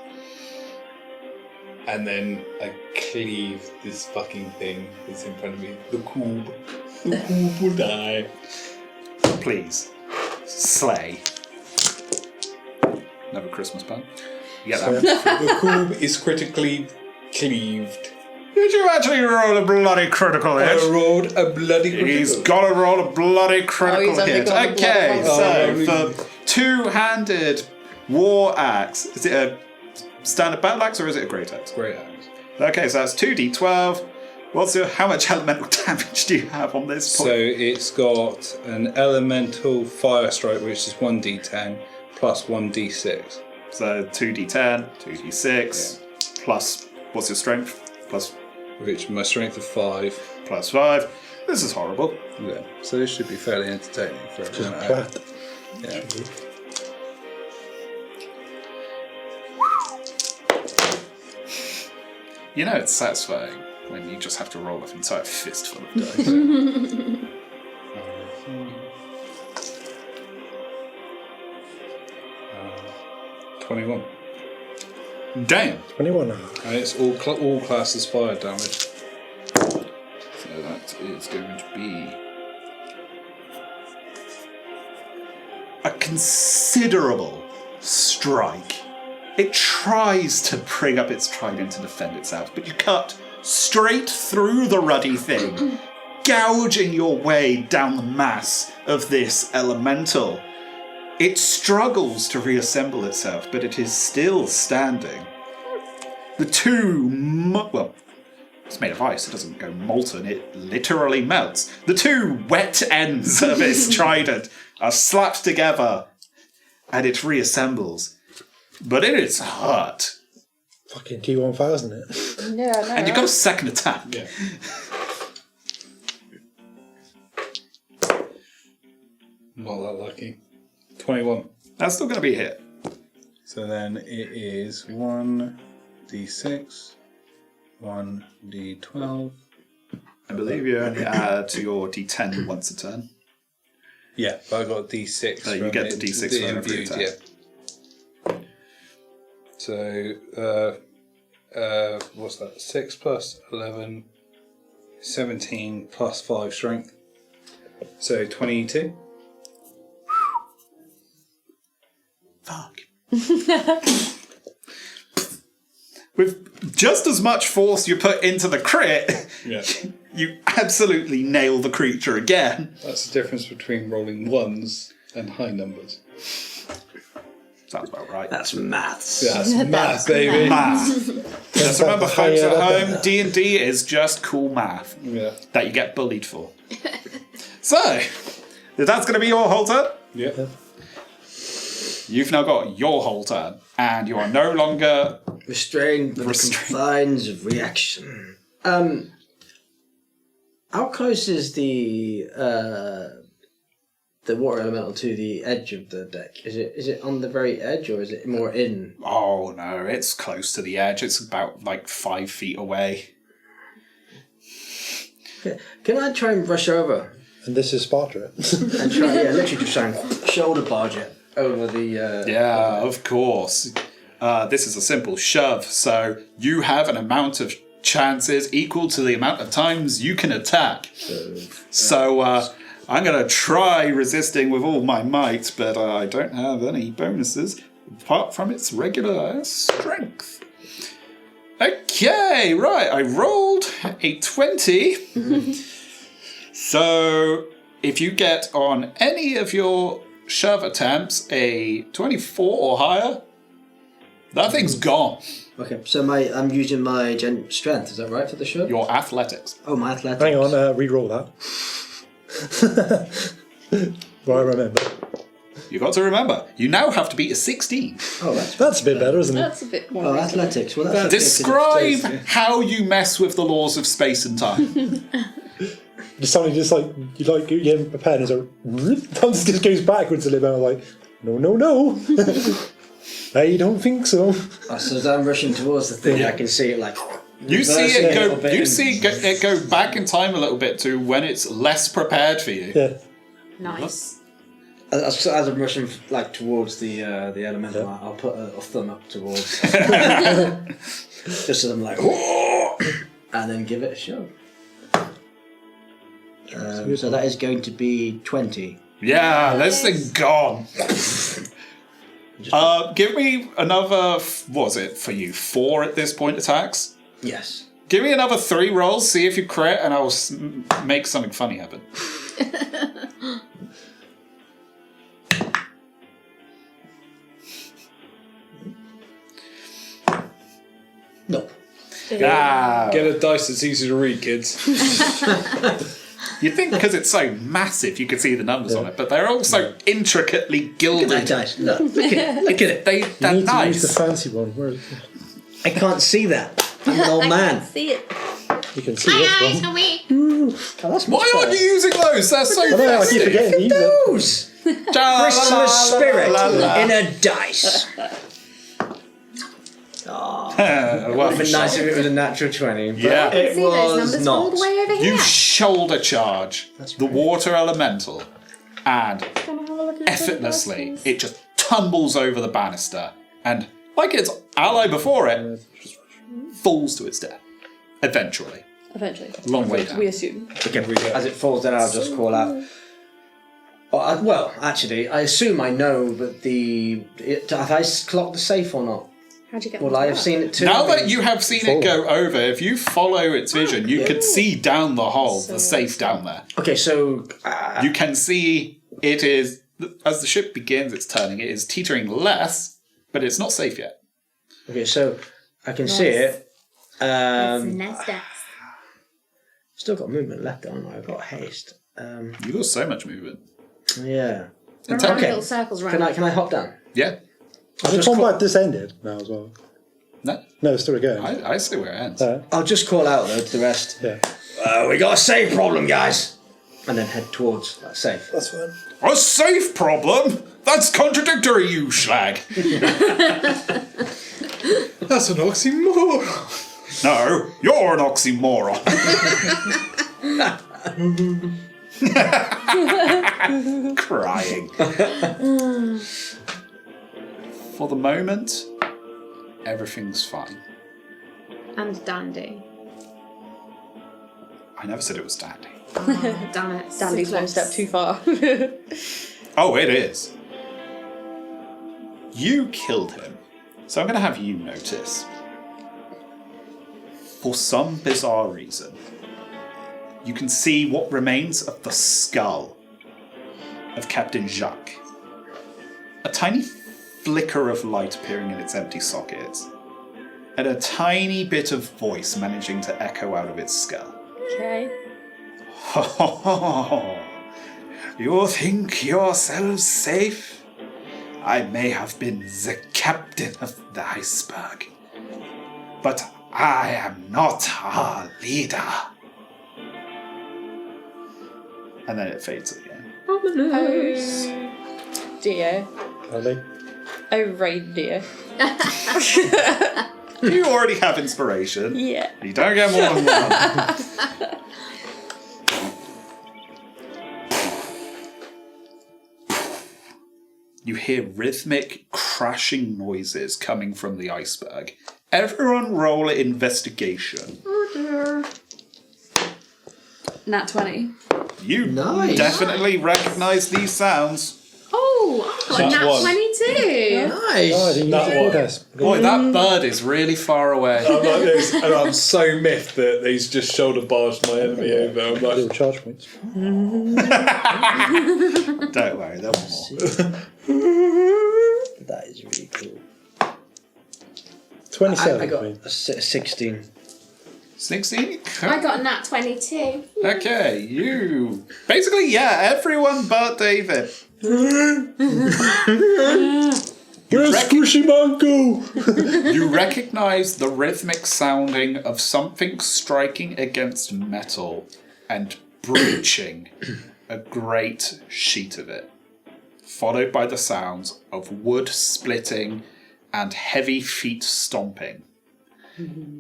And then I cleave this fucking thing that's in front of me. The cube. The cube will die. Please. Slay. Another Christmas pun. You get that one. The cube is critically cleaved. Did you actually roll a bloody critical I hit? rolled a bloody critical. He's got to roll a bloody critical he's only hit. got a Okay, bloody so for two-handed war axe, is it a standard battle axe or is it a great axe? Great axe. Okay, so that's 2d12. How much elemental damage do you have on this So point? it's got an elemental fire strike, which is 1d10 plus 1d6. So 2d10, 2d6, plus, what's your strength? Which my strength of 5. Plus 5. This is horrible. Yeah. So this should be fairly entertaining for Just everyone. plat. Yeah. You know it's satisfying when you just have to roll an entire fistful of dice. 21. Damn! 21 now. And it's all classes fire damage. So that is going to be a considerable strike. It tries to bring up its trident to defend itself, but you cut straight through the ruddy thing, gouging your way down the mass of this elemental. It struggles to reassemble itself, but it is still standing. The two, well, it's made of ice, it doesn't go molten, it literally melts. The two wet ends of its trident are slapped together, and it reassembles. But it is hurt. Fucking T1000 it. Yeah, no. And you've got a second attack. Yeah. Not that lucky. 21. That's still going to be a hit. So then it is 1d6, 1d12. I believe you only add to your d10 once a turn. Yeah, but I got a d6. So you from get the d6 for every imbued, attack. yeah. So, what's that? 6 plus 11, 17 plus 5 strength. So 22. Fuck. With just as much force you put into the crit, Yeah. you absolutely nail the creature again. That's the difference between rolling ones and high numbers. Sounds about right. That's maths. That's math, baby. Math. Just remember, folks at home, D&D is just cool math Yeah. that you get bullied for. So, that's going to be your whole turn. Yeah. You've now got your whole turn, and you are no longer... Restrained by the confines of reaction. How close is the water elemental to the edge of the deck? Is it on the very edge, or is it more in? Oh, no, it's close to the edge. It's about, 5 feet away. Can I try and brush over? And this is Sparta. And try, literally just try and shoulder barge it over the... Yeah, of course. This is a simple shove, so you have an amount of chances equal to the amount of times you can attack. So I'm going to try resisting with all my might, but I don't have any bonuses apart from its regular strength. Okay, right, I rolled a 20. So if you get on any of your shove attempts a 24 or higher, that thing's gone. Okay, so I'm using my strength, is that right, for the shove? Your athletics. Oh, my athletics. Hang on, re-roll that. Well, I remember. You got to remember, you now have to beat a 16. Oh, That's a bit better, isn't it? That's a bit more. Oh, reasonable. athletics. Well, that's Describe how you mess with the laws of space and time. Just suddenly, you get a pen, and so it just goes backwards a little bit. I'm like, no. I don't think so. So as I'm rushing towards the thing, I can see it You see reversing it a little go. bit You and- see it go back in time a little bit to when it's less prepared for you. Yeah. Nice. As I'm rushing towards the elemental, I'll put a thumb up towards, just as I'm "Whoa!" and then give it a shove. So that is going to be 20. Yeah, this thing's gone. Give me another. What was it for you? 4 at this point attacks. Yes. Give me another 3 rolls. See if you crit, and I'll make something funny happen. No. Ah, Get a dice that's easy to read, kids. you'd think because it's so massive, you could see the numbers on it, but they're also intricately Look at that gilded. dice. Look at it. Look at it. They're You need to use nice. the fancy one. Where I can't see that. I'm an old man. See it. you can see this one. are we? Oh, that's much Why aren't better. you using those? They're so I know, I keep festive. forgetting to use them. Those! Christmas spirit in a dice. Well, Would have been nice if it was a natural 20, but Yeah. it See those was numbers all not. the way over here. You shoulder charge the water elemental, and Gonna have a look at effortlessly those it just tumbles over the banister, and like its ally before it, falls to its death. Eventually. Long way down. We assume. Okay, as it falls down, I'll just call out. Well, actually, I assume I know, but have I clocked the safe or not? How'd you get Well, onto I have that? seen it too. Now that you have seen it go over, if you follow its vision, you can see down the hole, the safe down there. Okay, so You can see it is, as the ship begins its turning, it is teetering less, but it's not safe yet. okay, so I can see it. Nice dice. Still got movement left, haven't I? I've got haste. You've got so much movement. Yeah. Run Okay. little circles around. Can I hop down? Yeah. The combat just ended now as well. No, No, it's still going. I see where it ends. I'll just call out though to the rest. Yeah. We got a safe problem, guys. And then head towards that safe. That's fine. A safe problem? That's contradictory, you schlag. That's an oxymoron. No, you're an oxymoron. Crying. For the moment, everything's fine. And dandy. I never said it was dandy. Oh, damn it. Dandy's So one step close. too far. Oh, it is. You killed him. So I'm going to have you notice. For some bizarre reason, you can see what remains of the skull of Captain Jacques. A tiny flicker of light appearing in its empty sockets, and a tiny bit of voice managing to echo out of its skull. Okay. Ho ho ho! You think yourselves safe? I may have been the captain of the iceberg, but I am not our leader. And then it fades again. Ominous. Dear. Are they? Oh, reindeer. You already have inspiration. Yeah. You don't get more than one. You hear rhythmic crashing noises coming from the iceberg. Everyone roll investigation. Nat 20. You Nice. definitely recognise these sounds. Oh, I've got a That's nat one. 22. Oh, I Nice. didn't That use one. the test. Boy, that bird is really far away. I'm like this, and I'm so miffed that he's just shoulder barged my enemy over. I'm Little like, charge points. Don't worry, there were more. That is really cool. 27. I got mean. a 16. 16? I got a nat 22. Okay, you... Basically, yeah, everyone but David. Where's Squishy Mango? You recognise the rhythmic sounding of something striking against metal and breaching a great sheet of it, followed by the sounds of wood splitting and heavy feet stomping.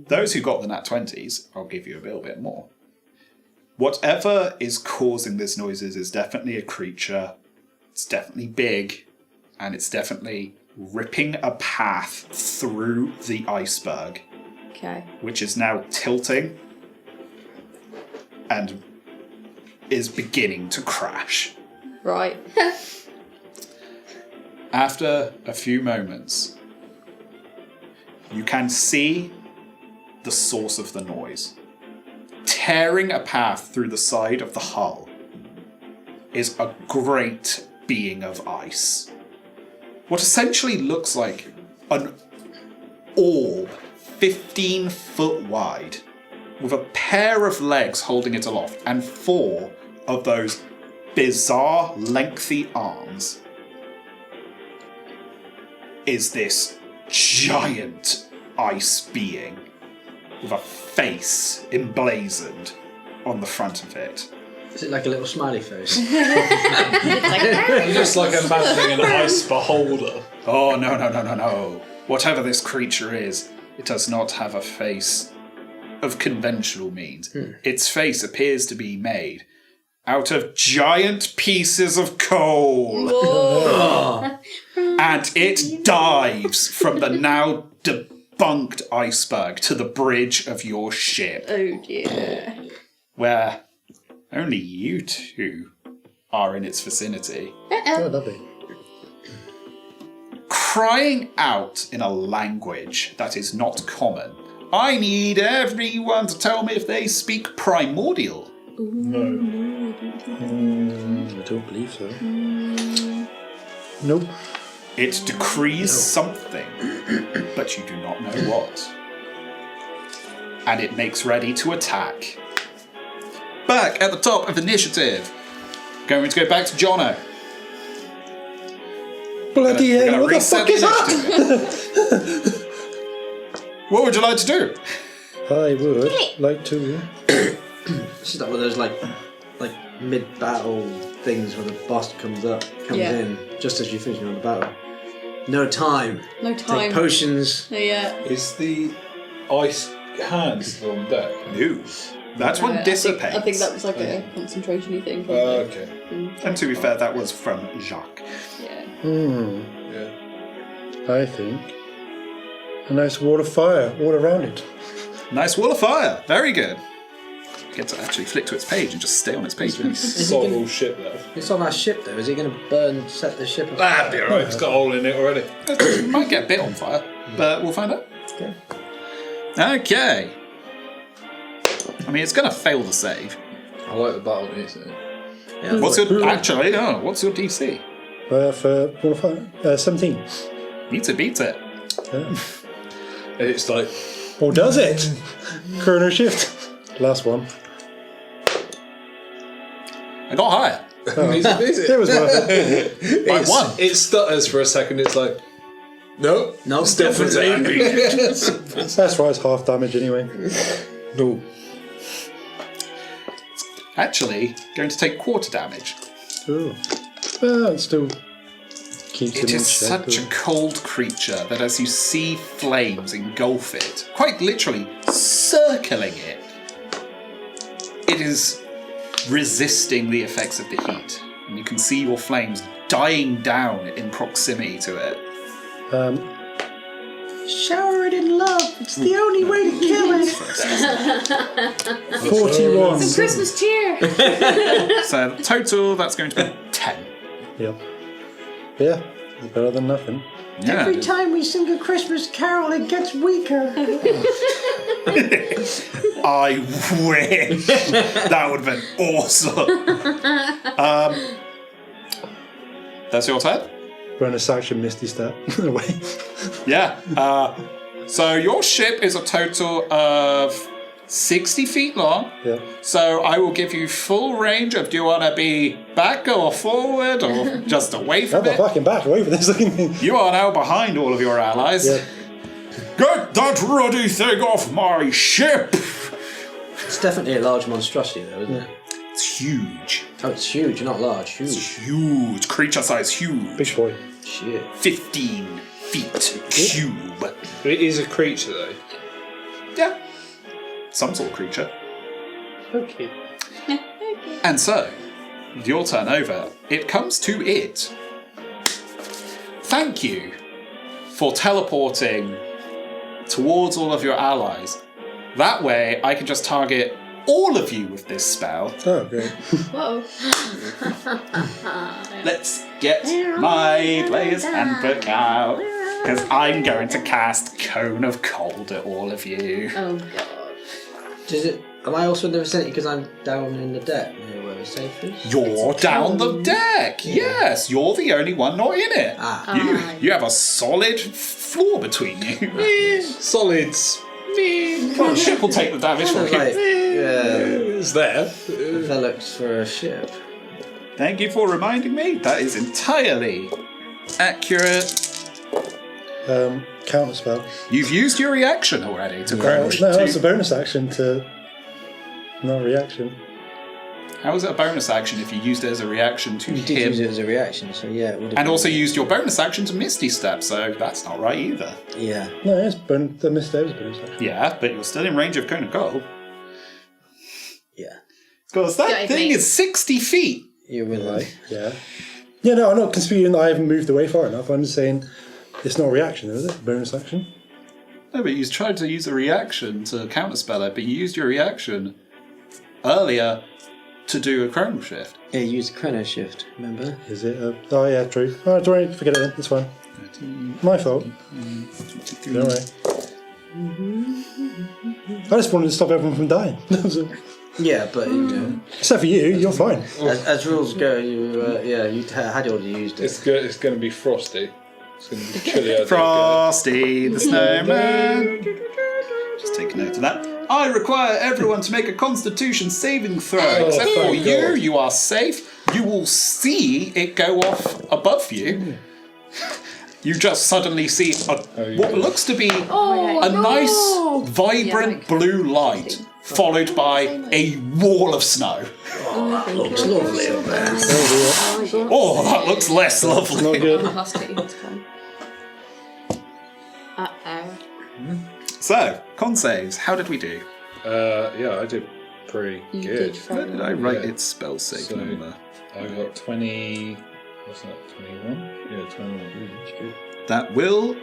Those who got the nat 20s, I'll give you a little bit more. Whatever is causing these noises is definitely a creature. It's definitely big, and it's definitely ripping a path through the iceberg, Okay. which is now tilting and is beginning to crash. Right. After a few moments, you can see the source of the noise. Tearing a path through the side of the hull is a great being of ice. What essentially looks like an orb 15 foot wide, with a pair of legs holding it aloft and 4 of those bizarre lengthy arms, is this giant ice being with a face emblazoned on the front of it. Is it like a little smiley face? I'm just like imagining an ice beholder. Oh, no. Whatever this creature is, it does not have a face of conventional means. Its face appears to be made out of giant pieces of coal. Whoa. And it dives from the now debunked iceberg to the bridge of your ship, Oh dear. where only you two are in its vicinity. Oh, lovely. Crying out in a language that is not common. I need everyone to tell me if they speak primordial. No. I don't believe so. Nope. It decrees something, but you do not know what. And it makes ready to attack. Back at the top of initiative. Going to go back to Jono. Bloody We're hell, gonna what the reset fuck the is that? initiative. What would you like to do? I would like to. This is like one of those like mid-battle things where the boss comes Yeah. in just as you're finishing on the battle. No time. No Take time. potions. Yeah. Is the ice hand still on deck? No. That's I one think- dissipates. I think that was like a concentration-y thing. Okay. And to be fair, that was from Jacques. Yeah. Yeah. I think a nice wall of fire all around it. Nice wall of fire. Very good. Get to actually flick to its page and just stay on its page. Solid ship though. It's on our ship though. Is it going to burn? Set the ship? That'd be alright. It's got a hole in it already. It might get a bit on fire, but we'll find out. Okay. Okay. I mean, it's going to fail the save. I like the battle music. Yeah, What's your actually? Oh, what's your DC? For wall of fire, 17. Beats it. Yeah. And it's like, Or does it? Chrono shift. Last one. I got higher. It was worth it. By one. It stutters for a second. It's like, no, No, still definitely. That's right, it's half damage anyway. No. Actually, going to take quarter damage. Ooh. Well, it still keeps him It in is check, such a but- cold creature that as you see flames engulf it, quite literally circling it, it is resisting the effects of the heat. And you can see your flames dying down in proximity to it. Shower it in love. It's the only way to kill it. 41. Some Christmas cheer. So total, that's going to be 10. Yep. Yeah, it's better than nothing. Yeah. Every time we sing a Christmas carol, it gets weaker. I wish. That would have been awesome. That's your turn? Bonus action Misty Step away. Yeah. So your ship is a total of 60 feet long. Yeah. So I will give you full range of do you want to be back or forward or just away I'm from not it? fucking back away from this looking thing. You are now behind all of your allies. Yeah. Get that ruddy thing off my ship! It's definitely a large monstrosity, though, isn't it? It's huge. Oh, it's huge, not large. Huge. It's huge. Creature size huge. Big boy. Shit. 15 feet cube. It is a creature, though. Yeah. Some sort of creature. Okay. And so, with your turn over, it comes to it. Thank you for teleporting towards all of your allies. That way, I can just target all of you with this spell. Oh, great. Whoa. Let's get my player's handbook out, because I'm going to cast Cone of Cold at all of you. Oh god. Does it? Am I also in the vicinity because I'm down in the deck near where the safe is? You're down the deck. Yes, you're the only one not in it. Ah. You have a solid floor between you. Solids. Well, the ship will take the damage from Sounds like you. It's there. Velux for a ship. Thank you for reminding me. That is entirely accurate. Counter spell. You've used your reaction already to No, grow. it's a bonus action to. Not a reaction. How is it a bonus action if you used it as a reaction to You did use him? it as a reaction, so yeah, it would have And been- also used your bonus action to Misty Step, so that's not right either. Yeah. No, it's the mistake was a bonus action. Yeah, but you're still in range of Cone of Cold. Yeah. Because that Got it, thing mate. is 60 feet. You're with Right, yeah. Yeah, no, I'm not conceding that I haven't moved away far enough. I'm just saying it's not a reaction, is it? Bonus action. No, but you tried to use a reaction to counterspell it, but you used your reaction earlier to do a chrono shift. Yeah, you used chrono shift, remember? Is it? Oh, yeah, true. Oh, don't worry, forget it then. It's fine. My fault. Don't worry. I just wanted to stop everyone from dying. That was all. Yeah, but you know, Except for you, you're fine. as rules go, you had already used it. It's going to be frosty. It's going to be chilly out there. Frosty the Snowman. Just take a note of that. I require everyone to make a Constitution saving throw. Except for thank you, God. you are safe. You will see it go off above you. You just suddenly see what looks to be a nice, vibrant blue light, followed by a wall of snow. Looks lovely up there. Oh, that looks less lovely. Not good. Uh-oh. So, con saves, how did we do? Yeah, I did pretty You good. did Where very did I write Yeah. its spell save So- number? I got 20. What's that? 21? Yeah, 21. Good. That will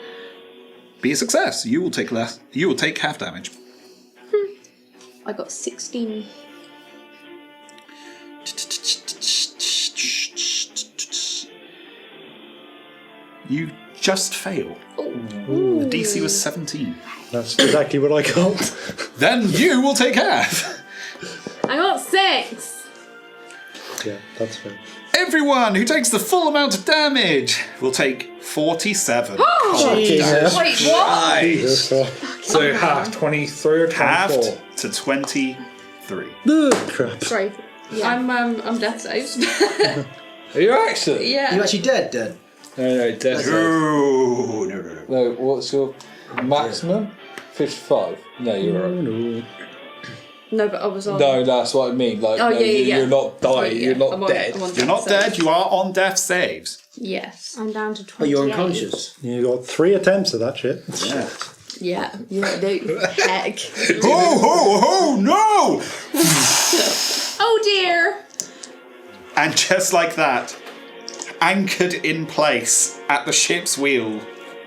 be a success. You will take less. You will take half damage. I got 16. You just fail. The DC was 17. That's exactly what I got. Then you will take half. I got 6. Yeah, that's fair. Everyone who takes the full amount of damage will take 47 cold Jesus. damage. Wait, what? Jesus Christ. So half 23 or 24? Halved to 23. Ugh, crap. Sorry. I'm death saves. Are you actually? Yeah. You actually dead? No, death. No. No, what's your maximum? 55. No, you're right. No. No, but I was on. No, that's what I mean. Like, Oh, no, yeah. You're not dying. Yeah, You're not I'm on- dead. I'm on You're death not dead, saves. you are on death saves. Yes. I'm down to 28. Oh, you're unconscious. You got 3 attempts at that shit. Yeah. Yeah, no. Heck. Oh, no! Oh dear! And just like that, anchored in place at the ship's wheel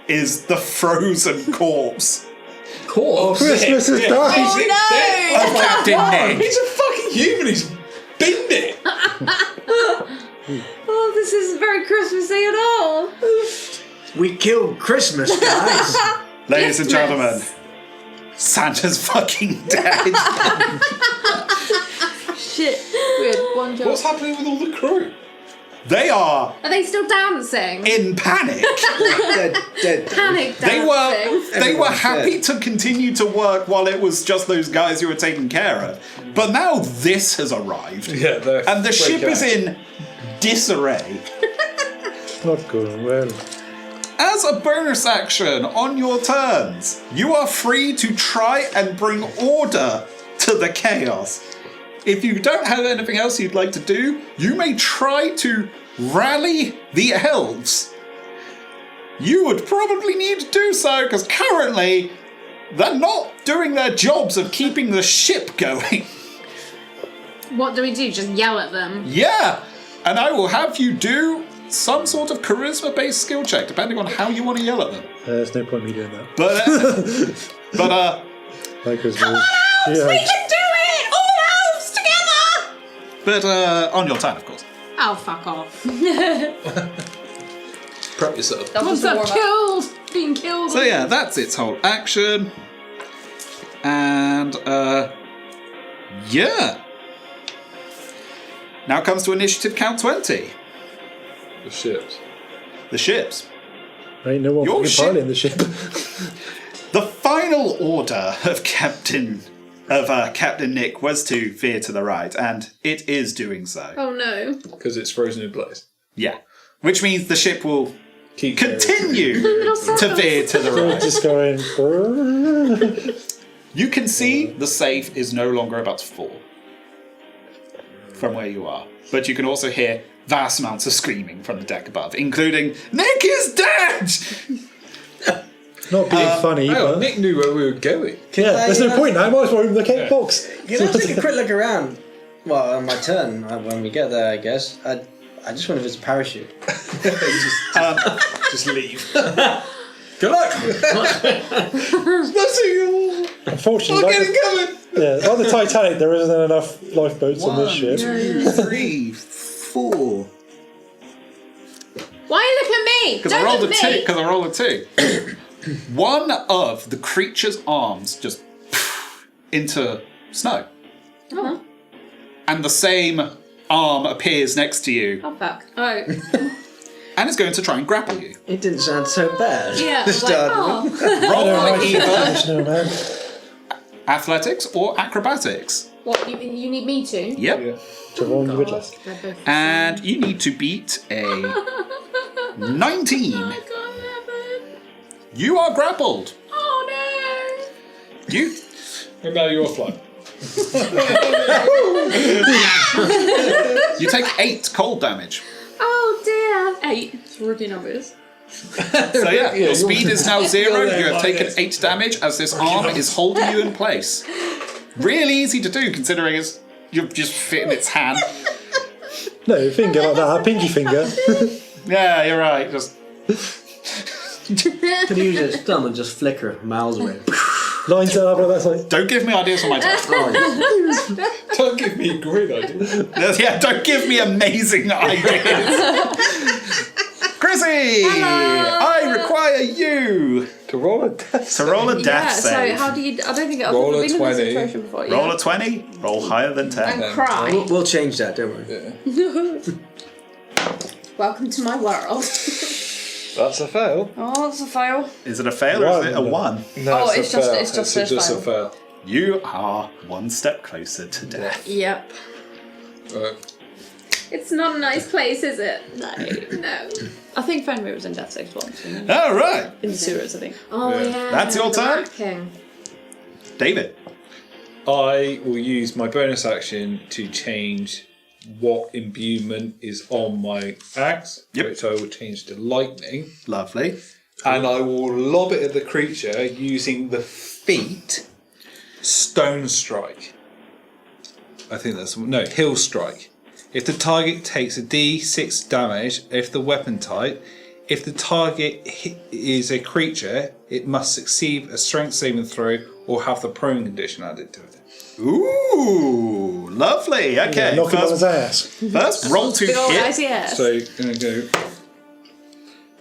is the frozen corpse Corpse? Christmas has died! of Captain Nick. He's a fucking human. He's binned it. Oh, this isn't very Christmassy at all. We killed Christmas, guys. Ladies and Giftmas. gentlemen, Santa's fucking dead. Shit. We had one job. What's happening with all the crew? They are Are they still dancing? in panic. dead. Panic They dancing. were happy to continue to work while it was just those guys who were taken care of. But now this has arrived. Yeah, they're And the ship freaking is out. in disarray. Not going well. As a bonus action on your turns, you are free to try and bring order to the chaos. If you don't have anything else you'd like to do, you may try to rally the elves. You would probably need to do so because currently they're not doing their jobs of keeping the ship going. What do we do? Just yell at them? Yeah, and I will have you do some sort of charisma-based skill check, depending on how you want to yell at them. There's no point me doing that. But, Like Christmas. Come on, elves! Yeah. We can do it! All elves together! on your turn, of course. Oh, fuck off. Prep yourself. That was Once the I'm warm-up. killed, being killed. So yeah, that's its whole action. And, yeah. Now comes to initiative count 20. The ships. The ships. Ain't no one Your fucking ship- piloting the ship. The final order of Captain Nick was to veer to the right, and it is doing so. Oh no. Because it's frozen in place. Yeah. Which means the ship will Keep continue to veer to the right. Just going. You can see the safe is no longer about to fall from where you are. But you can also hear vast amounts of screaming from the deck above, including, Nick is dead! Not being funny, Oh, but. Nick knew where we were going. Yeah, there's no point now. I might as well open the cake box. Can I take a quick look around? Well, on my turn, when we get there, I guess. I just wonder if it's a parachute. Just leave. Good luck. Nothing. Unfortunately, I'll like get it coming. like the Titanic, there isn't enough lifeboats on this ship. 2, 3, 4. Why look at me? Because I Don't rolled a look 2. at me. Because I rolled a 2. One of the creature's arms just into snow. Oh. And the same arm appears next to you Oh fuck. Oh. and is going to try and grapple you. It didn't sound so bad. Yeah. To start with. Roll I like should either finish now, man. athletics or acrobatics. What, you need me to? Yep. Whichever one you would like. They're both the And you need to beat a 19. same. I can't have it. You are grappled. Oh no! You And now you're flying. you take 8 cold damage. Oh dear! 8. It's rookie numbers. So yeah, your speed is now 0. there You have like taken this. 8 damage as this arm is holding you in place. Really easy to do considering you're just fitting its hand. No, finger like that, pinky finger. Yeah, you're right. Just Could use its thumb and just flicker miles away. Lines it up like that's like. don't give me ideas for my turn. Don't give me a great idea. Yeah, don't give me amazing ideas. Chrissy! I require you To roll a death. to roll a death Yeah, so save. how do you... I don't think I've Roll ever a been in 20. this situation before. Roll a 20, roll higher than 10. And cry. We'll change that, don't worry. Welcome to my world. That's a fail. Oh, that's a fail. Is it a fail or is it a 1? No, it's just a a fail. You are one step closer to death. Yep. It's not a nice place, is it? No. I think Fenrir was in Death Saves once. All right, In the sewers, I think. Oh yeah. That's your the turn? Rat King. David. I will use my bonus action to change what imbuement is on my axe, Yep. which I will change to lightning, Lovely. and I will lob it at the creature using the feat Stone Strike. I think that's Hill Strike. If the target takes a D6 damage, if the weapon type, if the target is a creature, it must succeed a strength saving throw or have the prone condition added to it. Ooh, lovely. Okay, Knock him on his ass. first roll to Big old hit. icy ass. So gonna go.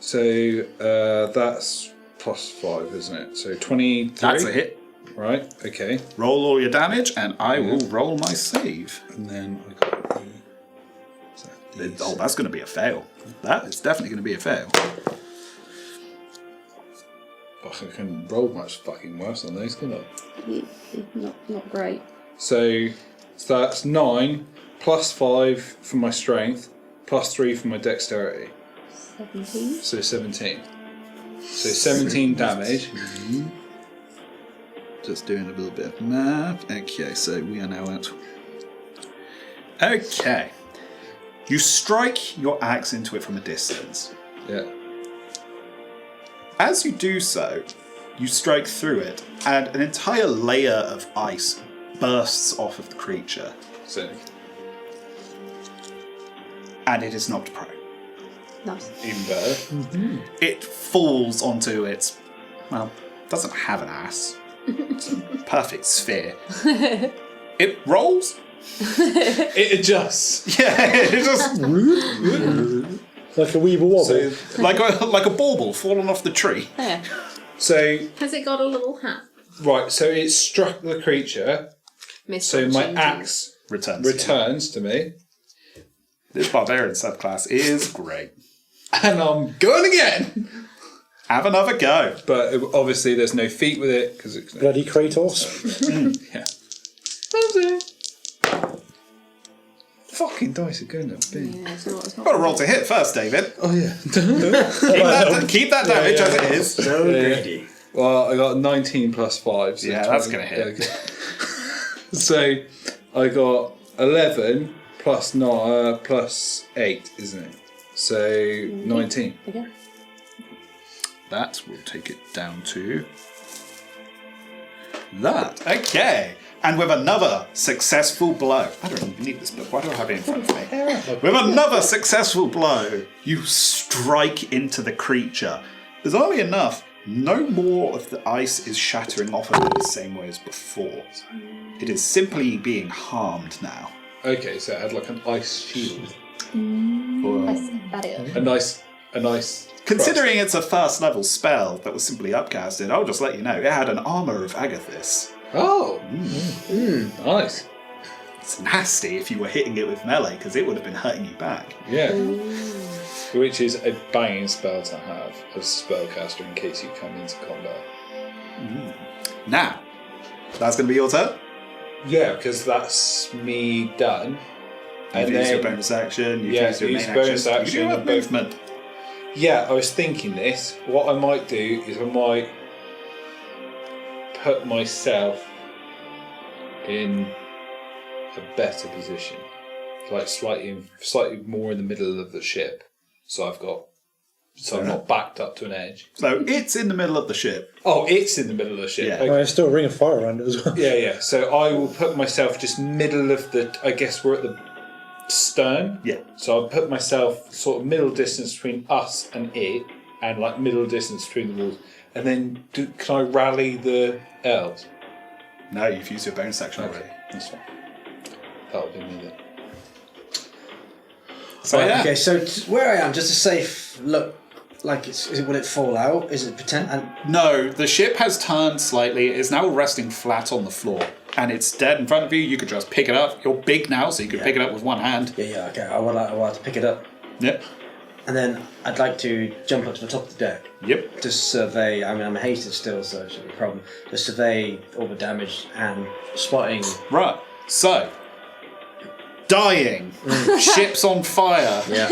So that's +5, isn't it? So 23. That's a hit. Right. Okay. Roll all your damage, and I will roll my save. And then I got the. Oh, that's going to be a fail. That is definitely going to be a fail. I can roll much fucking worse on those, couldn't I? Not great. So that's 9 +5 for my strength, +3 for my dexterity. 17. So 17. So 17 damage. Just doing a little bit of math. Okay, so we are now at... Okay. You strike your axe into it from a distance. Yeah. As you do so, you strike through it, and an entire layer of ice bursts off of the creature, So and it is knocked prone. Nice. even better. It falls onto its... well, doesn't have an ass. It's a perfect sphere. It rolls. It adjusts. Yeah, it just... Like a weeble wobble. So like a bauble falling off the tree. Yeah. so Has it got a little hat? right. So it struck the creature. Missed So my opportunity. axe Returns to me, This barbarian subclass is great. and I'm going again. Have another go. But obviously, there's no feat with it because it's Bloody Kratos. yeah. Fucking dice are going to be. Yeah, it's not Got to roll to hit first, David. Oh yeah. Keep that damage as it is. So greedy. Well, I got 19 +5. So Yeah, that's gonna hit. Okay. So I got 11 plus 8, isn't it? So 19. Okay. That will take it down to that. Okay. And with another successful blow. I don't even need this book. Why do I have it in front of me? With another successful blow, you strike into the creature. Bizarrely enough, no more of the ice is shattering off of it the same way as before. It is simply being harmed now. Okay, so it had like an ice shield. That is. A nice. Considering it's a first level spell that was simply upcasted, I'll just let you know, it had an armour of Agathis. Oh, nice. It's nasty if you were hitting it with melee, because it would have been hurting you back. Yeah. Which is a banging spell to have as a spellcaster in case you come into combat. Now, that's going to be your turn. Yeah, because that's me done. You've And used your then- bonus action, you've Yeah, used your use main bonus action. action You do have and both- movement. Yeah, I was thinking this. What I might do is I might put myself in a better position, like slightly more in the middle of the ship. So I'm not backed up to an edge. So it's in the middle of the ship. Oh, it's in the middle of the ship. Yeah. Okay. Oh, there's still a ring of fire around it as well. Yeah. So I will put myself just middle of the. I guess we're at the stern. Yeah. So I'll put myself sort of middle distance between us and it, and like middle distance between the walls. And then can I rally the elves? No, you've used your bonus action already. That's fine. That'll be me then. So Right, yeah. okay, so where I am, just a safe look like, will it fall out? Is it pretend? No, the ship has turned slightly. It is now resting flat on the floor. And it's dead in front of you. You could just pick it up. You're big now, so you could pick it up with one hand. Yeah, okay. I would like to pick it up. Yep. And then I'd like to jump up to the top of the deck. Yep. To survey, I mean, I'm hasted still, so it shouldn't be a problem. To survey all the damage and spotting. Right. So, dying. Ship's on fire. Yeah.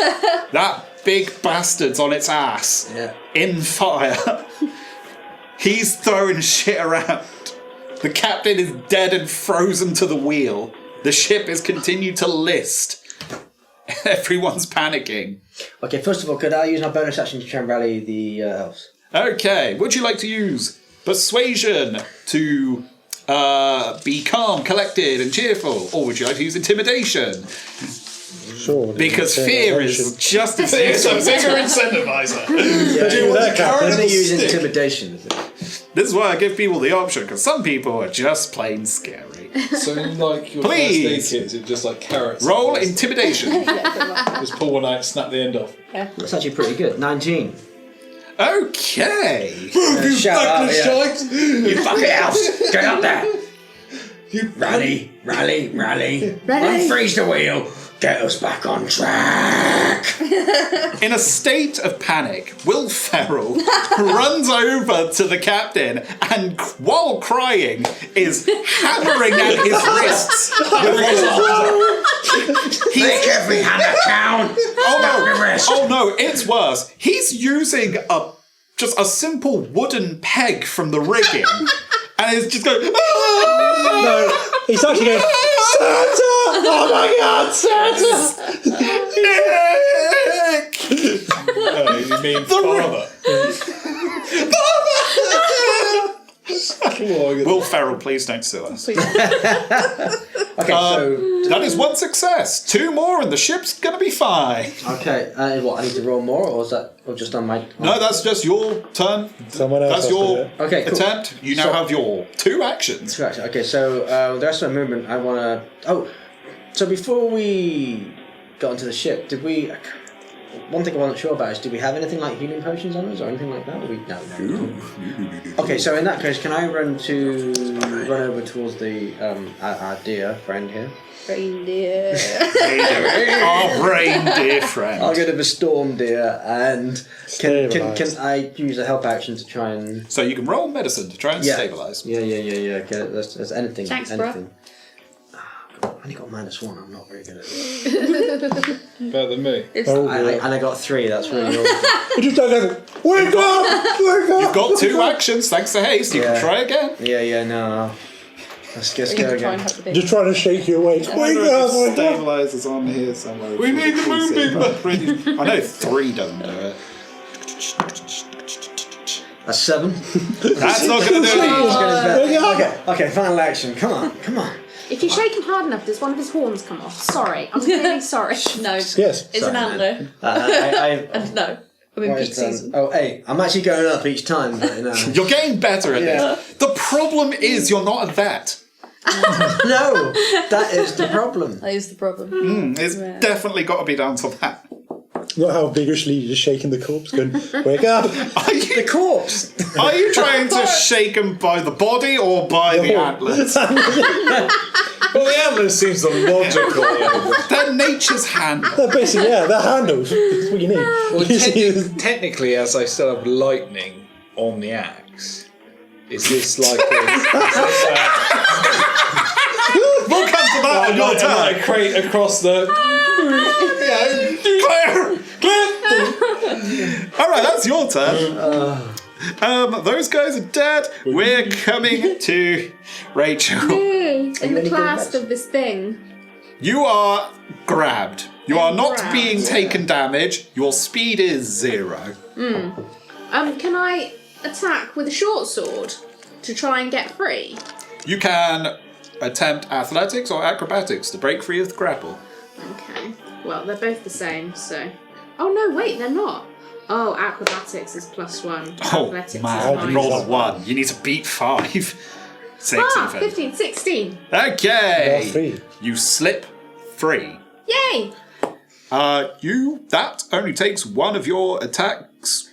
That big bastard's on its ass. Yeah. In fire. He's throwing shit around. The captain is dead and frozen to the wheel. The ship has continued to list. Everyone's panicking. Okay, first of all, could I use my bonus action to try and rally the elves? Okay, would you like to use persuasion to be calm, collected, and cheerful? Or would you like to use intimidation? Sure. Because fear is just as It's a useful. bigger incentivizer. Let me use intimidation. Is it? This is why I give people the option, because some people are just plain scary. So in like your Please. first aid kit, it's just like carrots. Roll intimidation. Just pull one out, snap the end off. That's actually pretty good. 19. Okay. Shout out, yeah. shite! You fucking elves! Get up there! You rally. Unfreeze the wheel. Get us back on track. In a state of panic, Will Ferrell runs over to the captain and, while crying, is hammering at his wrists. Make every hammer count. Oh no, it's worse. He's using just a simple wooden peg from the rigging and is just going, "Ah!" No, he's actually going, Santa! Oh my god, Santa! Oh, you mean father? Will Ferrell, please don't sue us. Okay, so That is one success. 2 more and the ship's gonna be fine. okay, what? I need to roll more, or is that just on my? No, that's just your turn. Someone else That's has to do your it. Okay, cool. attempt. You now So- have your 2 actions. Correct. Okay, so the rest of my movement, I want to. Oh, so before we got onto the ship, did we? One thing I wasn't sure about is, did we have anything like healing potions on us or anything like that? No. Okay, so in that case, can I run over towards the our dear friend here? Reindeer. Our reindeer friend. I'll get a storm deer, and can Stabilised. I use a help action to try and? So you can roll medicine to try and stabilise. Yeah. Okay, that's anything. Thanks, bro. anything. I only got -1. I'm not very good at it. Better than me. Oh, I got 3. That's really awesome. You just don't go, wake up! Wake up! You've got 2 actions thanks to haste. You Yeah. can try again. Yeah. No. Let's You go can try again. and help the baby. Just trying to shake you awake. Wake up! Wake up! Stabilizer's on here somewhere. We need the moonbeam. I know 3 doesn't do it. A 7. That's not going to do it. Wake up! Okay. Final action. Come on. If you shake him hard enough, does one of his horns come off? Sorry, I'm really sorry. No. Yes. It's an antler. And no. I'm in What peak is season. Oh, hey, I'm actually going up each time, but you know. You're getting better at Yeah. this. The problem is you're not a vet. No, that is the problem. That is the problem. It's definitely got to be down to that. Not how vigorously you're just shaking the corpse, going, wake up! The corpse. Are you trying to shake him by the body or by the antlers? Well, the antlers seems the logical. They're nature's hand. They're basically, the handles. That's what you need. Well, You see, technically, as I still have lightning on the axe, is this like We'll come to that on your turn. a crate across the? Clear! Alright, that's your turn. Those guys are dead. We're coming to Rachel. In the really good clasp at of this thing. You are grabbed. You are not Grabbed. being taken damage. Your speed is 0. Can I attack with a short sword to try and get free? You can attempt athletics or acrobatics to break free of the grapple. Okay. Well, they're both the same, so. Oh no, wait, they're not. Oh, acrobatics is +1. Oh Athletics man, is you -1. rolled a 1. You need to beat 5. 6 Ah, even. 15, 16. Okay. You're free. You slip free. Yay! That only takes one of your attacks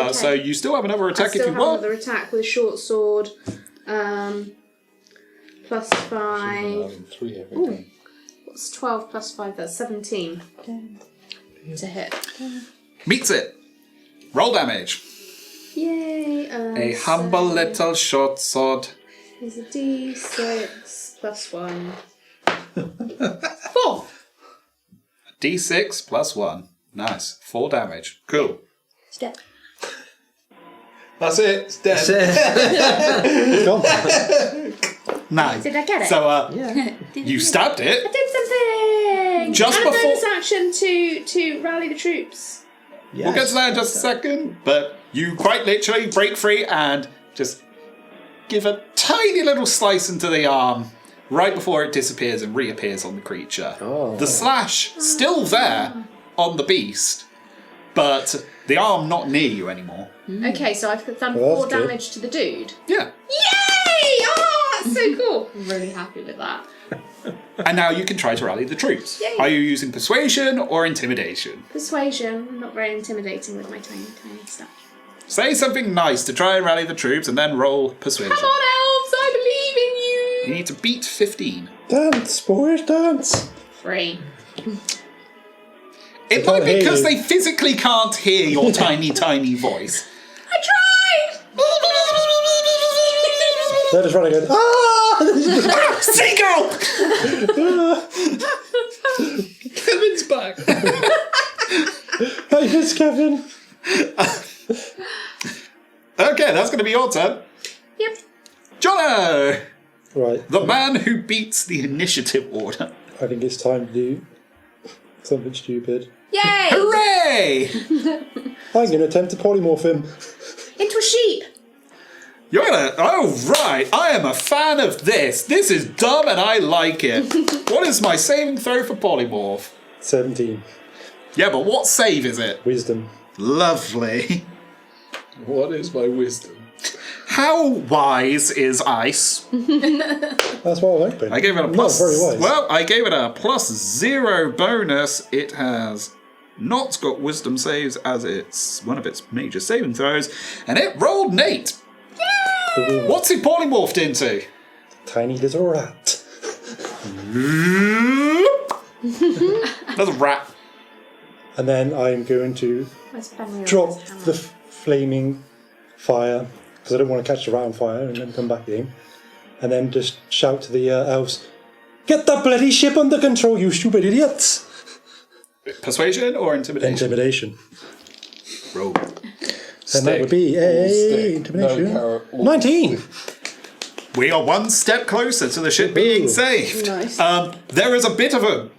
Okay. So you still have another I attack still if you have want. another attack with a short sword. Plus 5. 3 every Ooh. time. What's 12 plus 5? That's 17 to hit. Meets it. Roll damage. Yay! A humble little short sword. Is a D6 plus 1. 4! D6 plus 1. Nice. 4 damage. Cool. It's dead. That's it. It's dead. It's gone. Nice. Did I get it? So, Yeah. you stabbed it. I did something! Just and before- bonus action to rally the troops. Yes. We'll get to that in just a second. But you quite literally break free and just give a tiny little slice into the arm right before it disappears and reappears on the creature. Oh. The slash still there on the beast, but the arm not near you anymore. Okay, so I've done Well, 4 that's good. damage to the dude. Yeah. Yay! Oh, that's so cool. I'm really happy with that. And now you can try to rally the troops. Yay. Are you using persuasion or intimidation? Persuasion. I'm not very intimidating with my tiny, tiny stature. Say something nice to try and rally the troops and then roll persuasion. Come on, elves! I believe in you! You need to beat 15. Dance, boys, dance. 3. It can't might be hear because you. they physically can't hear your tiny, tiny voice. I tried! They're just running in. Ah! Seagull! Kevin's back. Hey, it's Kevin. Okay, that's going to be your turn. Yep. Jono! Right, The man who beats the initiative order. I think it's time to do something stupid. Yay! Hooray! I'm going to attempt to polymorph him. Into a sheep! You're gonna. Oh, right. I am a fan of this. This is dumb and I like it. What is my saving throw for polymorph? 17. Yeah, but what save is it? Wisdom. Lovely. What is my wisdom? How wise is ice? That's what I'm hoping. I gave it a Not plus. very wise. Well, I gave it a +0 bonus. It has not got wisdom saves as it's one of its major saving throws, and it rolled an 8. Boom. What's it polymorphed into? Tiny little rat. That's a rat. And then I'm going to Where's Fenrir? drop Where's Hannah? the flaming fire, because I don't want to catch the rat on fire and then come back in. And then just shout to the elves, "Get that bloody ship under control, you stupid idiots!" Persuasion or intimidation? Intimidation. Roll. And that would be a intimidation. 19! We are one step closer to the ship being saved. Nice. There is a bit of a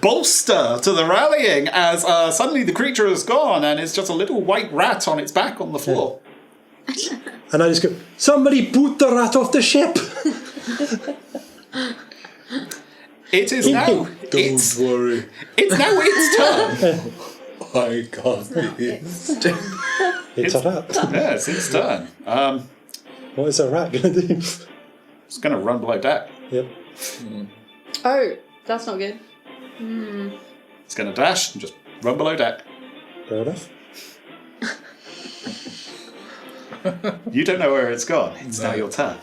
bolster to the rallying as suddenly the creature is gone and it's just a little white rat on its back on the floor. And I just go, "Somebody boot the rat off the ship!" It is now. It's worry. now its turn. I can't be it. It's a rat. Yeah, it's its turn. What is a rat going to do? It's going to run below deck. Yep. Oh, that's not good. It's going to dash and just run below deck. Fair enough. You don't know where it's gone. It's now your turn.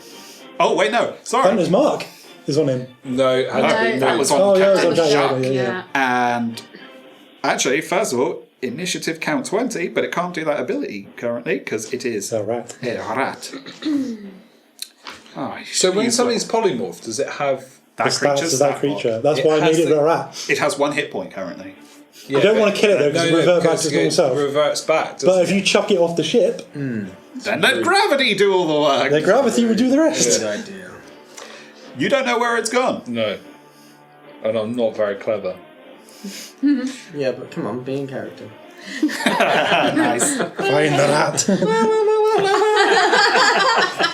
Oh wait, no. Sorry. Hunter's mark is on him. No, it had to be No, that moved. was on Oh, yeah, it was on Captain Jack, Shark. yeah. And actually, Fazil, initiative count 20, but it can't do that ability currently because it is It's a rat. a rat. Oh, So when something's polymorphed, does it have... that The stats creature's of that stat creature. block. That's It why I has made it the- a rat. It has 1 hit point currently. Yeah, don't but- want to kill it, though, 'cause it revert back to its normal self. It reverts back, But doesn't if you chuck it off the ship, Then let gravity do all the work. the gravity would do the rest. Good idea. You don't know where it's gone. No. And I'm not very clever. Yeah, but come on, be in character. Nice. Find the rat.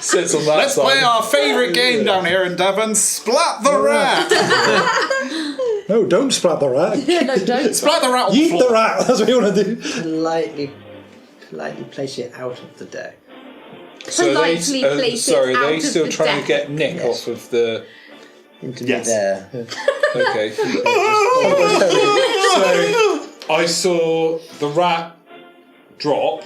Sits on that Let's side. play our favourite game down here in Devon, Splat the Rat. No, don't splat the rat. No, don't. Splat the Rat on the Yeet floor. the rat. That's what you want to do. Politely place it out of the deck. Politely place it sorry, out they of still the trying deck. to get Nick Yes. off of the... Into Yes. me there. Okay. So I saw the rat drop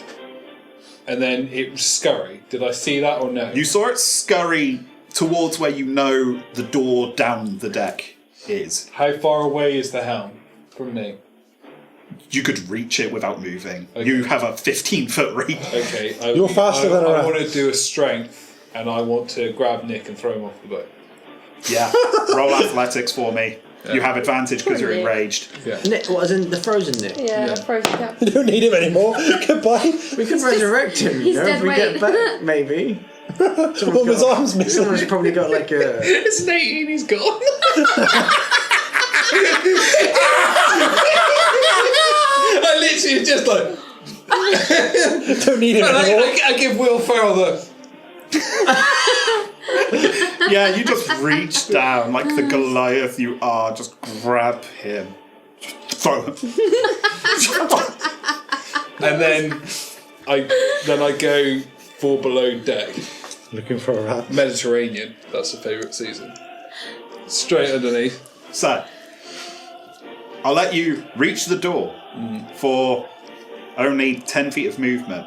and then it scurry. Did I see that or no? You saw it scurry towards where you know the door down the deck is. How far away is the helm from me? You could reach it without moving. Okay. You have a 15-foot reach. Okay. You're faster than a I rat. want to do a strength, and I want to grab Nick and throw him off the boat. Yeah. Roll athletics for me. You have advantage because you're enraged. Yeah. Nick, what, as in the frozen Nick? Yeah, frozen cat. You don't need him anymore. Goodbye. We could resurrect him, you he's know, dead if we weight. get back, maybe. All his arms missing. Someone's probably got like a... It's an 18, he's gone. I literally just like... Don't need him anymore. I give Will Ferrell the... Yeah, you just reach down like the Goliath you are. Just grab him. Just throw him. And then I go for below deck. Looking for a rat. Mediterranean, that's the favourite season. Straight underneath. So, I'll let you reach the door for only 10 feet of movement.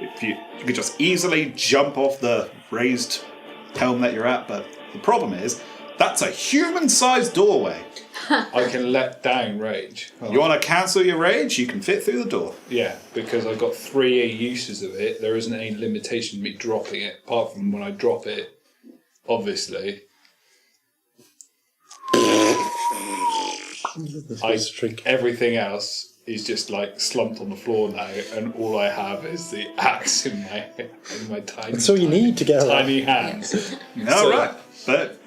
If you could just easily jump off the raised helm that you're at, but the problem is, that's a human-sized doorway. I can let down rage. You want to cancel your rage? You can fit through the door. Yeah, because I've got 3 uses of it. There isn't any limitation to me dropping it, apart from when I drop it, obviously. Everything else is just like slumped on the floor now, and all I have is the axe in my tiny. That's all you need to get a rat. tiny hands. All right, but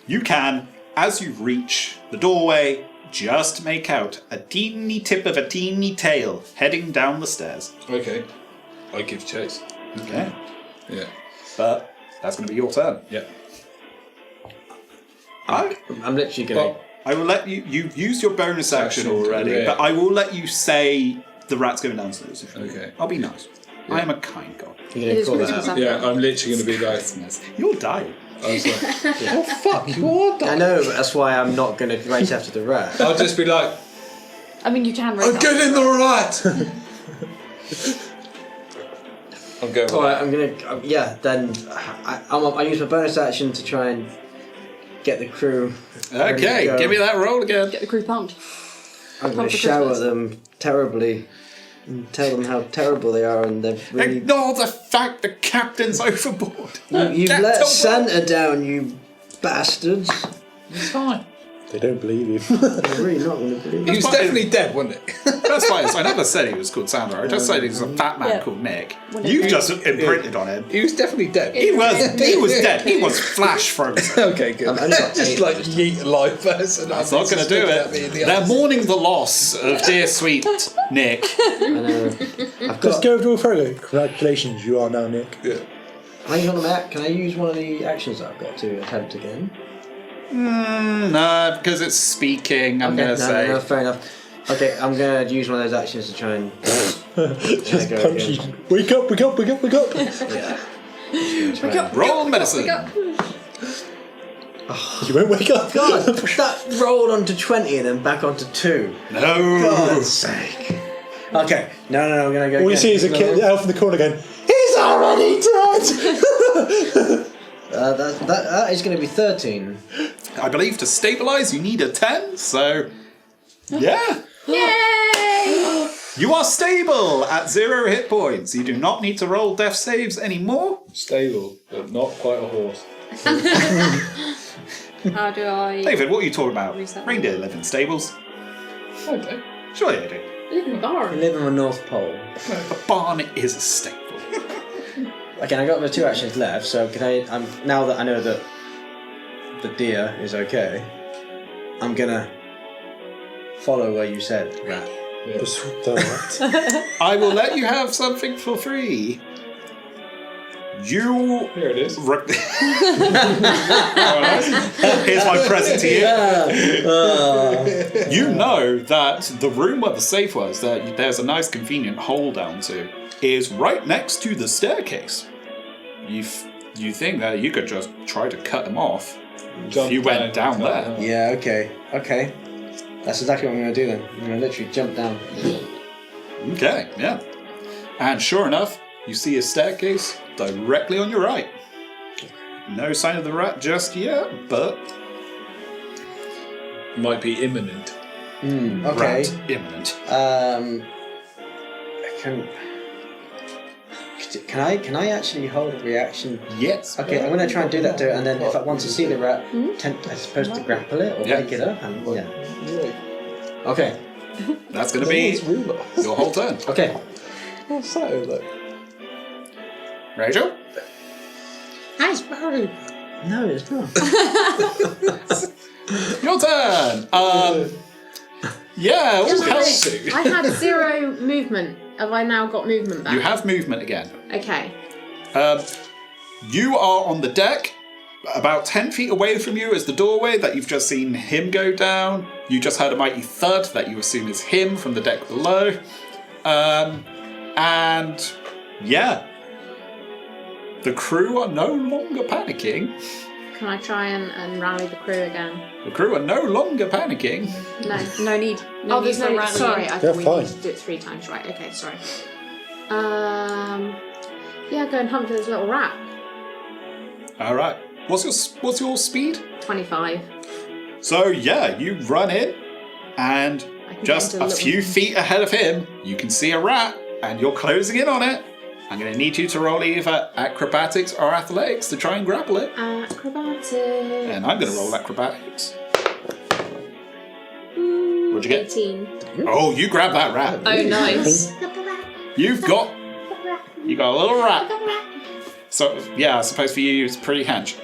you can, as you reach the doorway, just make out a teeny tip of a teeny tail heading down the stairs. Okay, I give chase. Okay. Yeah. But that's going to be your turn. Yeah. I'm literally going Well, I will let you. You've used your bonus action Action, already, yeah. but I will let you say the rat's going downstairs. If you Okay. want. I'll be nice. I am a kind god. You're It going is to call Christmas that out. after. Yeah, I'm literally going to be like, You'll die. I was like, oh fuck, you are I dying. know, but that's why I'm not going to race after the rat. I'll just be like, I mean, you can raise I'm up. getting the rat. I'm going. Alright, I'm going to... yeah, then I use my bonus action to try and get the crew ready to Okay, go. give me that roll again. Get the crew pumped. I'm going Pump to for shout at Christmas. them terribly and tell them how terrible they are, and they've really... Ignore the fact the captain's overboard. You've Get let to Santa down, you bastards. It's fine. They don't believe you. They're really not going to believe He it. was definitely dead, wasn't it? That's fine. I never said he was called Sandra. I just said he was a fat man Yeah. called Nick. When You've it- just imprinted on him. He was definitely dead. He was dead. He was flash frozen. Okay, good. I've only got Just 8. like yeet a live person. That's not going to do it. They're mourning the loss of dear sweet Nick. I know. I've Just got... go to a photo. Congratulations, you are now Nick. Yeah. Hang on a minute, can I use one of the actions that I've got to attempt again? No, because it's speaking. I'm going to say. No, fair enough. Okay, I'm going to use one of those actions to try and... Just go punch again. you. Wake up, wake up, wake up, wake up. Yeah. Wake up, Roll medicine. wake up. You won't wake up. God, that rolled onto 20 and then back onto 2. No. God's sake. Okay, no, I'm going to go All you again. see is a kid, the elf in the corner going, he's already dead! That is going to be 13. I believe to stabilize you need a 10, so. Yeah. Yay! You are stable at 0 hit points. You do not need to roll death saves anymore. Stable, but not quite a horse. How do I... David, what are you talking about? Reset. Reindeer live in stables. Okay. Surely they do. I live in a I barn. live on the North Pole. A barn is a stable. Okay, I got the 2 actions left, so can I... now that I know that the deer is okay, I'm going to follow where you said, rat. Just the rat. I will let you have something for free. You. Here it is. Here's my present to you. You know that the room where the safe was, that there's a nice convenient hole down to, is right next to the staircase. You think that you could just try to cut them off if you went down there. Yeah, okay. That's exactly what I'm going to do then. I'm going to literally jump down. Okay, yeah. And sure enough, you see a staircase directly on your right. No sign of the rat just yet, but Might be imminent. Okay. rat imminent. Can I actually hold a reaction? Yes. Okay, I'm gonna try and do that to it, and then if I want to see the rat, I suppose to grapple it or Yeah. wake it up. And, Okay. That's going to be your whole turn. Okay. Rachel? Hi, Sparrow. No, it's not. Your turn. Yeah. Just all a else. minute. I had 0 movement. Have I now got movement back? You have movement again. Okay. You are on the deck, about 10 feet away from you is the doorway that you've just seen him go down. You just heard a mighty thud that you assume is him from the deck below. And yeah, the crew are no longer panicking. Can I try and rally the crew again? The crew are no longer panicking. No need. No need There's for no. rallying. Sorry, I They're thought we fine. needed to do it 3 times. Right. Okay. Sorry. Yeah, go and hunt for this little rat. All right. What's your speed? 25. So yeah, you run in, and I can just get into a the few little- feet ahead of him, you can see a rat, and you're closing in on it. I'm going to need you to roll either acrobatics or athletics to try and grapple it. Acrobatics. And I'm going to roll acrobatics. What'd you get? 18. Oh, you grab that rat. Oh, nice. You got a little rat. So yeah, I suppose for you it's pretty hench.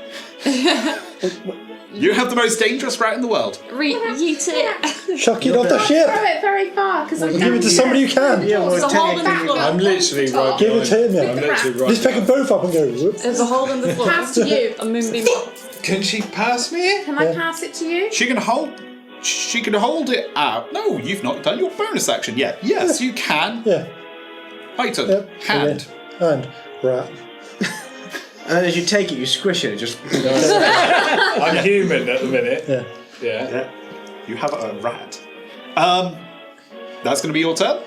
You have the most dangerous rat in the world. Yeet it. Chuck it off the ship. Throw it very far because I Give it to somebody who can. Yeah, well, There's a hole in the technically- floor. I'm literally right Give it to him, I'm yeah. literally right Just pick them behind. both up and go, whoop. There's a hole in the floor. Pass to you. A moonbeam. Can she pass me? Can I pass it to you? She can hold it out. No, you've not done your bonus action yet. Yes, you can. Yeah. Item. Yep. Hand. And rat. And then as you take it, you squish it. It just. I'm human at the minute. Yeah. Yeah. Yeah. You have a rat. That's going to be your turn.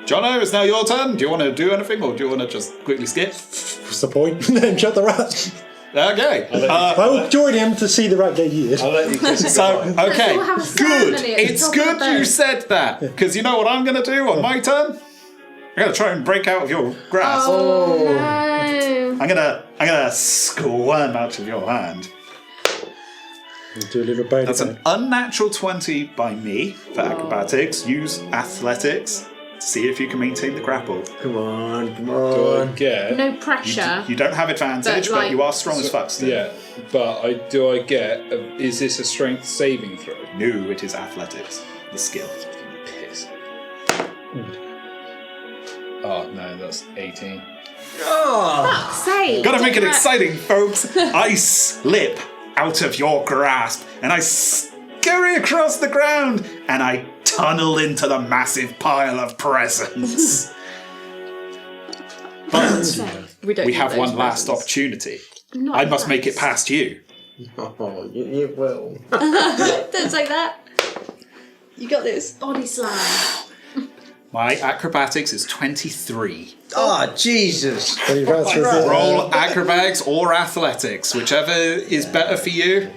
Jono, it's now your turn. Do you want to do anything, or do you want to just quickly skip? What's the point? Then shut the rat. Okay. I will join him to see the rat get yeeted. I'll let you kiss it So, goodbye. okay, Let's all have a good. ceremony at the It's top of good the you boat. said that, because you know what I'm going to do on my turn? I'm going to try and break out of your grasp. Oh, no. I'm gonna squirm out of your hand. Do a little bite. That's an unnatural 20 by me for acrobatics. Use athletics to see if you can maintain the grapple. Come on, come Do I on. get? No pressure. You don't have advantage, But, but like- you are strong as fuck still. Yeah, but do I get? Is this a strength saving throw? No, it is athletics, the skill. Piss. Oh no, that's 18. Oh! Say. Gotta make it Rat. exciting, folks. I slip out of your grasp and I scurry across the ground and I tunnel into the massive pile of presents. But We don't we need have those one last presents. opportunity. Not I must make it nice. past you. Oh, you will. Don't say that. You got this. Body slam. My acrobatics is 23. Oh, Jesus. So your rat's are a bit, Roll acrobatics or athletics, whichever is better for you.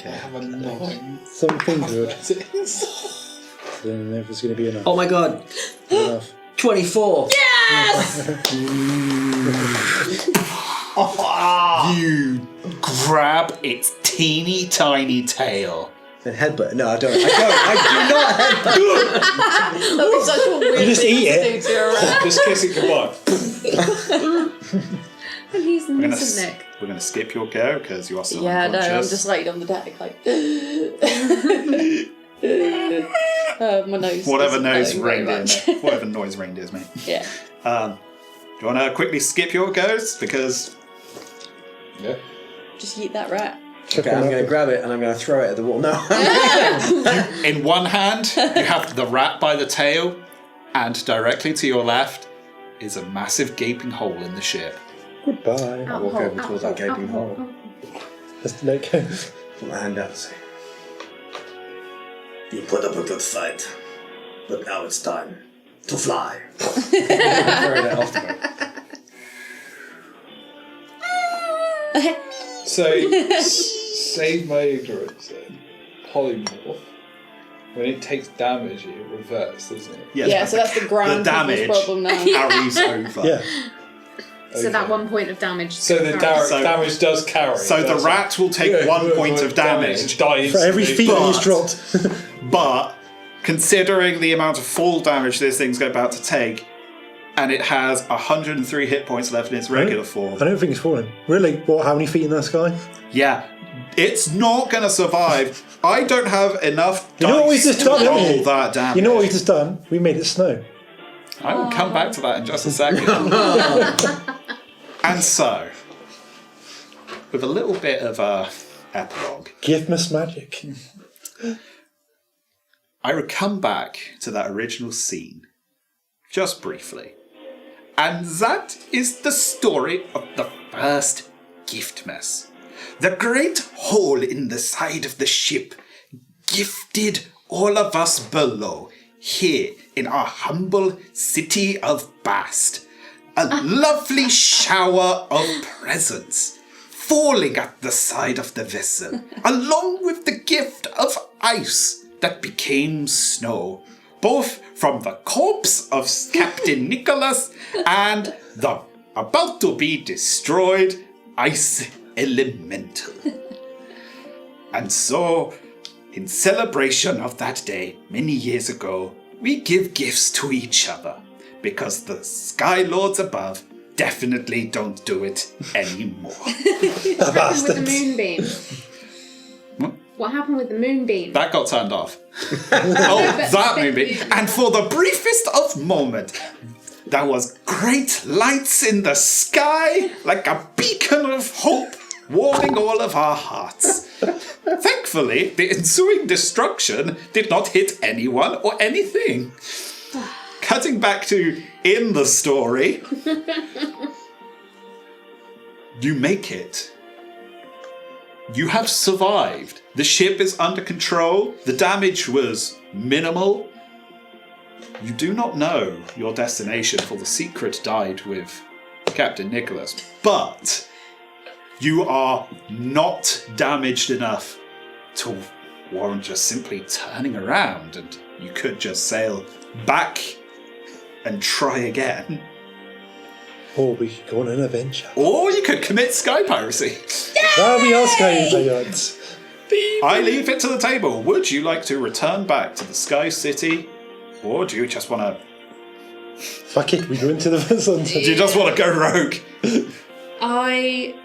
something good. Then if it's going to be enough. Oh my God. Enough. 24. You grab its teeny tiny tail. Then headbutt. No, I don't. I do not headbutt. That was such a weird You just thing eat to it. do to a rat. Just kiss it goodbye. And he's We're missing Nick. gonna skip your go because you are still Yeah, no, I'm unconscious. just laying on the deck like. My nose. Whatever isn't noise going very reindeer, much. mate. Whatever noise reindeers, mate. Yeah. Do you want to quickly skip your goes because Yeah. Just eat that rat. Okay, I'm going to grab it and I'm going to throw it at the wall. No. in one hand you have the rat by the tail, and directly to your left is a massive gaping hole in the ship. Goodbye. I walk over towards that gaping hole. Just let go. Put my hand out and say, "You put up a good fight, but now it's time to fly." Throw that off the boat. So, save my ignorance then. Polymorph. When it takes damage, it reverts, doesn't it? Yes, Yeah, but so that's the grand damage people's problem now. carries over. Yeah. So that 1 point of damage. So the So- damage does carry. So the doesn't it? rat will take 1 point of damage, Die For every instantly. feet But- he's dropped. but considering the amount of fall damage this thing's about to take, and it has 103 hit points left in its regular form, I don't think it's falling. Really? What? How many feet in the sky? yeah, it's not going to survive. I don't have enough You know what we dice just to done, haven't roll you? that damage. You know what we just done? We made it snow. I will come back to that in just a second. And so, with a little bit of a epilogue, Giftmas magic. I would come back to that original scene, just briefly. And that is the story of the first Giftmas. The great hole in the side of the ship gifted all of us below, here in our humble city of Bast. A lovely shower of presents falling at the side of the vessel, along with the gift of ice that became snow, both from the corpse of Captain Nicholas and the about to be destroyed ice elemental. And so, in celebration of that day many years ago, we give gifts to each other, because the Sky Lords above definitely don't do it anymore. What happened with the moonbeam? What happened with the moonbeam? That got turned off. Oh, that movie. And for the briefest of moment, there was great lights in the sky, like a beacon of hope, warming all of our hearts. Thankfully, the ensuing destruction did not hit anyone or anything. Cutting back to in the story, you make it. You have survived. The ship is under control. The damage was minimal. You do not know your destination, for the secret died with Captain Nicholas. But you are not damaged enough to warrant just simply turning around, and you could just sail back and try again. Or we could go on an adventure. Or you could commit sky piracy. That'll be our sky pirates. I leave it to the table. Would you like to return back to the Sky City? Or do you just want to... Fuck it, we go into the vessel. Do you just want to go rogue? I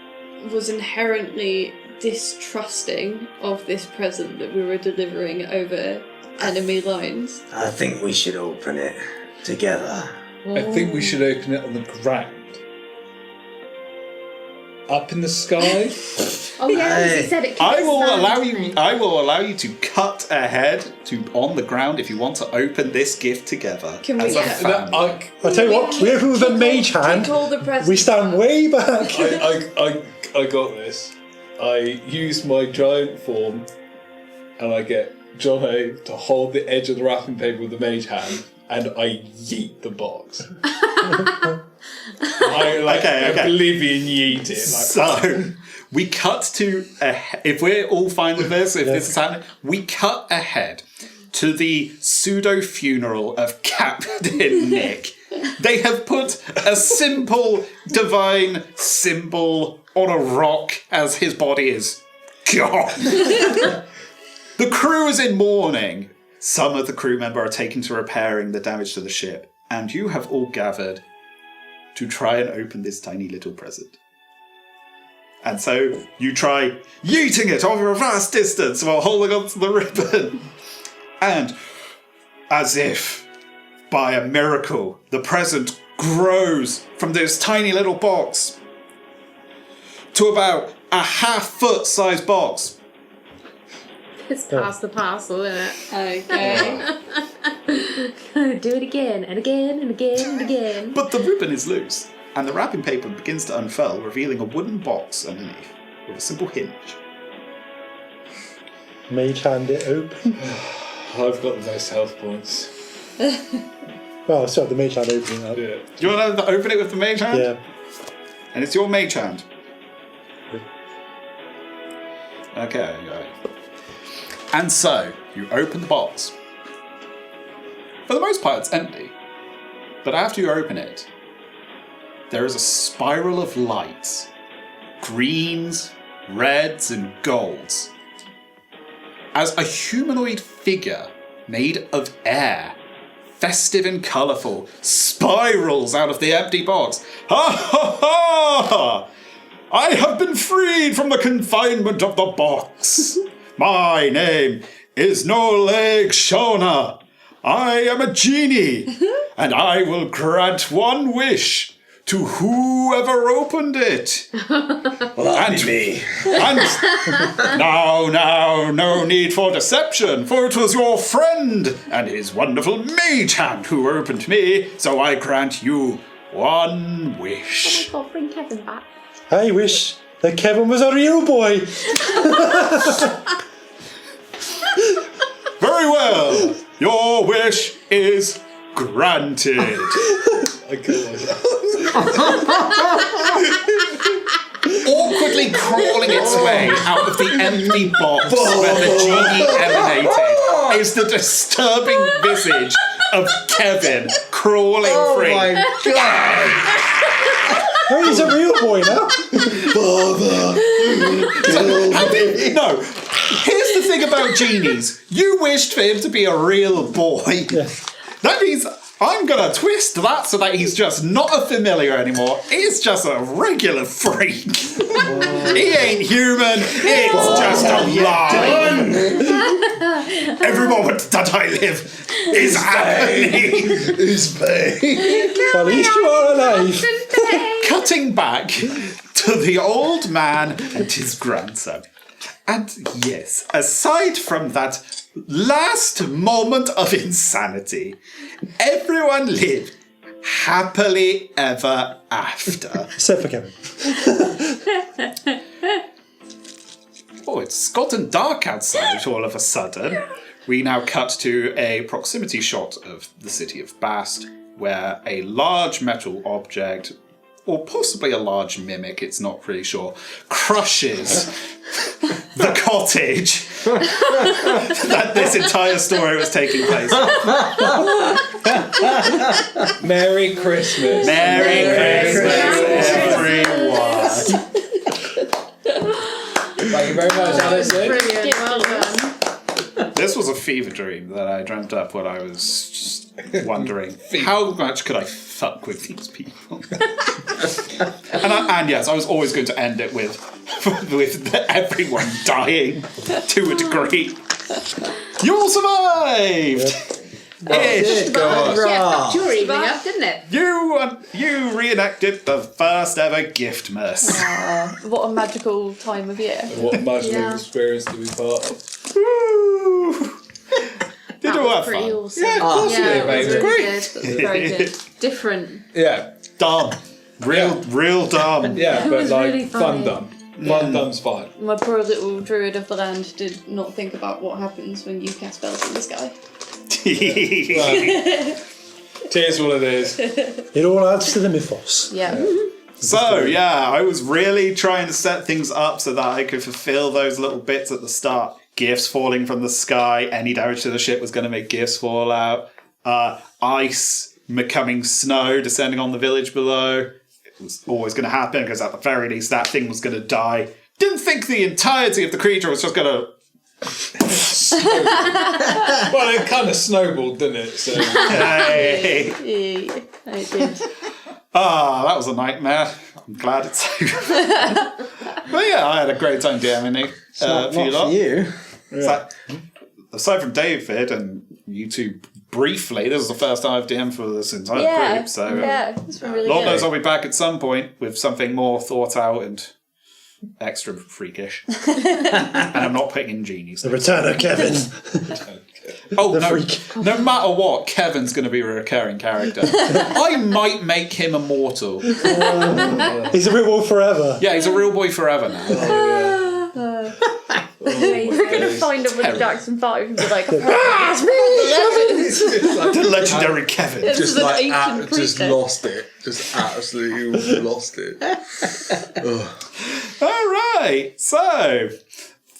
was inherently distrusting of this present that we were delivering over enemy lines. I think we should open it together. I think we should open it on the ground. Up in the sky. Oh yeah, because he said it. I will allow you to cut ahead to on the ground if you want to open this gift together. Can we- as a Yeah. family. I'll tell you what, we open with a mage hand. Take all the presents. We stand way back. I got this. I use my giant form, and I get Jono to hold the edge of the wrapping paper with the mage hand, and I yeet the box. I Okay. oblivion yeet it. So we cut to if we're all fine with this, if this is happening, we cut ahead to the pseudo funeral of Captain Nick. They have put a simple divine symbol on a rock as his body is gone. The crew is in mourning. Some of the crew member are taken to repairing the damage to the ship, and you have all gathered to try and open this tiny little present. And so you try yeeting it over a vast distance while holding onto the ribbon. And as if by a miracle, the present grows from this tiny little box to about a half-foot size box. It's past the parcel, isn't it? Okay. Do it again and again and again and again. But the ribbon is loose, and the wrapping paper begins to unfurl, revealing a wooden box underneath with a simple hinge. Mage hand it open. I've got the most health points. Well, so the mage hand opening up. Yeah. Do you want to open it with the mage hand? Yeah. And it's your mage hand. Okay. And so, you open the box. For the most part, it's empty. But after you open it, there is a spiral of lights. Greens, reds, and golds. As a humanoid figure made of air, festive and colourful, spirals out of the empty box. Ha ha ha! I have been freed from the confinement of the box. My name is No Leg Shona. I am a genie, and I will grant one wish to whoever opened it. Well, that'd be me. And now, no need for deception, for it was your friend and his wonderful mage hand who opened me, so I grant you one wish. Oh my god, bring Kevin back. I wish that Kevin was a real boy. Very well. Your wish is granted. Awkwardly crawling its way out of the empty box where the genie emanated is the disturbing visage of Kevin crawling free. Oh my god! Oh, he's a real boy now. No, here's the thing about genies. You wished for him to be a real boy. Yeah. That means I'm going to twist that so that he's just not a familiar anymore. He's just a regular freak. He ain't human. It's just a lie. Every moment that I live is happening. Is pain. Well, at least you are alive. Cutting back to the old man and his grandson. And yes, aside from that last moment of insanity, everyone lived happily ever after. Except for Kevin. Oh, it's gotten dark outside all of a sudden. We now cut to a proximity shot of the city of Bast, where a large metal object, or possibly a large mimic, it's not really sure, crushes the cottage that this entire story was taking place in. Merry Christmas. Merry Christmas, everyone. Thank you very much, Alison. Brilliant, well done. This was a fever dream that I dreamt up when I was just wondering how much could I fuck with these people. and yes, I was always going to end it with everyone dying to a degree. You all survived. Ish. Yeah, your evening up, didn't it? You reenacted the first ever Giftmas. What a magical time of year. What magical Yeah. experience to be part of. Woo. Did That you was have pretty fun? awesome. Yeah, of course Yeah, you it did, was mate. really Great. good. It was very good. Different. Yeah, Dumb. Real dumb. yeah, It but was like really fun funny. dumb. Fun dumb's fine. My poor little druid of the land did not think about what happens when you cast spells in the sky. Tis what it is. It all adds to the mythos. Yeah. So, yeah, I was really trying to set things up so that I could fulfill those little bits at the start. Gifts falling from the sky, any damage to the ship was going to make gifts fall out. Ice becoming snow, descending on the village below. It was always going to happen because at the very least that thing was going to die. Didn't think the entirety of the creature was just going to... Well, it kind of snowballed, didn't it? So Hey. Yeah, it did. That was a nightmare. I'm glad it's over. But yeah, I had a great time DMing it. Not for you. It's like, aside from David and you two briefly, this is the first time I've DM'd for this entire group, so it's been really Lord good. knows I'll be back at some point with something more thought out and extra freakish. And I'm not putting in genies. The return of Kevin. Oh, the no. freak. No matter what, Kevin's going to be a recurring character. I might make him immortal. He's a real boy forever. Yeah, he's a real boy forever now. We're going to find him with Terrible. Jaxxson V and be like, it's me, The legendary Kevin. This is an ancient just creature. lost it. Just absolutely lost it. Ugh. All right, so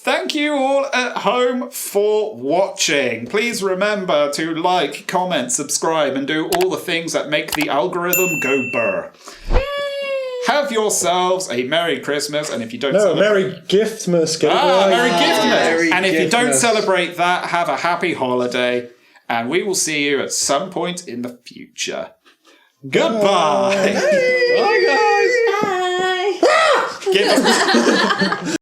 Thank you all at home for watching. Please remember to like, comment, subscribe, and do all the things that make the algorithm go burr. Have yourselves a Merry Christmas, and if you don't Merry Giftmas. Get it right. Merry Giftmas! And if you don't Giftmas. celebrate that, have a happy holiday, and we will see you at some point in the future. Goodbye! Bye, guys. Bye. Give